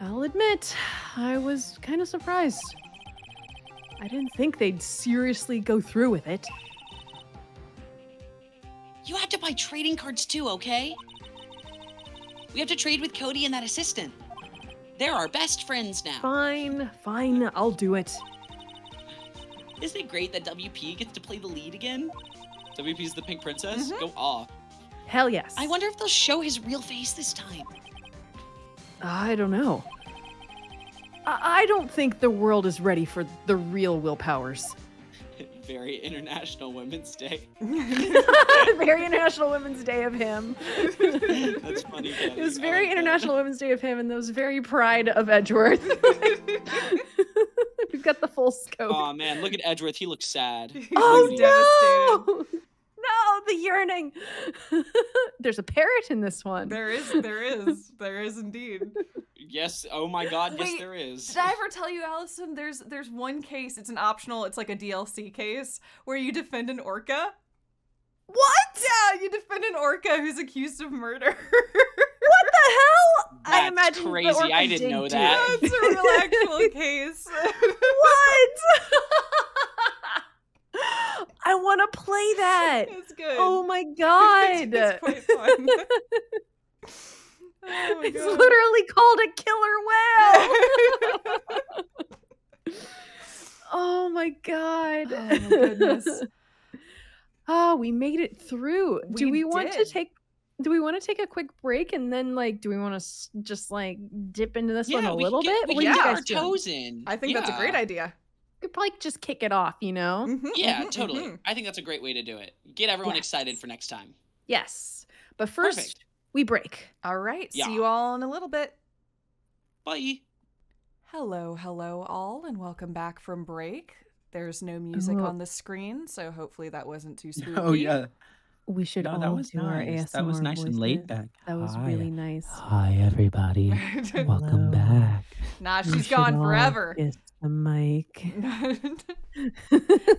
Speaker 2: I'll admit, I was kind of surprised. I didn't think they'd seriously go through with it.
Speaker 3: You have to buy trading cards too, okay? We have to trade with Cody and that assistant. They're our best friends now.
Speaker 2: Fine, I'll do it.
Speaker 3: Isn't it great that WP gets to play the lead again? WP's the Pink Princess? Go off.
Speaker 2: Hell yes.
Speaker 3: I wonder if they'll show his real face this time.
Speaker 2: I don't know. I don't think the world is ready for the real Will Powers.
Speaker 3: Very International Women's Day.
Speaker 2: Very International Women's Day of him.
Speaker 3: That's funny.
Speaker 2: It was very International Women's Day of him, and that was very Pride of Edgeworth. We've got the full scope.
Speaker 3: Oh man, look at Edgeworth. He looks sad.
Speaker 2: Oh
Speaker 1: He's
Speaker 2: no!
Speaker 1: devastated.
Speaker 2: the yearning. There's a parrot in this one.
Speaker 1: There is indeed.
Speaker 6: Yes. Oh my God. Yes,
Speaker 1: Wait,
Speaker 6: there is.
Speaker 1: Did I ever tell you, Allison? There's one case. It's an optional. It's like a DLC case where you defend an orca.
Speaker 2: What?
Speaker 1: Yeah, you defend an orca who's accused of murder.
Speaker 2: What the hell? I
Speaker 6: That's
Speaker 2: imagine the
Speaker 6: crazy.
Speaker 2: orca
Speaker 6: I didn't
Speaker 2: did
Speaker 6: know
Speaker 2: do
Speaker 6: that.
Speaker 2: it.
Speaker 1: It's a real actual case.
Speaker 2: What? I want to play that.
Speaker 1: It's good.
Speaker 2: Oh my god.
Speaker 1: It's quite fun. Oh my
Speaker 2: It's
Speaker 1: God.
Speaker 2: literally called a killer whale. Oh my god.
Speaker 1: Oh my goodness.
Speaker 2: Oh, we made it through. Do
Speaker 1: We
Speaker 2: we want to
Speaker 1: did.
Speaker 2: take a quick break and then do we want to just dip into this one a
Speaker 6: we
Speaker 2: little
Speaker 6: can get,
Speaker 2: bit?
Speaker 6: We
Speaker 2: What
Speaker 6: can
Speaker 2: do you
Speaker 6: get
Speaker 2: guys
Speaker 6: our
Speaker 2: do?
Speaker 6: toes in.
Speaker 1: I think that's a great idea.
Speaker 2: We could probably just kick it off, you know?
Speaker 1: Mhm,
Speaker 6: Yeah,
Speaker 1: mhm,
Speaker 6: totally.
Speaker 1: mhm.
Speaker 6: I think that's a great way to do it. Get everyone
Speaker 2: Yes.
Speaker 6: excited for next time.
Speaker 2: Yes. But first,
Speaker 6: Perfect.
Speaker 2: we break.
Speaker 1: All right.
Speaker 6: Yeah.
Speaker 1: See you all in a little bit.
Speaker 6: Bye.
Speaker 1: Hello, all, and welcome back from break. There's no music
Speaker 2: Oh.
Speaker 1: on the screen, so hopefully that wasn't too spooky.
Speaker 5: Oh yeah.
Speaker 2: We should
Speaker 5: No,
Speaker 2: all
Speaker 5: that was
Speaker 2: do our
Speaker 5: nice.
Speaker 2: ASMR
Speaker 5: That was nice and laid
Speaker 2: voices.
Speaker 5: back.
Speaker 2: That was
Speaker 5: Hi.
Speaker 2: really nice.
Speaker 5: Hi everybody. Welcome
Speaker 2: Hello.
Speaker 5: back.
Speaker 1: Nah,
Speaker 2: We
Speaker 1: she's
Speaker 2: should
Speaker 1: gone
Speaker 2: all
Speaker 1: forever.
Speaker 2: kiss the mic.
Speaker 1: I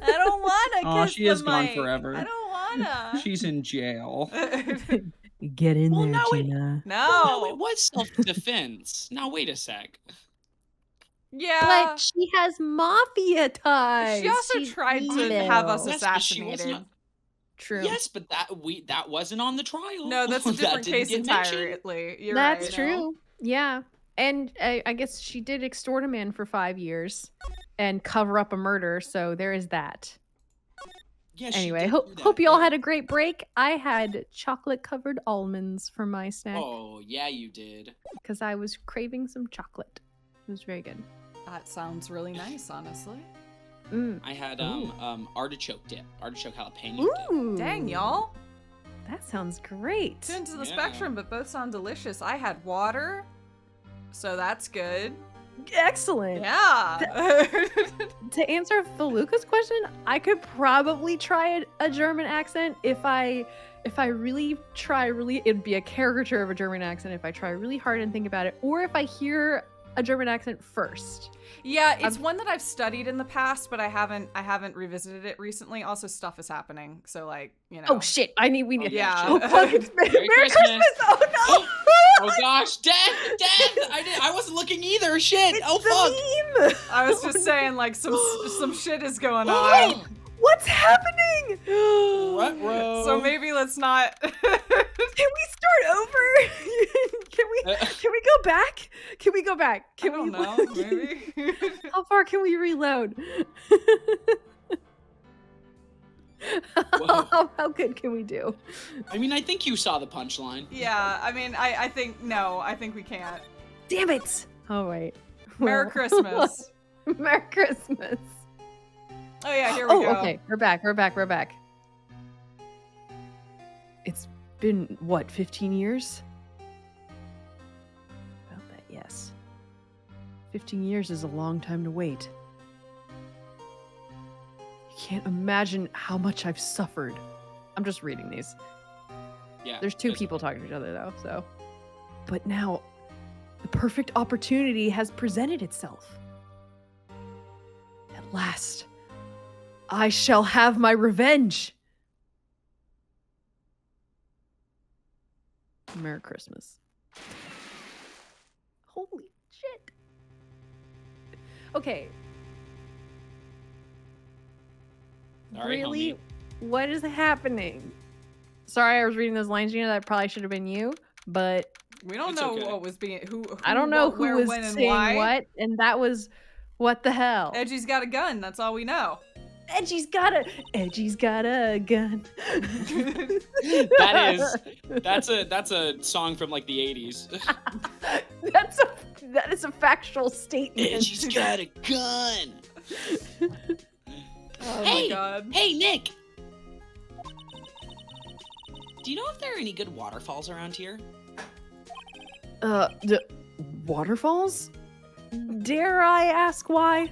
Speaker 1: don't wanna
Speaker 4: Aw,
Speaker 1: kiss
Speaker 4: she
Speaker 1: the
Speaker 4: is gone
Speaker 1: mic.
Speaker 4: forever.
Speaker 1: I don't wanna.
Speaker 4: She's in jail.
Speaker 2: Get in
Speaker 6: Well,
Speaker 2: there,
Speaker 6: no, it-
Speaker 2: Gina.
Speaker 6: No, it
Speaker 1: No.
Speaker 6: was self-defense. Now wait a sec.
Speaker 1: Yeah.
Speaker 2: But she has mafia ties.
Speaker 1: She also
Speaker 2: She's
Speaker 1: tried to
Speaker 2: evil.
Speaker 1: have us
Speaker 6: Yes, but she was
Speaker 1: assassinated.
Speaker 6: not-
Speaker 2: True.
Speaker 6: Yes, but that wasn't on the trial.
Speaker 1: No, that's a
Speaker 6: That
Speaker 1: different
Speaker 6: didn't
Speaker 1: case
Speaker 6: get mentioned.
Speaker 1: entirely. You're
Speaker 2: That's
Speaker 1: right.
Speaker 6: you know?
Speaker 2: true. Yeah. And I guess she did extort a man for 5 years and cover up a murder. So there is that.
Speaker 6: Yeah, she
Speaker 2: Anyway,
Speaker 6: did
Speaker 2: hope
Speaker 6: do that,
Speaker 2: hope you all
Speaker 6: yeah.
Speaker 2: had a great break. I had chocolate covered almonds for my snack
Speaker 6: Oh, yeah, you did.
Speaker 2: because I was craving some chocolate. It was very good.
Speaker 1: That sounds really nice, honestly.
Speaker 2: Mm.
Speaker 6: I had
Speaker 2: Ooh.
Speaker 6: artichoke dip, artichoke jalapeno dip.
Speaker 2: Ooh.
Speaker 1: Dang, y'all.
Speaker 2: That sounds great.
Speaker 1: Two ends of the
Speaker 6: Yeah.
Speaker 1: spectrum, but both sound delicious. I had water, so that's good.
Speaker 2: Excellent.
Speaker 1: Yeah.
Speaker 2: To answer Feluca's question, I could probably try a German accent if I really try it'd be a caricature of a German accent if I try really hard and think about it, or if I hear a German accent first.
Speaker 1: Yeah, it's one that I've studied in the past, but I haven't revisited it recently. Also, stuff is happening, so we need.
Speaker 2: Oh shit! We need.
Speaker 1: Yeah.
Speaker 2: Oh fuck! It's Merry Christmas! Oh no!
Speaker 6: Oh gosh, death! I wasn't looking either. Shit!
Speaker 2: It's
Speaker 6: Oh
Speaker 2: the
Speaker 6: fuck!
Speaker 2: meme!
Speaker 1: I was just saying, some shit is going on.
Speaker 2: Wait, what's happening?
Speaker 6: Ruh-roh.
Speaker 1: So maybe let's not.
Speaker 2: Can we start over? Can we go back? Can we go back?
Speaker 1: I
Speaker 2: Can
Speaker 1: don't
Speaker 2: we
Speaker 1: know. Maybe.
Speaker 2: How far can we reload? How good can we do?
Speaker 6: I mean, I think you saw the punchline.
Speaker 1: Yeah, I mean, I think no. I think we can't.
Speaker 2: Damn it! Oh wait.
Speaker 1: Merry
Speaker 2: Well,
Speaker 1: Christmas.
Speaker 2: Merry Christmas.
Speaker 1: Oh yeah, here we go.
Speaker 2: Okay, we're back. We're back. It's been what, 15 years? About that, yes. 15 years is a long time to wait. You can't imagine how much I've suffered. I'm just reading these.
Speaker 6: Yeah.
Speaker 2: There's two
Speaker 6: that's-
Speaker 2: people talking to each other though, so. But now, the perfect opportunity has presented itself. At last, I shall have my revenge. Merry Christmas. Holy shit. Okay.
Speaker 6: All right,
Speaker 2: Really?
Speaker 6: homie.
Speaker 2: What is happening? Sorry, I was reading those lines, Gina. That probably should have been you, but
Speaker 1: We don't
Speaker 6: It's
Speaker 1: know
Speaker 6: okay.
Speaker 1: what was being who.
Speaker 2: I don't know
Speaker 1: what,
Speaker 2: who
Speaker 1: where,
Speaker 2: was
Speaker 1: when, and
Speaker 2: saying
Speaker 1: why.
Speaker 2: what, and that was what the hell.
Speaker 1: Edgy's got a gun. That's all we know.
Speaker 2: Edgy's got a gun.
Speaker 6: That's a song from like the 80s.
Speaker 2: that is a factual statement.
Speaker 6: And she's got a gun.
Speaker 1: Oh
Speaker 6: Hey!
Speaker 1: my god.
Speaker 6: Hey, Nick. Do you know if there are any good waterfalls around here?
Speaker 2: The waterfalls? Dare I ask why?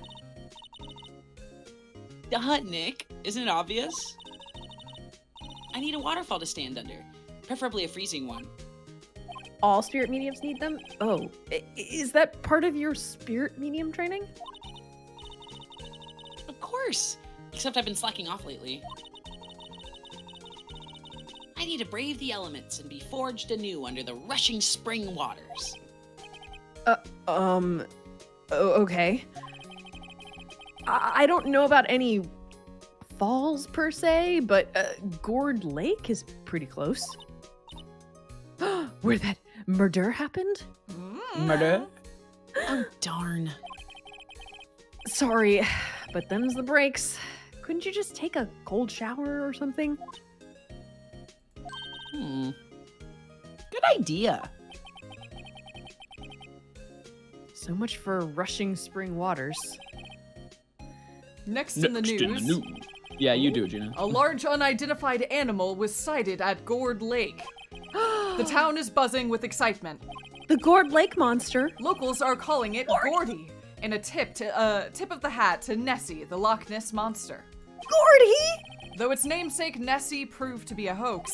Speaker 6: Nick. Isn't it obvious?
Speaker 3: I need a waterfall to stand under, preferably a freezing one.
Speaker 2: All spirit mediums need them? Oh, is that part of your spirit medium training?
Speaker 3: Of course, except I've been slacking off lately. I need to brave the elements and be forged anew under the rushing spring waters.
Speaker 2: Okay. I don't know about any falls per se, but Gourd Lake is pretty close. Where that murder happened?
Speaker 5: Murder?
Speaker 3: Oh, darn.
Speaker 2: Sorry, but them's the breaks. Couldn't you just take a cold shower or something?
Speaker 3: Good idea.
Speaker 2: So much for rushing spring waters.
Speaker 1: Next in the news,
Speaker 5: Yeah, you do, Gina.
Speaker 1: a large unidentified animal was sighted at Gourd Lake. The town is buzzing with excitement.
Speaker 2: The Gourd Lake monster.
Speaker 1: Locals are calling it Gordy, in a tip of the hat to Nessie, the Loch Ness monster.
Speaker 2: Gordy!
Speaker 1: Though its namesake Nessie proved to be a hoax,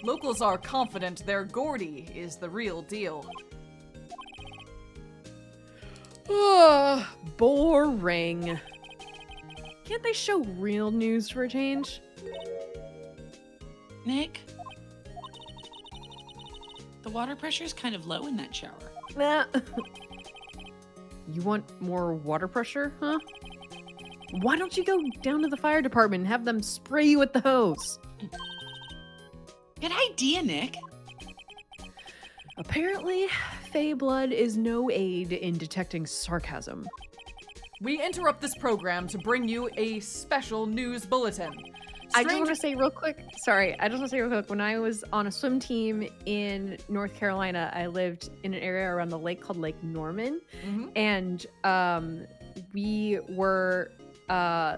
Speaker 1: locals are confident their Gordy is the real deal.
Speaker 2: Boring. Can't they show real news for a change?
Speaker 3: Nick? The water pressure is kind of low in that shower.
Speaker 2: Nah. You want more water pressure, huh? Why don't you go down to the fire department and have them spray you with the hose?
Speaker 3: Good idea, Nick.
Speaker 2: Apparently, Fey blood is no aid in detecting sarcasm.
Speaker 1: We interrupt this program to bring you a special news bulletin.
Speaker 2: I just want to say real quick, when I was on a swim team in North Carolina, I lived in an area around the lake called Lake Norman. And we were, I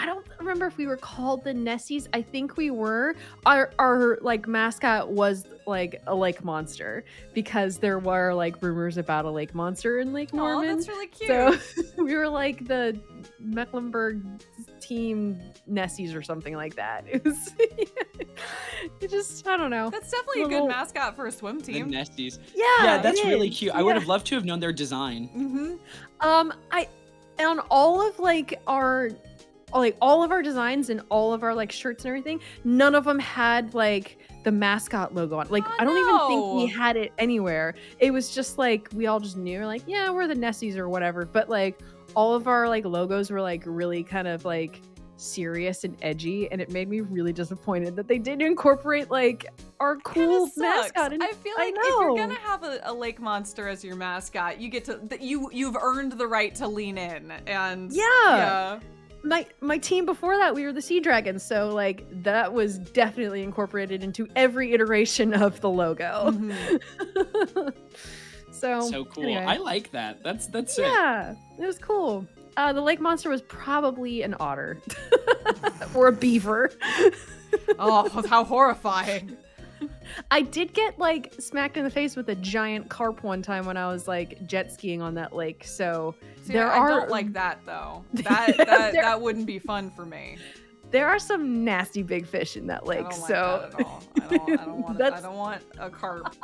Speaker 2: don't remember if we were called the Nessies. I think we were. Our like mascot was like a lake monster because there were like rumors about a lake monster in Lake Norman.
Speaker 1: Oh, that's really cute.
Speaker 2: So we were like the Mecklenburg team Nessies or something like that. It was, it just, I don't know.
Speaker 1: That's definitely a good mascot for a swim
Speaker 3: The
Speaker 1: team.
Speaker 3: Nesties.
Speaker 2: Yeah,
Speaker 3: That's
Speaker 2: it
Speaker 3: really
Speaker 2: is.
Speaker 3: cute. I would have loved to have known their design.
Speaker 2: On all of like our, like all of our designs and all of our like shirts and everything, none of them had like the mascot logo on. Like, I don't even think we had it anywhere. It was just like, we all just knew like, yeah, we're the Nessies or whatever. But like all of our like logos were like really kind of like serious and edgy. And it made me really disappointed that they didn't incorporate like our cool mascot.
Speaker 1: I feel like if you're gonna have a lake monster as your mascot, you get to, you've earned the right to lean in. And yeah.
Speaker 2: My team before that, we were the Sea Dragons, so like that was definitely incorporated into every iteration of the logo.
Speaker 3: So cool.
Speaker 2: Anyway.
Speaker 3: I like that. That's sick.
Speaker 2: Yeah, it was cool. The lake monster was probably an otter or a beaver.
Speaker 1: Oh, how horrifying.
Speaker 2: I did get like smacked in the face with a giant carp one time when I was like jet skiing on that lake. So
Speaker 1: See, I don't like that though. That wouldn't be fun for me.
Speaker 2: There are some nasty big fish in that lake.
Speaker 1: I don't like
Speaker 2: so
Speaker 1: that at all. I don't want a carp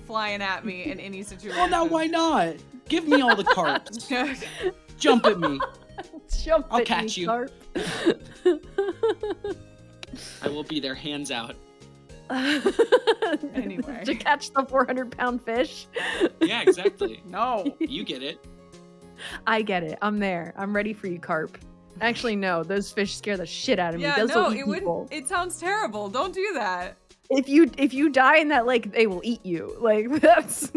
Speaker 1: flying at me in any situation.
Speaker 3: Well, now why not? Give me all the carps. Jump at me. I'll catch you.
Speaker 2: Carp.
Speaker 3: I will be there, hands out.
Speaker 1: Anyway.
Speaker 2: To catch the 400-pound fish.
Speaker 3: Yeah, exactly.
Speaker 1: No.
Speaker 3: You get it.
Speaker 2: I get it. I'm there. I'm ready for you, carp. Actually, no. Those fish scare the shit out of me.
Speaker 1: Yeah,
Speaker 2: Those
Speaker 1: no,
Speaker 2: will eat people.
Speaker 1: it sounds terrible. Don't do that.
Speaker 2: If you die in that lake, they will eat you. Like that's.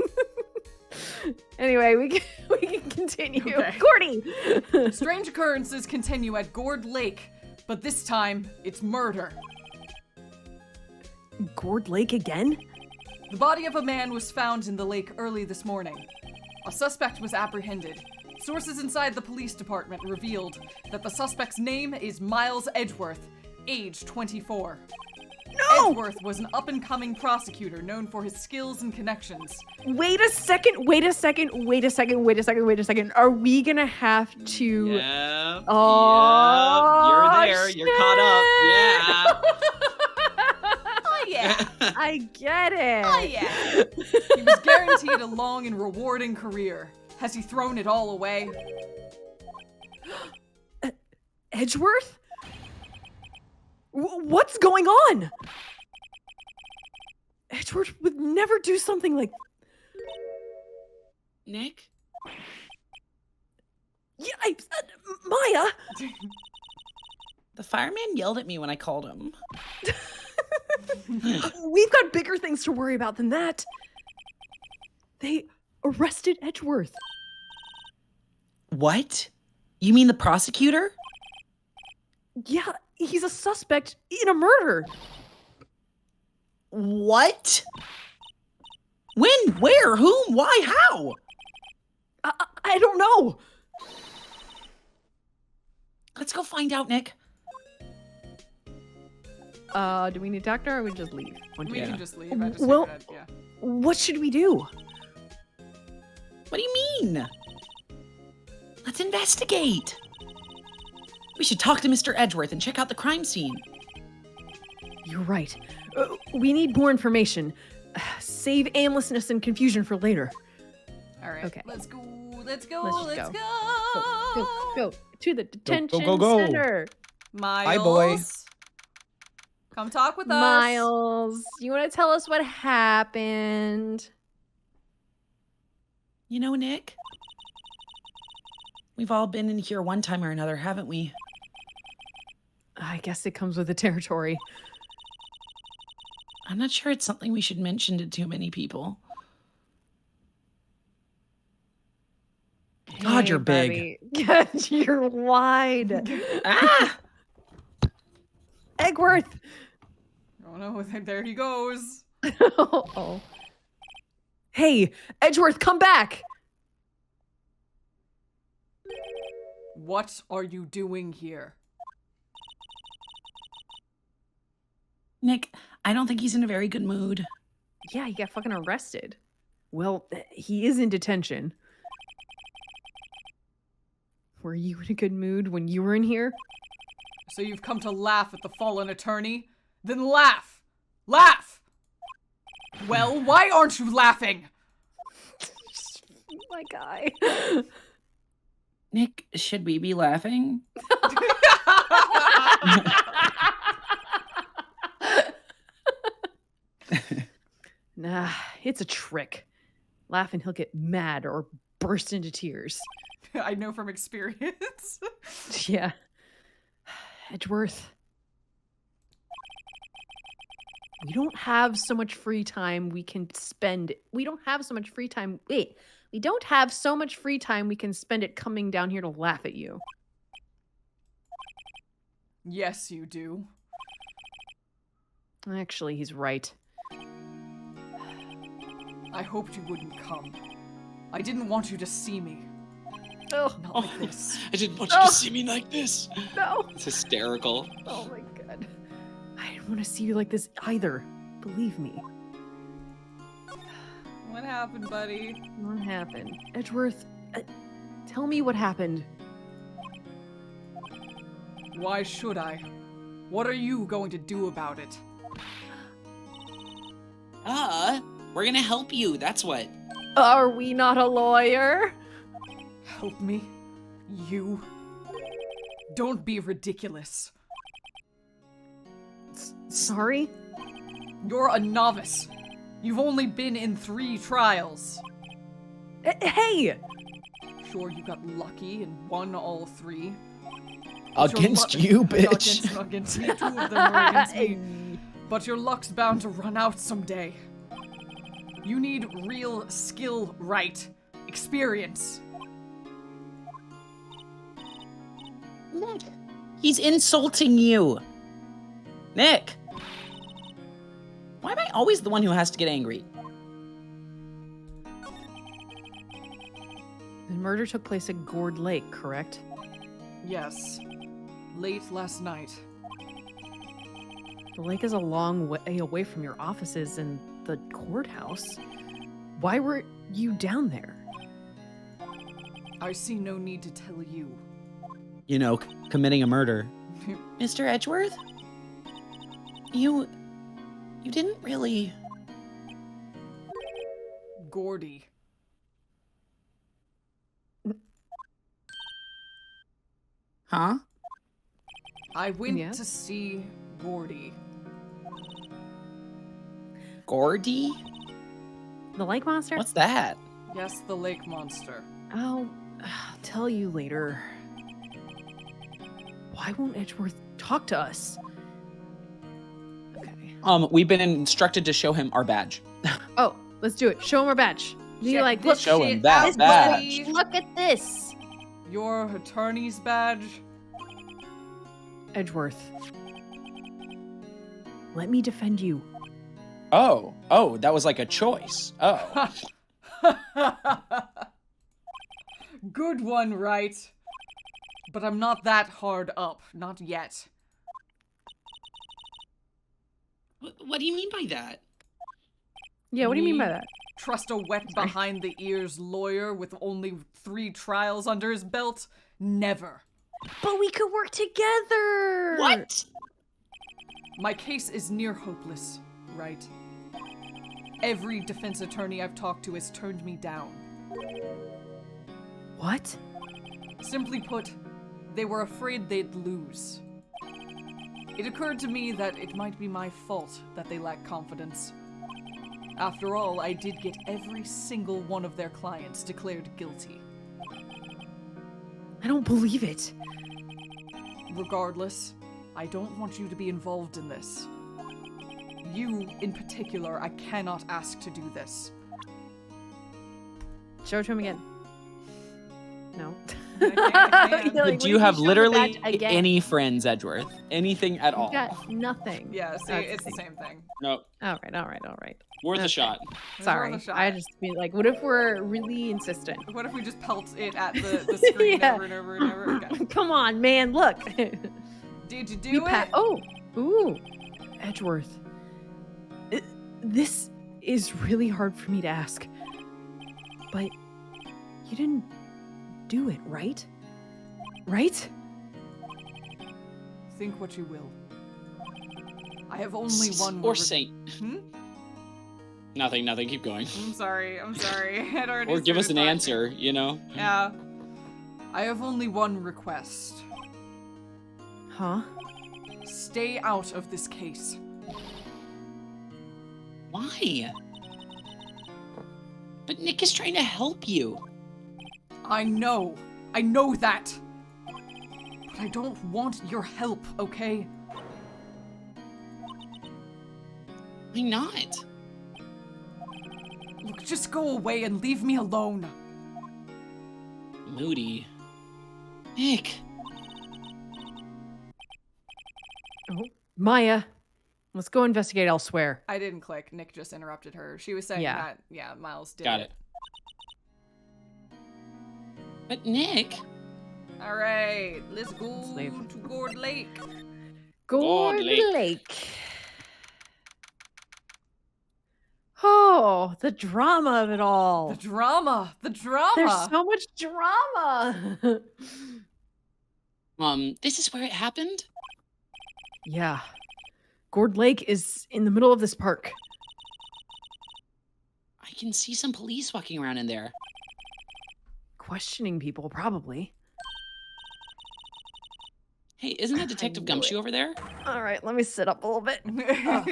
Speaker 2: Anyway, we can continue.
Speaker 1: Okay.
Speaker 2: Gordy.
Speaker 1: Strange occurrences continue at Gourd Lake, but this time it's murder.
Speaker 2: Gourd Lake again?
Speaker 1: The body of a man was found in the lake early this morning. A suspect was apprehended. Sources inside the police department revealed that the suspect's name is Miles Edgeworth, age 24.
Speaker 2: No!
Speaker 1: Edgeworth was an up-and-coming prosecutor known for his skills and connections.
Speaker 2: Wait a second. Are we gonna have to?
Speaker 3: Yeah.
Speaker 2: Oh,
Speaker 3: You're there. You're caught up. Yeah.
Speaker 2: I get it.
Speaker 1: Oh, yeah. He was guaranteed a long and rewarding career. Has he thrown it all away?
Speaker 7: Edgeworth? What's going on? Edgeworth would never do something like...
Speaker 3: Nick?
Speaker 7: Yeah, Maya!
Speaker 3: The fireman yelled at me when I called him.
Speaker 7: We've got bigger things to worry about than that. They arrested Edgeworth.
Speaker 3: What? You mean the prosecutor?
Speaker 7: Yeah, he's a suspect in a murder.
Speaker 3: What? When? Where? Whom? Why? How?
Speaker 7: I don't know.
Speaker 3: Let's go find out, Nick.
Speaker 2: Do we need a doctor or we just leave?
Speaker 1: We can just leave. I just
Speaker 7: Well-
Speaker 1: figured yeah.
Speaker 7: What should we do?
Speaker 3: What do you mean? Let's investigate. We should talk to Mr. Edgeworth and check out the crime scene.
Speaker 7: You're right. We need more information. Save aimlessness and confusion for later.
Speaker 1: All right.
Speaker 2: Okay.
Speaker 1: Let's go. Let's go.
Speaker 2: Let's
Speaker 1: Let's
Speaker 2: just
Speaker 1: go.
Speaker 2: Go to the detention
Speaker 4: go.
Speaker 2: center.
Speaker 1: Miles.
Speaker 4: boy.
Speaker 1: Come talk with us.
Speaker 2: Miles, you want to tell us what happened?
Speaker 3: You know, Nick, we've all been in here one time or another, haven't we?
Speaker 7: I guess it comes with the territory.
Speaker 3: I'm not sure it's something we should mention to too many people. God,
Speaker 2: Hey,
Speaker 3: you're big.
Speaker 2: buddy. You're wide.
Speaker 3: Ah!
Speaker 7: Edgeworth!
Speaker 1: Oh no, there he goes.
Speaker 2: Oh.
Speaker 7: Hey, Edgeworth, come back!
Speaker 1: What are you doing here?
Speaker 3: Nick, I don't think he's in a very good mood.
Speaker 2: Yeah, he got fucking arrested.
Speaker 7: Well, he is in detention.
Speaker 2: Were you in a good mood when you were in here?
Speaker 1: So you've come to laugh at the fallen attorney? Then laugh! Laugh! Well, why aren't you laughing?
Speaker 2: My guy.
Speaker 3: Nick, should we be laughing?
Speaker 7: Nah, it's a trick. Laugh and he'll get mad or burst into tears.
Speaker 1: I know from experience.
Speaker 7: Yeah. Edgeworth. We don't have so much free time we can spend. We don't have so much free time. Wait. We don't have so much free time we can spend it coming down here to laugh at you.
Speaker 1: Yes, you do.
Speaker 7: Actually, he's right.
Speaker 1: I hoped you wouldn't come. I didn't want you to see me.
Speaker 7: Oh,
Speaker 1: Not like this.
Speaker 6: I didn't want you to see me like this.
Speaker 7: no.
Speaker 6: It's hysterical.
Speaker 7: Oh my god. I didn't want to see you like this either. Believe me.
Speaker 1: What happened, buddy?
Speaker 7: What happened? Edgeworth, tell me what happened.
Speaker 1: Why should I? What are you going to do about it?
Speaker 3: We're gonna help you, that's what.
Speaker 2: Are we not a lawyer?
Speaker 1: Help me? You? Don't be ridiculous.
Speaker 7: Sorry?
Speaker 1: You're a novice. You've only been in 3 trials.
Speaker 7: Hey!
Speaker 1: Sure, you got lucky and won all 3.
Speaker 4: Against you, bitch.
Speaker 1: Against me. 2 of them were against me. But your luck's bound to run out someday. You need real skill, Wright. Experience.
Speaker 3: Nick, he's insulting you. Nick. Why am I always the one who has to get angry?
Speaker 7: The murder took place at Gourd Lake, correct?
Speaker 1: Yes. Late last night.
Speaker 7: The lake is a long way away from your offices and the courthouse. Why were you down there?
Speaker 1: I see no need to tell you.
Speaker 4: You know, committing a murder.
Speaker 3: Mr. Edgeworth? You You didn't really...
Speaker 1: Gordy.
Speaker 3: Huh?
Speaker 1: I went
Speaker 2: Yeah?
Speaker 1: to see Gordy.
Speaker 3: Gordy?
Speaker 7: The lake monster?
Speaker 3: What's that?
Speaker 1: Yes, the lake monster.
Speaker 7: I'll tell you later. Why won't Edgeworth talk to us? Okay.
Speaker 3: We've been instructed to show him our badge.
Speaker 7: Oh, let's do it. Show him our badge. Be
Speaker 1: Check
Speaker 7: like,
Speaker 1: this
Speaker 7: look,
Speaker 3: show him
Speaker 1: shit
Speaker 3: that
Speaker 1: out,
Speaker 3: badge.
Speaker 1: buddy.
Speaker 7: look at this.
Speaker 1: Your attorney's badge?
Speaker 7: Edgeworth. Let me defend you.
Speaker 3: Oh, that was like a choice. Oh.
Speaker 1: Good one, Wright. But I'm not that hard up. Not yet.
Speaker 6: What do you mean by that?
Speaker 7: Yeah, what do you mean by that?
Speaker 1: Trust a wet behind the ears lawyer with only 3 trials under his belt? Never.
Speaker 7: But we could work together.
Speaker 6: What?
Speaker 1: My case is near hopeless, right? Every defense attorney I've talked to has turned me down.
Speaker 7: What?
Speaker 1: Simply put, they were afraid they'd lose. It occurred to me that it might be my fault that they lack confidence. After all, I did get every single one of their clients declared guilty.
Speaker 7: I don't believe it.
Speaker 1: Regardless, I don't want you to be involved in this. You, in particular, I cannot ask to do this.
Speaker 7: Show it to him again. No.
Speaker 1: I
Speaker 7: You're like,
Speaker 3: Do
Speaker 7: "What
Speaker 3: you
Speaker 7: if
Speaker 3: have
Speaker 7: show the
Speaker 3: literally
Speaker 7: badge again?"
Speaker 3: any friends, Edgeworth? Anything at all?
Speaker 7: You got nothing.
Speaker 1: Yeah, see,
Speaker 7: That's
Speaker 1: it's the
Speaker 7: the
Speaker 1: same thing.
Speaker 6: No,
Speaker 7: All right.
Speaker 6: worth
Speaker 7: Okay.
Speaker 6: a shot.
Speaker 1: There's
Speaker 7: Sorry.
Speaker 1: worth a shot.
Speaker 7: I just mean like, what if we're really insistent?
Speaker 1: What if we just pelt it at the screen
Speaker 7: Yeah.
Speaker 1: over and over and over again?
Speaker 7: Come on, man, look.
Speaker 1: Did you
Speaker 7: We
Speaker 1: do it?
Speaker 7: Oh, ooh, Edgeworth. This is really hard for me to ask, but you didn't do it, right? Right?
Speaker 1: Think what you will. I have only one
Speaker 6: Or
Speaker 1: more.
Speaker 6: Saint.
Speaker 1: Hmm?
Speaker 6: Nothing. Keep going.
Speaker 1: I'm sorry. I'd already
Speaker 6: Or give us an
Speaker 1: started
Speaker 6: answer. You know.
Speaker 1: talking. Yeah. I have only one request.
Speaker 7: Huh?
Speaker 1: Stay out of this case.
Speaker 6: Why? But Nick is trying to help you.
Speaker 1: I know that. But I don't want your help, okay?
Speaker 6: Why not?
Speaker 1: Look, just go away and leave me alone.
Speaker 6: Moody. Nick.
Speaker 7: Oh, Maya, let's go investigate elsewhere.
Speaker 1: I didn't click. Nick just interrupted her. She was saying
Speaker 7: Yeah.
Speaker 1: that, yeah, Miles did
Speaker 6: Got it. But Nick.
Speaker 1: All right, let's go
Speaker 7: Let's leave.
Speaker 1: to Gourd Lake.
Speaker 7: Gourd
Speaker 6: Lake.
Speaker 7: Lake. Oh, the drama of it all.
Speaker 1: The drama.
Speaker 7: There's so much drama.
Speaker 6: This is where it happened?
Speaker 7: Yeah. Gourd Lake is in the middle of this park.
Speaker 6: I can see some police walking around in there.
Speaker 7: Questioning people, probably.
Speaker 6: Hey, isn't that Detective
Speaker 7: knew
Speaker 6: Gumshoe
Speaker 7: it.
Speaker 6: over there?
Speaker 7: All right, let me sit up a little bit.
Speaker 1: drama.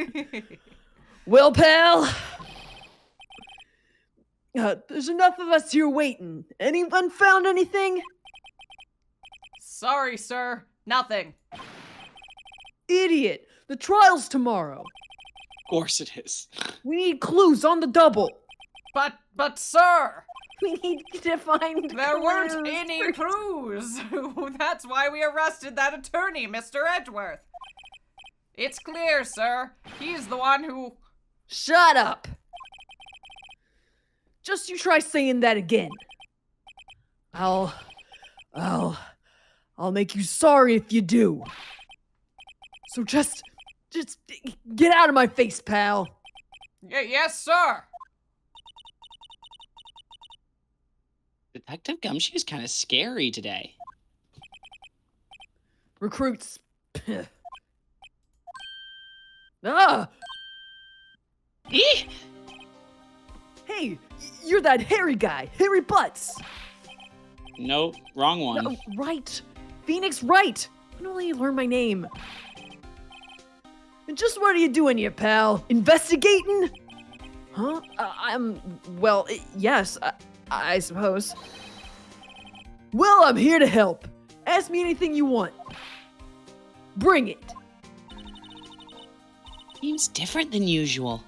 Speaker 7: Well, pal. There's enough of us here waiting. Anyone found anything?
Speaker 1: Sorry, sir. Nothing.
Speaker 7: Idiot. The trial's tomorrow.
Speaker 6: Of course it is.
Speaker 7: We need clues on the double.
Speaker 1: But, sir,
Speaker 7: We need to find
Speaker 1: there weren't
Speaker 7: clues
Speaker 1: any
Speaker 7: for-
Speaker 1: clues. That's why we arrested that attorney, Mr. Edgeworth. It's clear, sir. He's the one who...
Speaker 7: Shut up. Just you try saying that again. I'll make you sorry if you do. So just get out of my face, pal.
Speaker 1: Yes, sir.
Speaker 6: Detective Gumshoe is kind of scary today.
Speaker 7: Recruits. Ah! Hey, you're that hairy guy, Hairy Butts.
Speaker 6: Nope, wrong one.
Speaker 7: No, Wright. Phoenix Wright. When will you learn my name? And just what are you doing here, pal? Investigating? Huh? Well, yes, I suppose. Well, I'm here to help. Ask me anything you want. Bring it.
Speaker 6: Seems different than usual.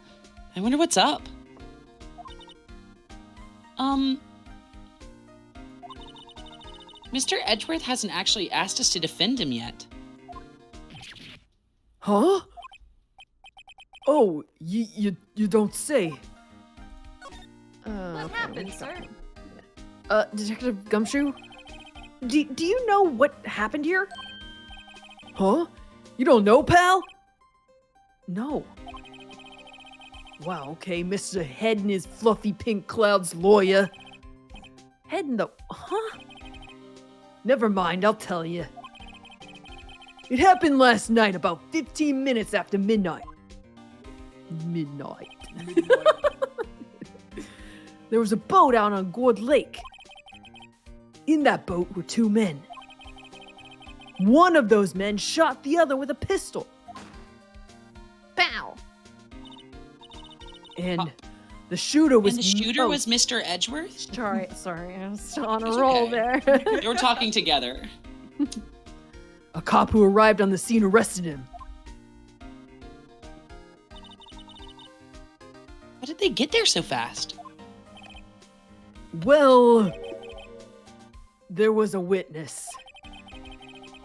Speaker 6: I wonder what's up. Mr. Edgeworth hasn't actually asked us to defend him yet.
Speaker 7: Huh? Oh, you don't say.
Speaker 1: What happened, sir?
Speaker 7: Detective Gumshoe? Do you know what happened here? Huh? You don't know, pal? No. Wow, okay, Mr. Head in his fluffy pink clouds lawyer. Head in the... Huh? Never mind, I'll tell you. It happened last night, about 15 minutes after midnight. Midnight. There was a boat out on Gourd Lake. In that boat were 2 men. One of those men shot the other with a pistol.
Speaker 2: Pow.
Speaker 7: And the shooter was...
Speaker 6: And the shooter was Mr. Edgeworth?
Speaker 2: Sorry, I was still on a
Speaker 6: It's
Speaker 2: roll
Speaker 6: okay.
Speaker 2: there.
Speaker 6: They were talking together.
Speaker 7: A cop who arrived on the scene arrested him.
Speaker 6: How did they get there so fast?
Speaker 7: Well, there was a witness.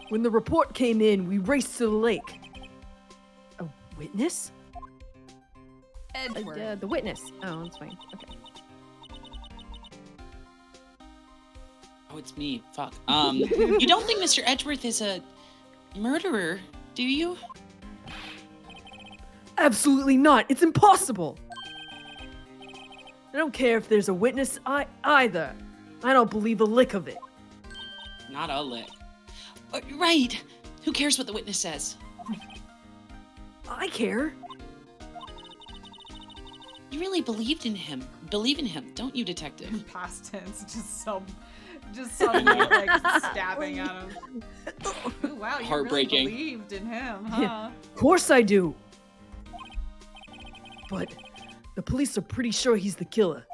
Speaker 7: When the report came in, we raced to the lake. A witness?
Speaker 1: Edgeworth.
Speaker 2: The witness. Oh, that's fine. Okay.
Speaker 6: Oh, it's me. Fuck. You don't think Mr. Edgeworth is a murderer, do you?
Speaker 7: Absolutely not. It's impossible. I don't care if there's a witness either. I don't believe a lick of it.
Speaker 6: Not a lick. Right. Who cares what the witness says?
Speaker 7: I care.
Speaker 6: You really believe in him, don't you, detective?
Speaker 1: Past tense, just suddenly like stabbing at him. Ooh, wow, you
Speaker 6: Heartbreaking.
Speaker 1: really believed in him, huh?
Speaker 7: Yeah. Of course I do. But the police are pretty sure he's the killer.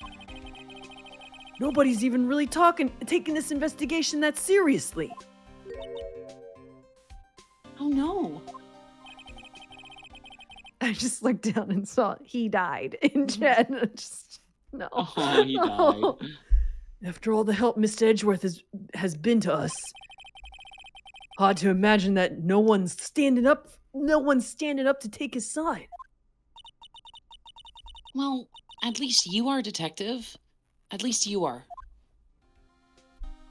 Speaker 7: Nobody's even really taking this investigation that seriously.
Speaker 6: Oh no.
Speaker 2: I just looked down and saw he died in chat. And I just no.
Speaker 6: Oh, he died.
Speaker 7: After all the help Mr. Edgeworth has been to us, hard to imagine that no one's standing up to take his side.
Speaker 6: Well, at least you are, detective. At least you are.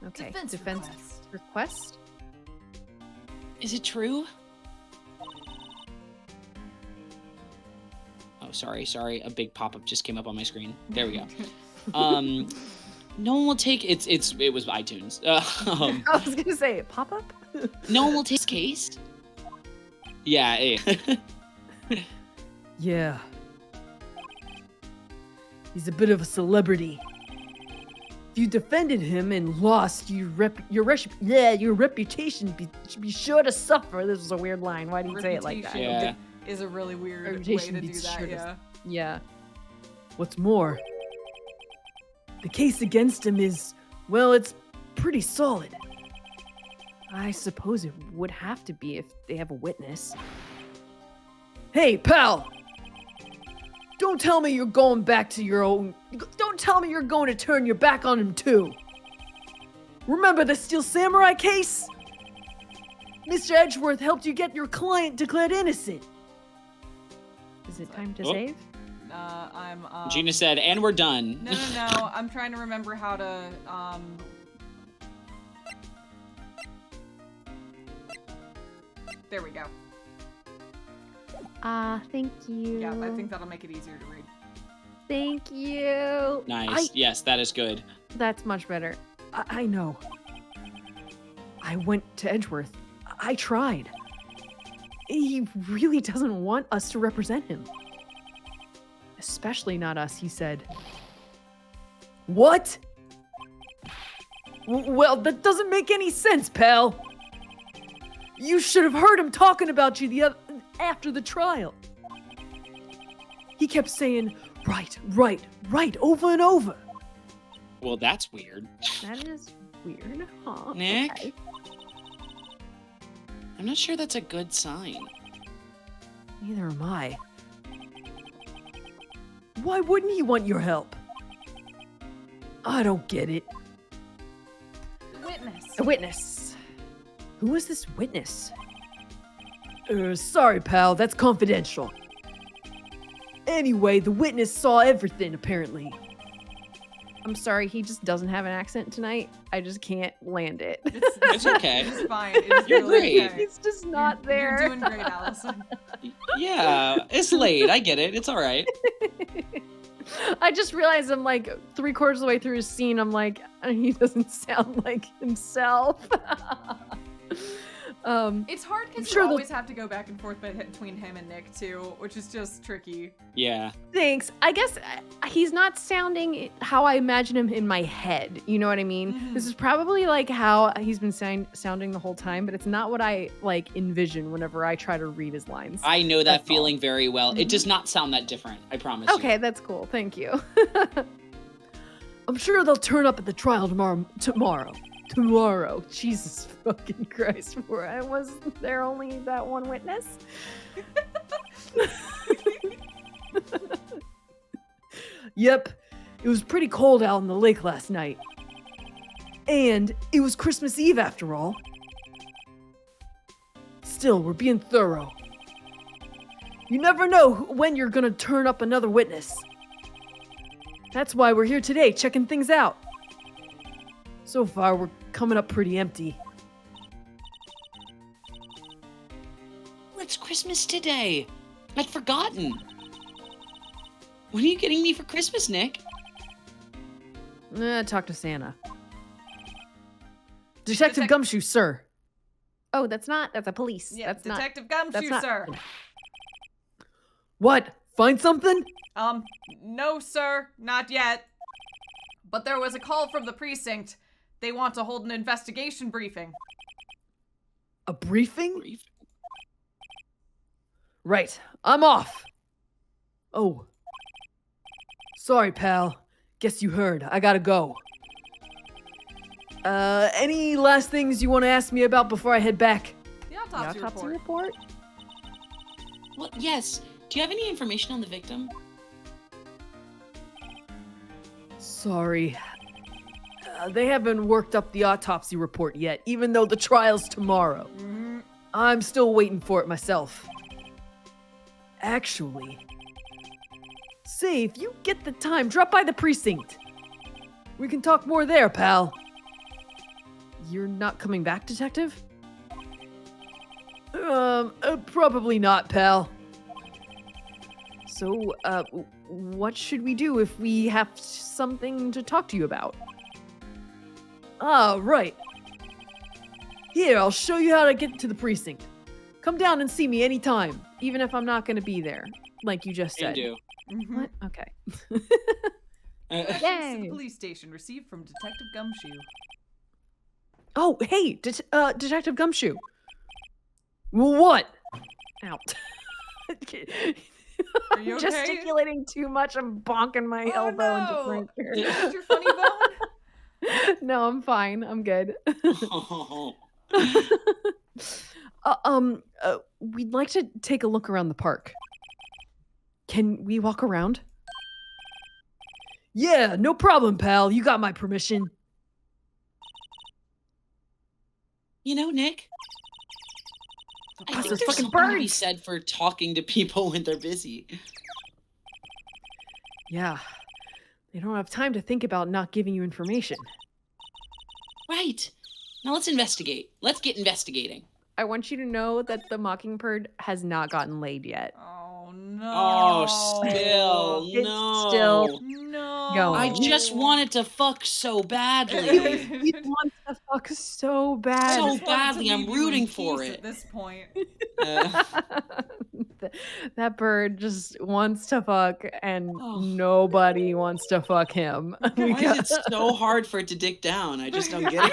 Speaker 2: Okay.
Speaker 1: Defense
Speaker 2: request.
Speaker 6: Is it true? Oh, sorry. A big pop-up just came up on my screen. There we go. No one will take it was iTunes.
Speaker 2: I was gonna say pop up.
Speaker 6: No one will take his case. Yeah.
Speaker 7: Yeah. He's a bit of a celebrity. If you defended him and lost, your reputation should be sure to suffer. This was a weird line. Why do you say it like that?
Speaker 6: Yeah.
Speaker 1: Is a really weird way
Speaker 7: Reputation
Speaker 1: to do
Speaker 7: beats
Speaker 1: that,
Speaker 7: sure to-
Speaker 1: yeah.
Speaker 2: Yeah.
Speaker 7: What's more, the case against him is, well, it's pretty solid. I suppose it would have to be if they have a witness. Hey, pal! Don't tell me you're going back to your own... Don't tell me you're going to turn your back on him, too. Remember the Steel Samurai case? Mr. Edgeworth helped you get your client declared innocent.
Speaker 2: Is it time to
Speaker 6: Oh.
Speaker 2: save?
Speaker 1: I'm
Speaker 6: Gina said, and we're done.
Speaker 1: No. I'm trying to remember how to There we go.
Speaker 2: Thank you.
Speaker 1: Yeah, I think that'll make it easier to read.
Speaker 2: Thank you.
Speaker 6: Nice. Yes, that is good.
Speaker 2: That's much better.
Speaker 7: I know. I went to Edgeworth. I tried. He really doesn't want us to represent him. Especially not us, he said. What? Well, that doesn't make any sense, pal. You should have heard him talking about you after the trial. He kept saying, right, over and over.
Speaker 6: Well, that's weird.
Speaker 2: That is weird, huh?
Speaker 6: Nick?
Speaker 2: Okay.
Speaker 6: I'm not sure that's a good sign.
Speaker 7: Neither am I. Why wouldn't he want your help? I don't get it.
Speaker 1: Witness.
Speaker 7: A witness. Who is this witness? Sorry, pal, that's confidential. Anyway, the witness saw everything, apparently.
Speaker 2: I'm sorry, he just doesn't have an accent tonight. I just can't land it.
Speaker 6: It's okay.
Speaker 1: It's fine. It's
Speaker 6: You're
Speaker 1: really
Speaker 6: great.
Speaker 1: okay.
Speaker 2: He's just not there.
Speaker 1: You're doing great, Allison.
Speaker 6: Yeah, it's late. I get it. It's all right.
Speaker 2: I just realized I'm like 3/4 of the way through his scene. I'm like, he doesn't sound like himself.
Speaker 1: It's hard because
Speaker 7: sure
Speaker 1: you always have to go back and forth between him and Nick too, which is just tricky.
Speaker 6: Yeah.
Speaker 2: Thanks. I guess he's not sounding how I imagine him in my head. You know what I mean?
Speaker 1: Mhm.
Speaker 2: This is probably like how he's been sounding the whole time, but it's not what I like envision whenever I try to read his lines.
Speaker 6: I know that
Speaker 2: That's
Speaker 6: feeling very well. It does not sound that different. I promise
Speaker 2: Okay,
Speaker 6: you.
Speaker 2: that's cool. Thank you.
Speaker 7: I'm sure they'll turn up at the trial tomorrow. Jesus fucking Christ.
Speaker 2: Was there only that one witness?
Speaker 7: Yep, it was pretty cold out on the lake last night. And it was Christmas Eve after all. Still, we're being thorough. You never know when you're gonna turn up another witness. That's why we're here today, checking things out. So far, we're coming up pretty empty.
Speaker 6: It's Christmas today. I'd forgotten. What are you getting me for Christmas, Nick?
Speaker 7: Talk to Santa. Detective Gumshoe, sir.
Speaker 2: Oh, that's a police.
Speaker 1: Yeah,
Speaker 2: that's not.
Speaker 1: Detective Gumshoe,
Speaker 2: not-
Speaker 1: sir.
Speaker 7: What? Find something?
Speaker 1: No, sir, not yet. But there was a call from the precinct. They want to hold an investigation briefing.
Speaker 7: A briefing? Right, I'm off. Oh. Sorry, pal. Guess you heard. I gotta go. Any last things you want to ask me about before I head back?
Speaker 1: The autopsy report.
Speaker 6: Well, yes. Do you have any information on the victim?
Speaker 7: Sorry. They haven't worked up the autopsy report yet, even though the trial's tomorrow.
Speaker 1: Mhm.
Speaker 7: I'm still waiting for it myself. Actually, say, if you get the time, drop by the precinct. We can talk more there, pal. You're not coming back, Detective? Probably not, pal. So, what should we do if we have something to talk to you about? Ah, right. Here, I'll show you how to get to the precinct. Come down and see me anytime, even if I'm not going to be there, like you just
Speaker 6: Can
Speaker 7: said.
Speaker 6: do.
Speaker 1: Mhm.
Speaker 2: What? Okay.
Speaker 1: Directions to the
Speaker 2: Yay.
Speaker 1: police station received from Detective Gumshoe.
Speaker 7: Oh, hey, Detective Gumshoe. What? Ow.
Speaker 1: Are you okay?
Speaker 2: Gesticulating too much. I'm bonking my
Speaker 1: Oh,
Speaker 2: elbow
Speaker 1: no.
Speaker 2: into Frank.
Speaker 1: Is your funny bone?
Speaker 2: No, I'm fine. I'm good.
Speaker 7: We'd like to take a look around the park. Can we walk around? Yeah, no problem, pal. You got my permission.
Speaker 6: You know, Nick, I
Speaker 7: Those
Speaker 6: think there's
Speaker 7: fucking
Speaker 6: something to be
Speaker 7: birds.
Speaker 6: said for talking to people when they're busy.
Speaker 7: Yeah. They don't have time to think about not giving you information.
Speaker 6: Right. Now let's investigate. Let's get investigating.
Speaker 2: I want you to know that the Mockingbird has not gotten laid yet.
Speaker 1: Oh no.
Speaker 6: Oh, still,
Speaker 2: It's
Speaker 6: no.
Speaker 2: still
Speaker 1: No.
Speaker 2: going.
Speaker 6: I just wanted to fuck so badly.
Speaker 2: He wants to fuck so bad.
Speaker 6: So
Speaker 1: I just wanted to
Speaker 6: badly, I'm
Speaker 1: leave you in
Speaker 6: rooting for
Speaker 1: peace
Speaker 6: it.
Speaker 1: At this point.
Speaker 6: Uh,
Speaker 2: God. That bird just wants to fuck, and nobody wants to fuck him.
Speaker 8: Why is it so hard for it to dig down? I just don't get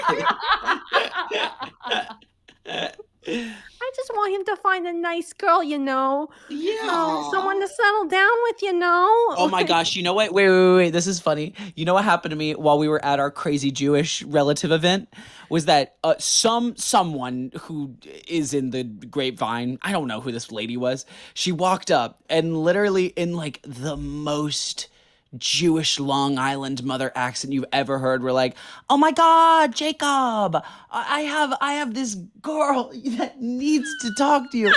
Speaker 8: it.
Speaker 2: I just want him to find a nice girl, you know.
Speaker 8: Yeah.
Speaker 2: Someone to settle down with, you know.
Speaker 3: Oh my gosh, you know what? Wait. This is funny. You know what happened to me while we were at our crazy Jewish relative event? Was that someone who is in the grapevine, I don't know who this lady was, she walked up and literally in like the most Jewish Long Island mother accent you've ever heard, we're like, oh my God, Jacob, I have this girl that needs to talk to you.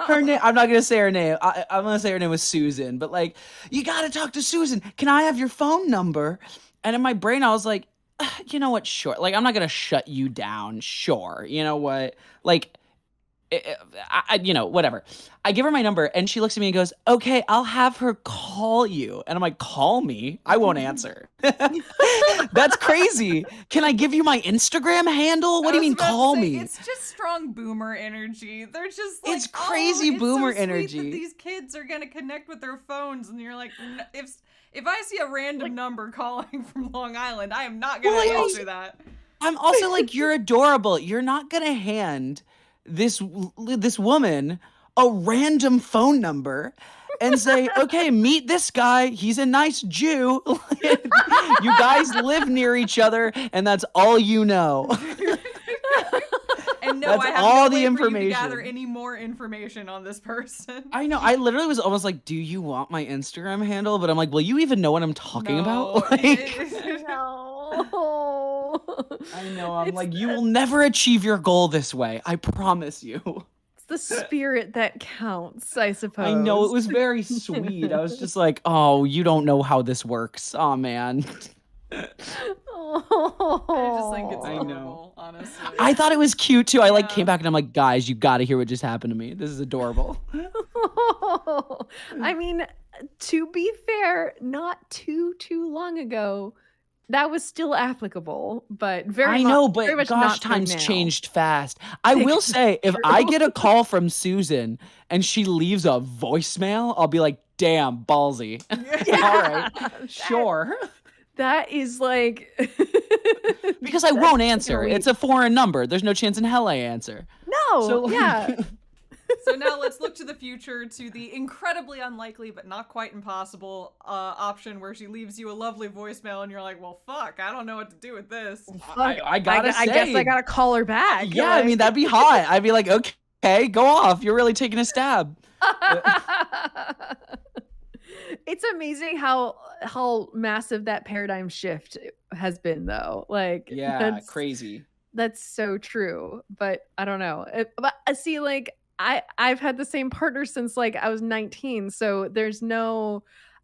Speaker 3: Her name, I'm not gonna say her name. I'm gonna say her name was Susan, but like, you gotta talk to Susan. Can I have your phone number? And in my brain, I was like, you know what? Sure. Like, I'm not gonna shut you down. Sure. You know what? Like, you know, whatever. I give her my number and she looks at me and goes, okay, I'll have her call you. And I'm like, call me? I won't answer. That's crazy. Can I give you my Instagram handle? What do you mean call me?
Speaker 1: It's just strong boomer energy. They're just like,
Speaker 3: it's crazy
Speaker 1: it's
Speaker 3: boomer
Speaker 1: so sweet
Speaker 3: energy.
Speaker 1: that these kids are going to connect with their phones. And you're like, if I see a random number calling from Long Island, I am not going to answer that.
Speaker 3: I'm also like, you're adorable. You're not going to hand this woman a random phone number and say, okay, meet this guy. He's a nice Jew. You guys live near each other, and that's all you know.
Speaker 1: And no,
Speaker 3: that's
Speaker 1: I have
Speaker 3: all
Speaker 1: no
Speaker 3: the
Speaker 1: way
Speaker 3: information.
Speaker 1: for you to gather any more information on this person.
Speaker 3: I know. I literally was almost like, do you want my Instagram handle? But I'm like, will you even know what I'm talking about? Like,
Speaker 2: No.
Speaker 3: I know. I'm like, you will never achieve your goal this way. I promise you.
Speaker 2: It's the spirit that counts, I suppose.
Speaker 3: I know. It was very sweet. I was just like, oh, you don't know how this works. Oh, man.
Speaker 1: I just think it's
Speaker 3: I
Speaker 1: adorable,
Speaker 3: know.
Speaker 1: honestly.
Speaker 3: I thought it was cute, too. I like came back and I'm like, guys, you got to hear what just happened to me. This is adorable.
Speaker 2: I mean, to be fair, not too long ago, that was still applicable, but very
Speaker 3: know,
Speaker 2: very
Speaker 3: but
Speaker 2: much
Speaker 3: gosh,
Speaker 2: not true
Speaker 3: times
Speaker 2: now.
Speaker 3: changed fast. I will say, if I get a call from Susan and she leaves a voicemail, I'll be like, damn, ballsy. All right, sure.
Speaker 2: That is like...
Speaker 3: Because I won't answer. It's a foreign number. There's no chance in hell I answer.
Speaker 2: No,
Speaker 3: So,
Speaker 2: yeah.
Speaker 1: So now let's look to the future, to the incredibly unlikely but not quite impossible option where she leaves you a lovely voicemail and you're like, well, fuck, I don't know what to do with this.
Speaker 3: I gotta say.
Speaker 2: I guess I gotta call her back.
Speaker 3: Yeah, I mean, that'd be hot. I'd be like, okay, go off. You're really taking a stab.
Speaker 2: It's amazing how massive that paradigm shift has been, though. Like,
Speaker 3: Yeah, crazy.
Speaker 2: That's so true. But I don't know. But see, like, I've had the same partner since like I was 19, so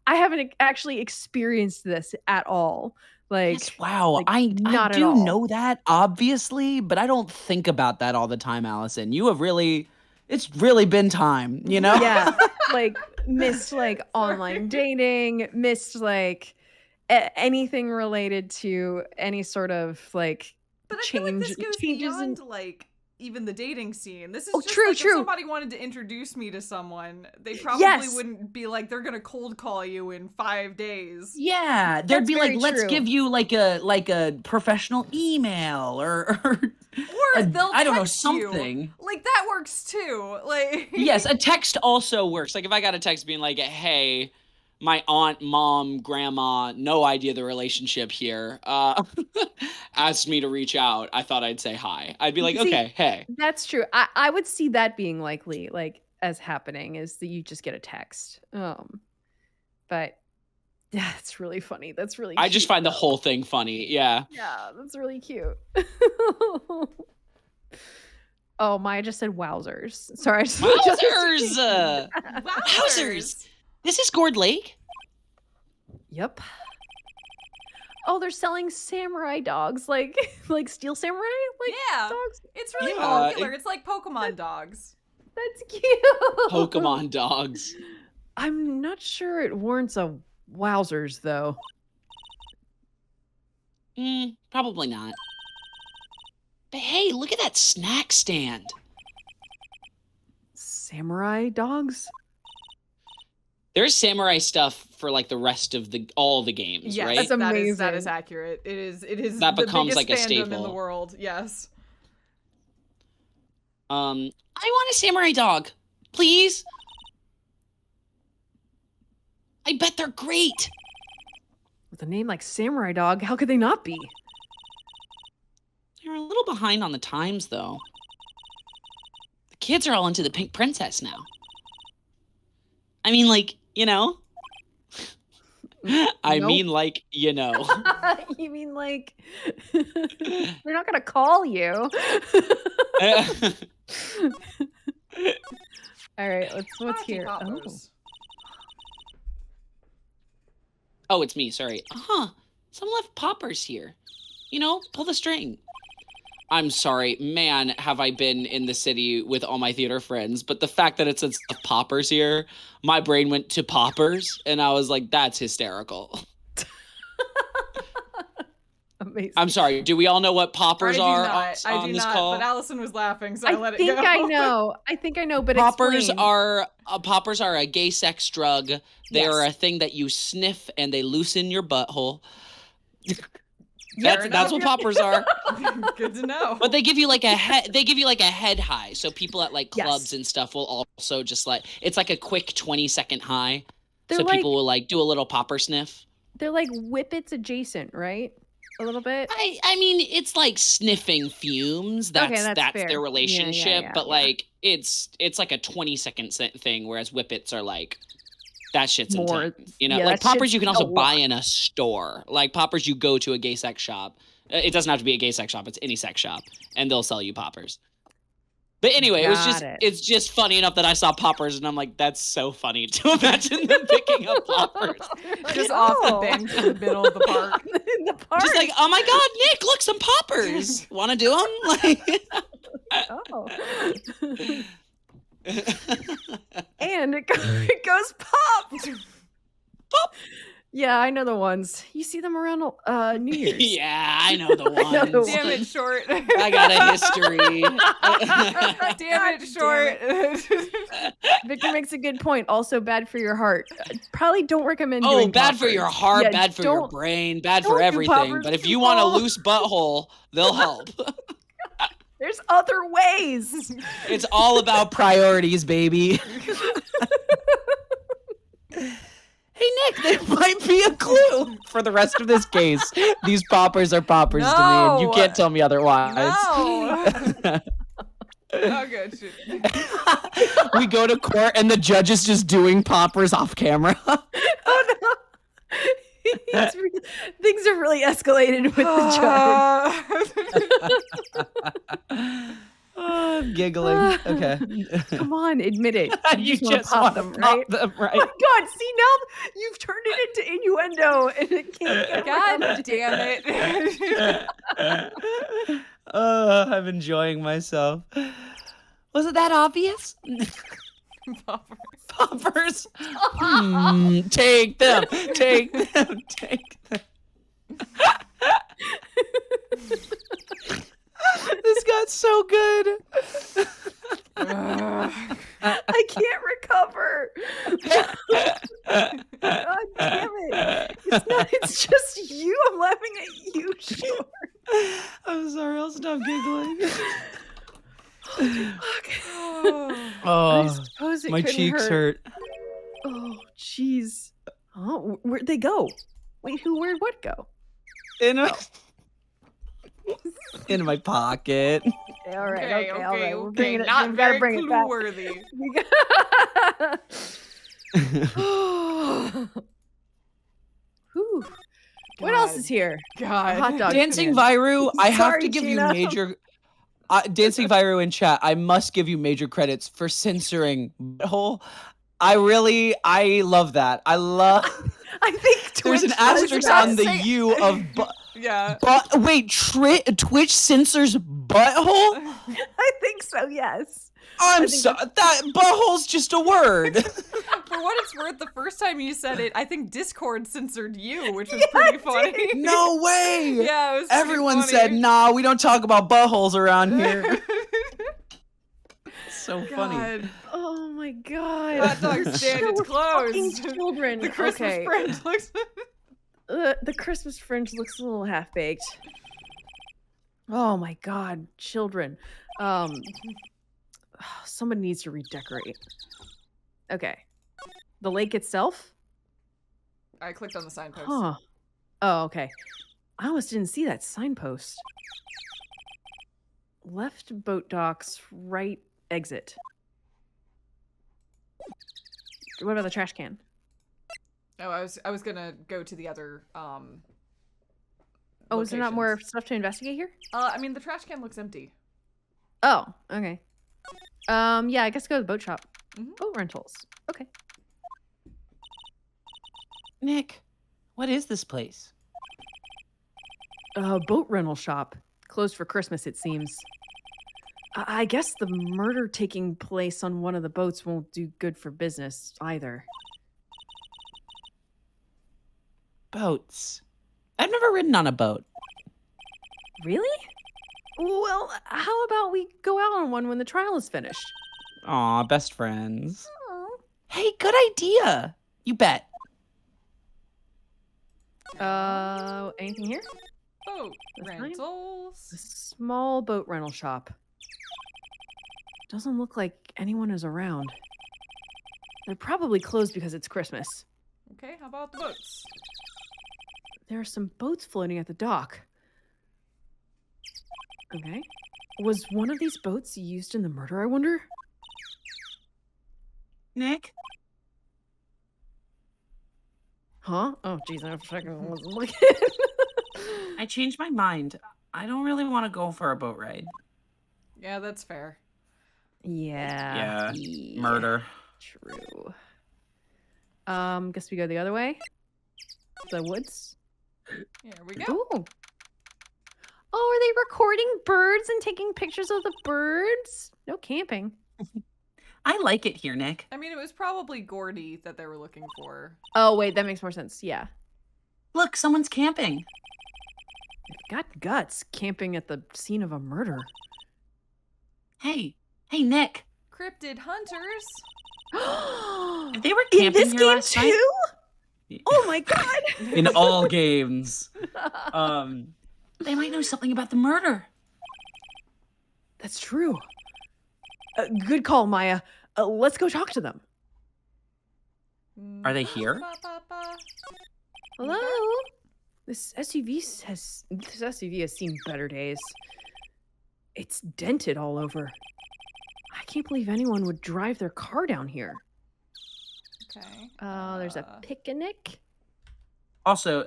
Speaker 2: I haven't actually experienced this at all. Like,
Speaker 3: Yes, wow,
Speaker 2: like,
Speaker 3: I
Speaker 2: not at
Speaker 3: do
Speaker 2: all.
Speaker 3: know that, obviously, but I don't think about that all the time, Allison. It's really been time, you know?
Speaker 2: Yeah, like missed like online dating, missed like anything related to any sort of like
Speaker 1: But I feel like this goes
Speaker 2: changes
Speaker 1: beyond like even the dating scene. This is just
Speaker 2: true,
Speaker 1: like
Speaker 2: true.
Speaker 1: if somebody wanted to introduce me to someone, they probably wouldn't be like, they're gonna cold call you in 5 days.
Speaker 3: Yeah, there'd
Speaker 2: That's
Speaker 3: be like,
Speaker 2: very
Speaker 3: let's
Speaker 2: true.
Speaker 3: give you like a professional email or
Speaker 1: Or they'll
Speaker 3: I don't know,
Speaker 1: text you.
Speaker 3: something.
Speaker 1: Like that works too. Like
Speaker 3: Yes, a text also works. Like if I got a text being like, hey, my aunt, mom, grandma, no idea the relationship here, asked me to reach out. I thought I'd say hi. I'd be like,
Speaker 2: See,
Speaker 3: okay, hey.
Speaker 2: That's true. I would see that being likely, like as happening, is that you just get a text. But yeah, it's really funny. That's really
Speaker 3: I just
Speaker 2: cute,
Speaker 3: find the
Speaker 2: though.
Speaker 3: whole thing funny. Yeah.
Speaker 2: Yeah, that's really cute. Oh, Maya just said wowzers. Sorry. I just
Speaker 3: Wowzers!
Speaker 1: Wowzers!
Speaker 3: Wowzers! This is Gourd Lake.
Speaker 2: Yep. Oh, they're selling samurai dogs, like steel samurai, like
Speaker 1: Yeah.
Speaker 2: dogs.
Speaker 1: It's really
Speaker 3: Yeah,
Speaker 1: popular. It's like Pokemon dogs.
Speaker 2: That's cute.
Speaker 3: Pokemon dogs.
Speaker 2: I'm not sure it warrants a wowzers though.
Speaker 3: Probably not. But hey, look at that snack stand.
Speaker 2: Samurai dogs?
Speaker 8: There's samurai stuff for like the rest of all the games,
Speaker 1: Yes,
Speaker 8: right?
Speaker 2: That's amazing.
Speaker 1: that is accurate. It is
Speaker 8: That
Speaker 1: the
Speaker 8: becomes,
Speaker 1: biggest
Speaker 8: like, a
Speaker 1: fandom in the
Speaker 8: staple.
Speaker 1: world. Yes.
Speaker 8: I want a samurai dog, please. I bet they're great.
Speaker 7: With a name like Samurai Dog, how could they not be?
Speaker 8: They're a little behind on the times, though. The kids are all into the Pink Princess now. I mean, like, you know? I
Speaker 7: Nope.
Speaker 8: mean, like, you know.
Speaker 7: You mean like they're not gonna call you? All right, what's
Speaker 1: Party
Speaker 7: here? Oh.
Speaker 1: poppers.
Speaker 8: Oh, it's me, sorry. Someone left poppers here. You know, pull the string. I'm sorry, man, have I been in the city with all my theater friends, but the fact that it says poppers here, my brain went to poppers, and I was like, that's hysterical.
Speaker 7: Amazing.
Speaker 8: I'm sorry, do we all know what poppers are on this call?
Speaker 1: But Allison was laughing, so I let it
Speaker 7: think
Speaker 1: go.
Speaker 7: I know. I think I know, but
Speaker 8: Poppers
Speaker 7: explain.
Speaker 8: are a gay sex drug. They
Speaker 7: Yes.
Speaker 8: are a thing that you sniff and they loosen your butthole.
Speaker 1: Fair
Speaker 8: That's what
Speaker 1: enough.
Speaker 8: poppers are.
Speaker 1: Good to know.
Speaker 8: But they give you like a head high. So people at like
Speaker 7: Yes.
Speaker 8: clubs and stuff will also just like, it's like a quick 20-second high.
Speaker 7: They're
Speaker 8: so
Speaker 7: like-
Speaker 8: people will like do a little popper sniff.
Speaker 7: They're like Whippets adjacent, right? A little bit.
Speaker 8: I mean, it's like sniffing fumes. That's
Speaker 7: that's fair.
Speaker 8: their relationship.
Speaker 7: yeah,
Speaker 8: but
Speaker 7: yeah.
Speaker 8: like it's like a 20-second thing, whereas whippets are like that shit's
Speaker 7: More-
Speaker 8: intense. You know,
Speaker 7: yeah,
Speaker 8: like
Speaker 7: that
Speaker 8: poppers
Speaker 7: shit's
Speaker 8: you can
Speaker 7: a
Speaker 8: also buy
Speaker 7: lot.
Speaker 8: in a store. Like poppers you go to a gay sex shop. It doesn't have to be a gay sex shop. It's any sex shop, and they'll sell you poppers. But anyway,
Speaker 7: Got it.
Speaker 8: it's just funny enough that I saw poppers, and I'm like, that's so funny to imagine them picking up poppers.
Speaker 1: Just off the bench in the middle of the park.
Speaker 7: In the park.
Speaker 8: Just like, oh my god, Nick, look, some poppers. Want to do them? Like.
Speaker 7: Oh. And it goes pop. Pop. Yeah, I know the ones. You see them around New Year's.
Speaker 8: Yeah, I know the ones.
Speaker 7: know the
Speaker 1: Damn it, Short.
Speaker 8: I got a history.
Speaker 1: Damn it, Short.
Speaker 7: Victor makes a good point. Also bad for your heart. Probably don't recommend
Speaker 8: Oh,
Speaker 7: doing
Speaker 8: bad for your
Speaker 7: poppers.
Speaker 8: heart,
Speaker 7: Yeah,
Speaker 8: bad for your
Speaker 7: don't-
Speaker 8: brain, bad
Speaker 7: don't
Speaker 8: for
Speaker 7: do
Speaker 8: everything.
Speaker 7: poppers,
Speaker 8: But if you want a
Speaker 7: people.
Speaker 8: loose butthole, they'll help.
Speaker 7: There's other ways.
Speaker 3: It's all about priorities, baby. Hey, Nick, there might be a clue for the rest of this case. These poppers are poppers to me, and you
Speaker 1: No.
Speaker 3: can't tell me otherwise.
Speaker 1: No. Oh, good. Shoot.
Speaker 3: We go to court, and the judge is just doing poppers off camera.
Speaker 7: Oh no. Things have really escalated with the judge.
Speaker 3: Oh, I'm giggling. Okay.
Speaker 7: Come on, admit it.
Speaker 3: You
Speaker 7: wanna
Speaker 3: just want to
Speaker 7: them,
Speaker 3: pop
Speaker 7: right?
Speaker 3: them, right?
Speaker 7: Oh my god, see now you've turned it into innuendo and it can't get
Speaker 1: God damn it.
Speaker 3: I'm enjoying myself. Was it that obvious? Poppers. Take them. Take them. Take them. This got so good.
Speaker 7: I can't recover. God damn it. It's just you. I'm laughing at you, Short.
Speaker 3: I'm sorry. I'll stop giggling.
Speaker 7: I
Speaker 3: Oh,
Speaker 7: suppose it
Speaker 3: my
Speaker 7: couldn't
Speaker 3: cheeks hurt.
Speaker 7: Oh, jeez. Oh, where'd they go? Wait, where'd what go?
Speaker 3: In my pocket.
Speaker 7: Okay, all right,
Speaker 1: Okay,
Speaker 7: all right. We're
Speaker 1: okay.
Speaker 7: bringing it.
Speaker 1: Not
Speaker 7: We
Speaker 1: very
Speaker 7: gotta bring it back.
Speaker 1: clue-worthy.
Speaker 7: Whew. What else
Speaker 1: God.
Speaker 7: is here?
Speaker 1: God.
Speaker 7: A hot dog.
Speaker 3: Dancing
Speaker 7: command.
Speaker 3: Viru, I have
Speaker 7: Sorry,
Speaker 3: to give
Speaker 7: Gina.
Speaker 3: you major. Dancing Viru in chat, I must give you major credits for censoring butthole. I love that. I love.
Speaker 7: I think
Speaker 3: There's an
Speaker 7: Twitch does
Speaker 3: asterisk
Speaker 7: that.
Speaker 3: on the U of.
Speaker 1: Yeah.
Speaker 3: Wait, Twitch censors butthole?
Speaker 7: I think so. Yes.
Speaker 3: I'm
Speaker 7: think
Speaker 3: so that butthole's just a word.
Speaker 1: For what it's worth, the first time you said it, I think Discord censored you, which was pretty funny.
Speaker 3: No way.
Speaker 1: Yeah, it was pretty
Speaker 3: Everyone
Speaker 1: funny.
Speaker 3: said, "Nah, we don't talk about buttholes around here." so funny.
Speaker 1: God.
Speaker 2: Oh my god.
Speaker 1: Hot dog stand,
Speaker 2: Show
Speaker 1: it's
Speaker 2: of fucking
Speaker 1: closed.
Speaker 2: children.
Speaker 1: The Christmas
Speaker 2: Okay.
Speaker 1: fringe looks.
Speaker 2: The Christmas fringe looks a little half baked. Oh my god, children. Somebody needs to redecorate. Okay. The lake itself?
Speaker 1: I clicked on the signpost.
Speaker 2: Huh. Oh, okay. I almost didn't see that signpost. Left boat docks, right exit. What about the trash can?
Speaker 1: Oh, I was gonna go to the other
Speaker 2: Oh, is there not more
Speaker 1: locations.
Speaker 2: stuff to investigate here?
Speaker 1: I mean the trash can looks empty.
Speaker 2: Oh, okay. Yeah, I guess go to the boat shop.
Speaker 1: Mhm.
Speaker 2: Boat rentals. Okay.
Speaker 3: Nick, what is this place?
Speaker 2: Boat rental shop. Closed for Christmas, it seems. I guess the murder taking place on one of the boats won't do good for business either.
Speaker 3: Boats. I've never ridden on a boat.
Speaker 2: Really? Well, how about we go out on one when the trial is finished?
Speaker 3: Aw, best friends.
Speaker 2: Oh.
Speaker 3: Hey, good idea. You bet.
Speaker 2: Anything here?
Speaker 1: Boat
Speaker 2: That's fine.
Speaker 1: rentals.
Speaker 2: A small boat rental shop. Doesn't look like anyone is around. They're probably closed because it's Christmas.
Speaker 1: Okay, how about the boats?
Speaker 2: There are some boats floating at the dock. Okay. Was one of these boats used in the murder, I wonder?
Speaker 3: Nick?
Speaker 2: Huh? Oh, jeez, I fucking wasn't looking.
Speaker 3: I changed my mind. I don't really want to go for a boat ride.
Speaker 1: Yeah, that's fair.
Speaker 2: Yeah.
Speaker 3: Murder.
Speaker 2: True. Guess we go the other way. The woods.
Speaker 1: Here we go.
Speaker 2: Ooh. Oh, are they recording birds and taking pictures of the birds? No camping.
Speaker 3: I like it here, Nick.
Speaker 1: I mean, it was probably Gordy that they were looking for.
Speaker 2: Oh, wait, that makes more sense. Yeah.
Speaker 3: Look, someone's camping.
Speaker 2: Got guts camping at the scene of a murder.
Speaker 3: Hey, Nick.
Speaker 1: Cryptid hunters.
Speaker 3: They were
Speaker 2: In
Speaker 3: camping
Speaker 2: this
Speaker 3: here
Speaker 2: game
Speaker 3: last
Speaker 2: too?
Speaker 3: night.
Speaker 2: Oh my god!
Speaker 3: In all games. They might know something about the murder.
Speaker 2: That's true. Good call, Maya. Let's go talk to them.
Speaker 3: Are they here?
Speaker 2: Hello? This SUV has seen better days. It's dented all over. I can't believe anyone would drive their car down here.
Speaker 1: Okay.
Speaker 2: There's a picnic.
Speaker 3: Also,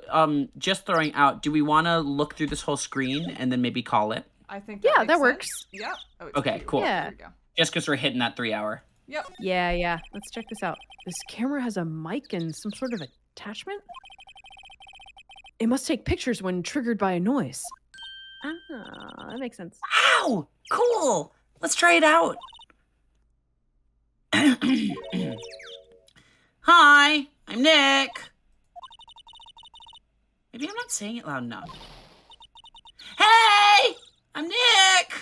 Speaker 3: just throwing out, do we want to look through this whole screen and then maybe call it?
Speaker 1: I think
Speaker 2: Yeah,
Speaker 1: makes
Speaker 2: that
Speaker 1: sense.
Speaker 2: works.
Speaker 1: Yep. Oh, it's
Speaker 3: Okay,
Speaker 1: cute.
Speaker 3: cool.
Speaker 2: Yeah.
Speaker 1: There we go.
Speaker 3: Just because we're hitting that 3 hour.
Speaker 1: Yep.
Speaker 2: Yeah. Let's check this out. This camera has a mic and some sort of attachment. It must take pictures when triggered by a noise. Ah, that makes sense.
Speaker 3: Wow, cool. Let's try it out. Hi, I'm Nick. Maybe I'm not saying it loud enough. Hey, I'm Nick.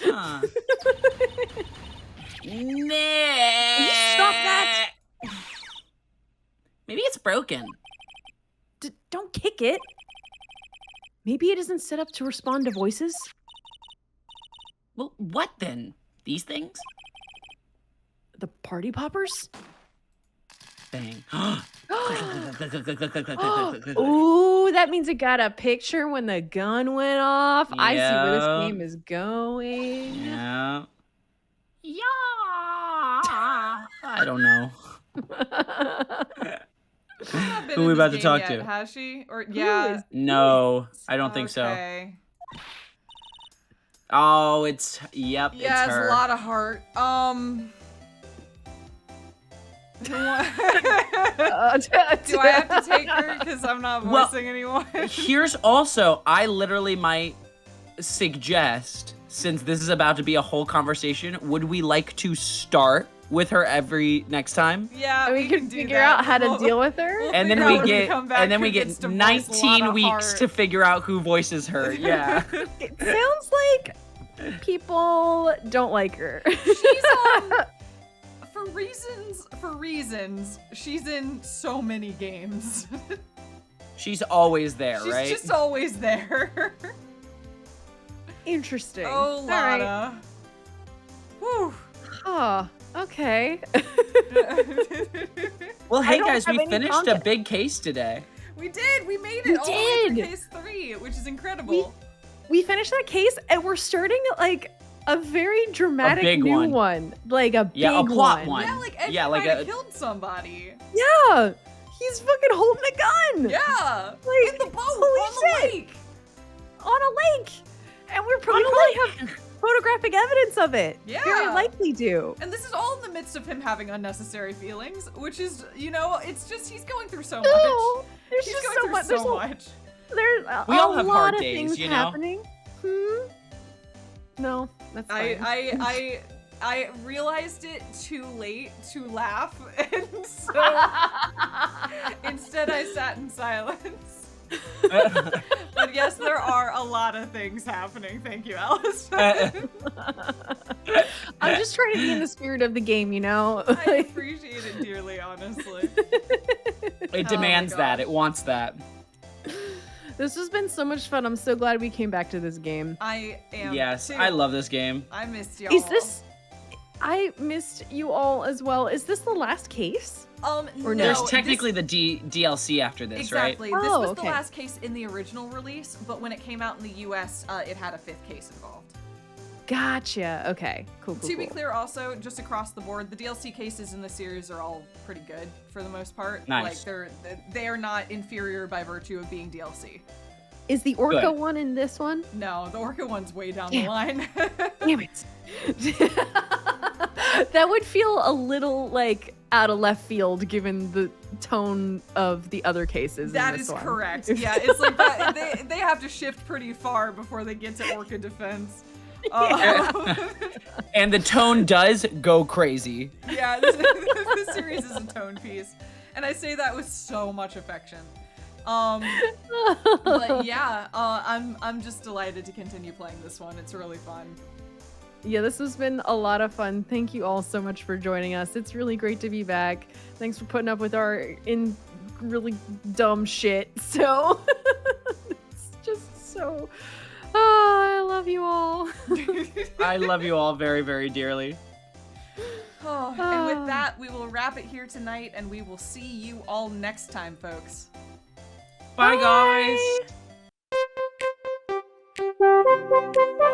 Speaker 3: Huh. Nick.
Speaker 2: Can you stop that?
Speaker 3: Maybe it's broken.
Speaker 2: Don't kick it. Maybe it isn't set up to respond to voices.
Speaker 3: Well, what then? These things?
Speaker 2: The party poppers?
Speaker 3: Bang.
Speaker 2: Ooh, that means it got a picture when the gun went off. I see where this
Speaker 3: Yeah.
Speaker 2: game is going.
Speaker 3: Yeah. Yeah. I don't know.
Speaker 1: She's not been
Speaker 3: Who
Speaker 1: in
Speaker 3: we
Speaker 1: this
Speaker 3: about to
Speaker 1: game
Speaker 3: talk
Speaker 1: yet,
Speaker 3: to?
Speaker 1: Has she? Or yeah.
Speaker 2: is-
Speaker 3: No, I don't think so.
Speaker 1: Okay.
Speaker 3: Oh, it's yep,
Speaker 1: Yeah,
Speaker 3: it's her.
Speaker 1: a lot of heart. Do I have to take her because I'm not
Speaker 3: Well,
Speaker 1: voicing anyone?
Speaker 3: Here's also, I literally might suggest, since this is about to be a whole conversation, would we like to start with her every next time?
Speaker 1: Yeah,
Speaker 2: we
Speaker 1: can
Speaker 2: can
Speaker 1: do
Speaker 2: figure
Speaker 1: that.
Speaker 2: out how to
Speaker 1: We'll-
Speaker 2: deal with her.
Speaker 1: we'll
Speaker 3: And then
Speaker 1: figure
Speaker 3: we
Speaker 1: out when
Speaker 3: get
Speaker 1: come back who gets
Speaker 3: get
Speaker 1: to voice a lot
Speaker 3: 19
Speaker 1: of
Speaker 3: weeks
Speaker 1: heart.
Speaker 3: to figure out who voices her. Yeah.
Speaker 2: It sounds like people don't like her.
Speaker 1: She's for reasons, she's in so many games.
Speaker 3: She's always there,
Speaker 1: She's
Speaker 3: right?
Speaker 1: just always there.
Speaker 2: Interesting.
Speaker 1: Oh,
Speaker 2: All right.
Speaker 1: Lana. Whew.
Speaker 2: Oh, okay.
Speaker 3: Well,
Speaker 2: I
Speaker 3: hey
Speaker 2: don't
Speaker 3: guys,
Speaker 2: have
Speaker 3: we
Speaker 2: any
Speaker 3: finished a
Speaker 2: context.
Speaker 3: big case today.
Speaker 1: We did. We made
Speaker 2: We
Speaker 1: it all the way
Speaker 2: did.
Speaker 1: through case 3, which is incredible.
Speaker 2: We finished that case and we're starting like a very dramatic
Speaker 3: big
Speaker 2: new
Speaker 3: one.
Speaker 2: one. Like a
Speaker 3: Yeah, a
Speaker 2: big
Speaker 3: plot one.
Speaker 1: Yeah, like Edgy
Speaker 3: Yeah, like
Speaker 1: might have
Speaker 3: a-
Speaker 1: killed somebody.
Speaker 2: Yeah. He's fucking holding a gun.
Speaker 1: Yeah.
Speaker 2: Like,
Speaker 1: In the boat
Speaker 2: holy
Speaker 1: on the
Speaker 2: shit.
Speaker 1: lake.
Speaker 2: On a lake. And we probably have photographic evidence of it.
Speaker 1: Yeah.
Speaker 2: Very likely do.
Speaker 1: And this is all in the midst of him having unnecessary feelings, which is, it's just he's going through so
Speaker 2: No,
Speaker 1: much.
Speaker 2: there's
Speaker 1: He's
Speaker 2: just
Speaker 1: going
Speaker 2: so
Speaker 1: through
Speaker 2: much.
Speaker 1: so much.
Speaker 2: There's
Speaker 3: We all
Speaker 2: a
Speaker 3: have
Speaker 2: lot
Speaker 3: hard
Speaker 2: of
Speaker 3: days,
Speaker 2: things
Speaker 3: you know?
Speaker 2: happening. No, that's fine.
Speaker 1: I realized it too late to laugh, and so instead I sat in silence. But yes, there are a lot of things happening. Thank you, Allison.
Speaker 2: I'm just trying to be in the spirit of the game,
Speaker 1: I appreciate it dearly, honestly.
Speaker 3: It
Speaker 1: Oh
Speaker 3: demands
Speaker 1: my
Speaker 3: that.
Speaker 1: gosh.
Speaker 3: It wants that.
Speaker 2: This has been so much fun. I'm so glad we came back to this game.
Speaker 1: I am.
Speaker 3: Yes,
Speaker 1: too.
Speaker 3: I love this game.
Speaker 1: I missed y'all.
Speaker 2: Is this? I missed you all as well. Is this the last case?
Speaker 1: no,
Speaker 2: Or
Speaker 3: There's
Speaker 2: No,
Speaker 3: technically the DLC after this,
Speaker 1: exactly.
Speaker 3: right?
Speaker 1: This
Speaker 2: Oh,
Speaker 1: was
Speaker 2: okay.
Speaker 1: the last case in the original release, but when it came out in the US, it had a 5th case involved.
Speaker 2: Gotcha. Okay. Cool.
Speaker 1: To be clear, also, just across the board, the DLC cases in the series are all pretty good for the most part.
Speaker 3: Nice.
Speaker 1: Like they are not inferior by virtue of being DLC.
Speaker 2: Is the Orca
Speaker 3: Good.
Speaker 2: one in this one?
Speaker 1: No, the Orca one's way down the
Speaker 2: Damn.
Speaker 1: line.
Speaker 2: Damn it. That would feel a little like out of left field given the tone of the other cases.
Speaker 1: That
Speaker 2: in this
Speaker 1: is
Speaker 2: one.
Speaker 1: correct. Yeah, it's like that. They have to shift pretty far before they get to Orca defense.
Speaker 3: And the tone does go crazy.
Speaker 1: Yeah, this series is a tone piece, and I say that with so much affection. But yeah, I'm just delighted to continue playing this one. It's really fun.
Speaker 2: Yeah, this has been a lot of fun. Thank you all so much for joining us. It's really great to be back. Thanks for putting up with our really dumb shit. So it's just so. Oh, I love you all.
Speaker 3: I love you all very, very dearly.
Speaker 1: Oh, and with that, we will wrap it here tonight, and we will see you all next time, folks.
Speaker 3: Bye, guys.
Speaker 2: Bye.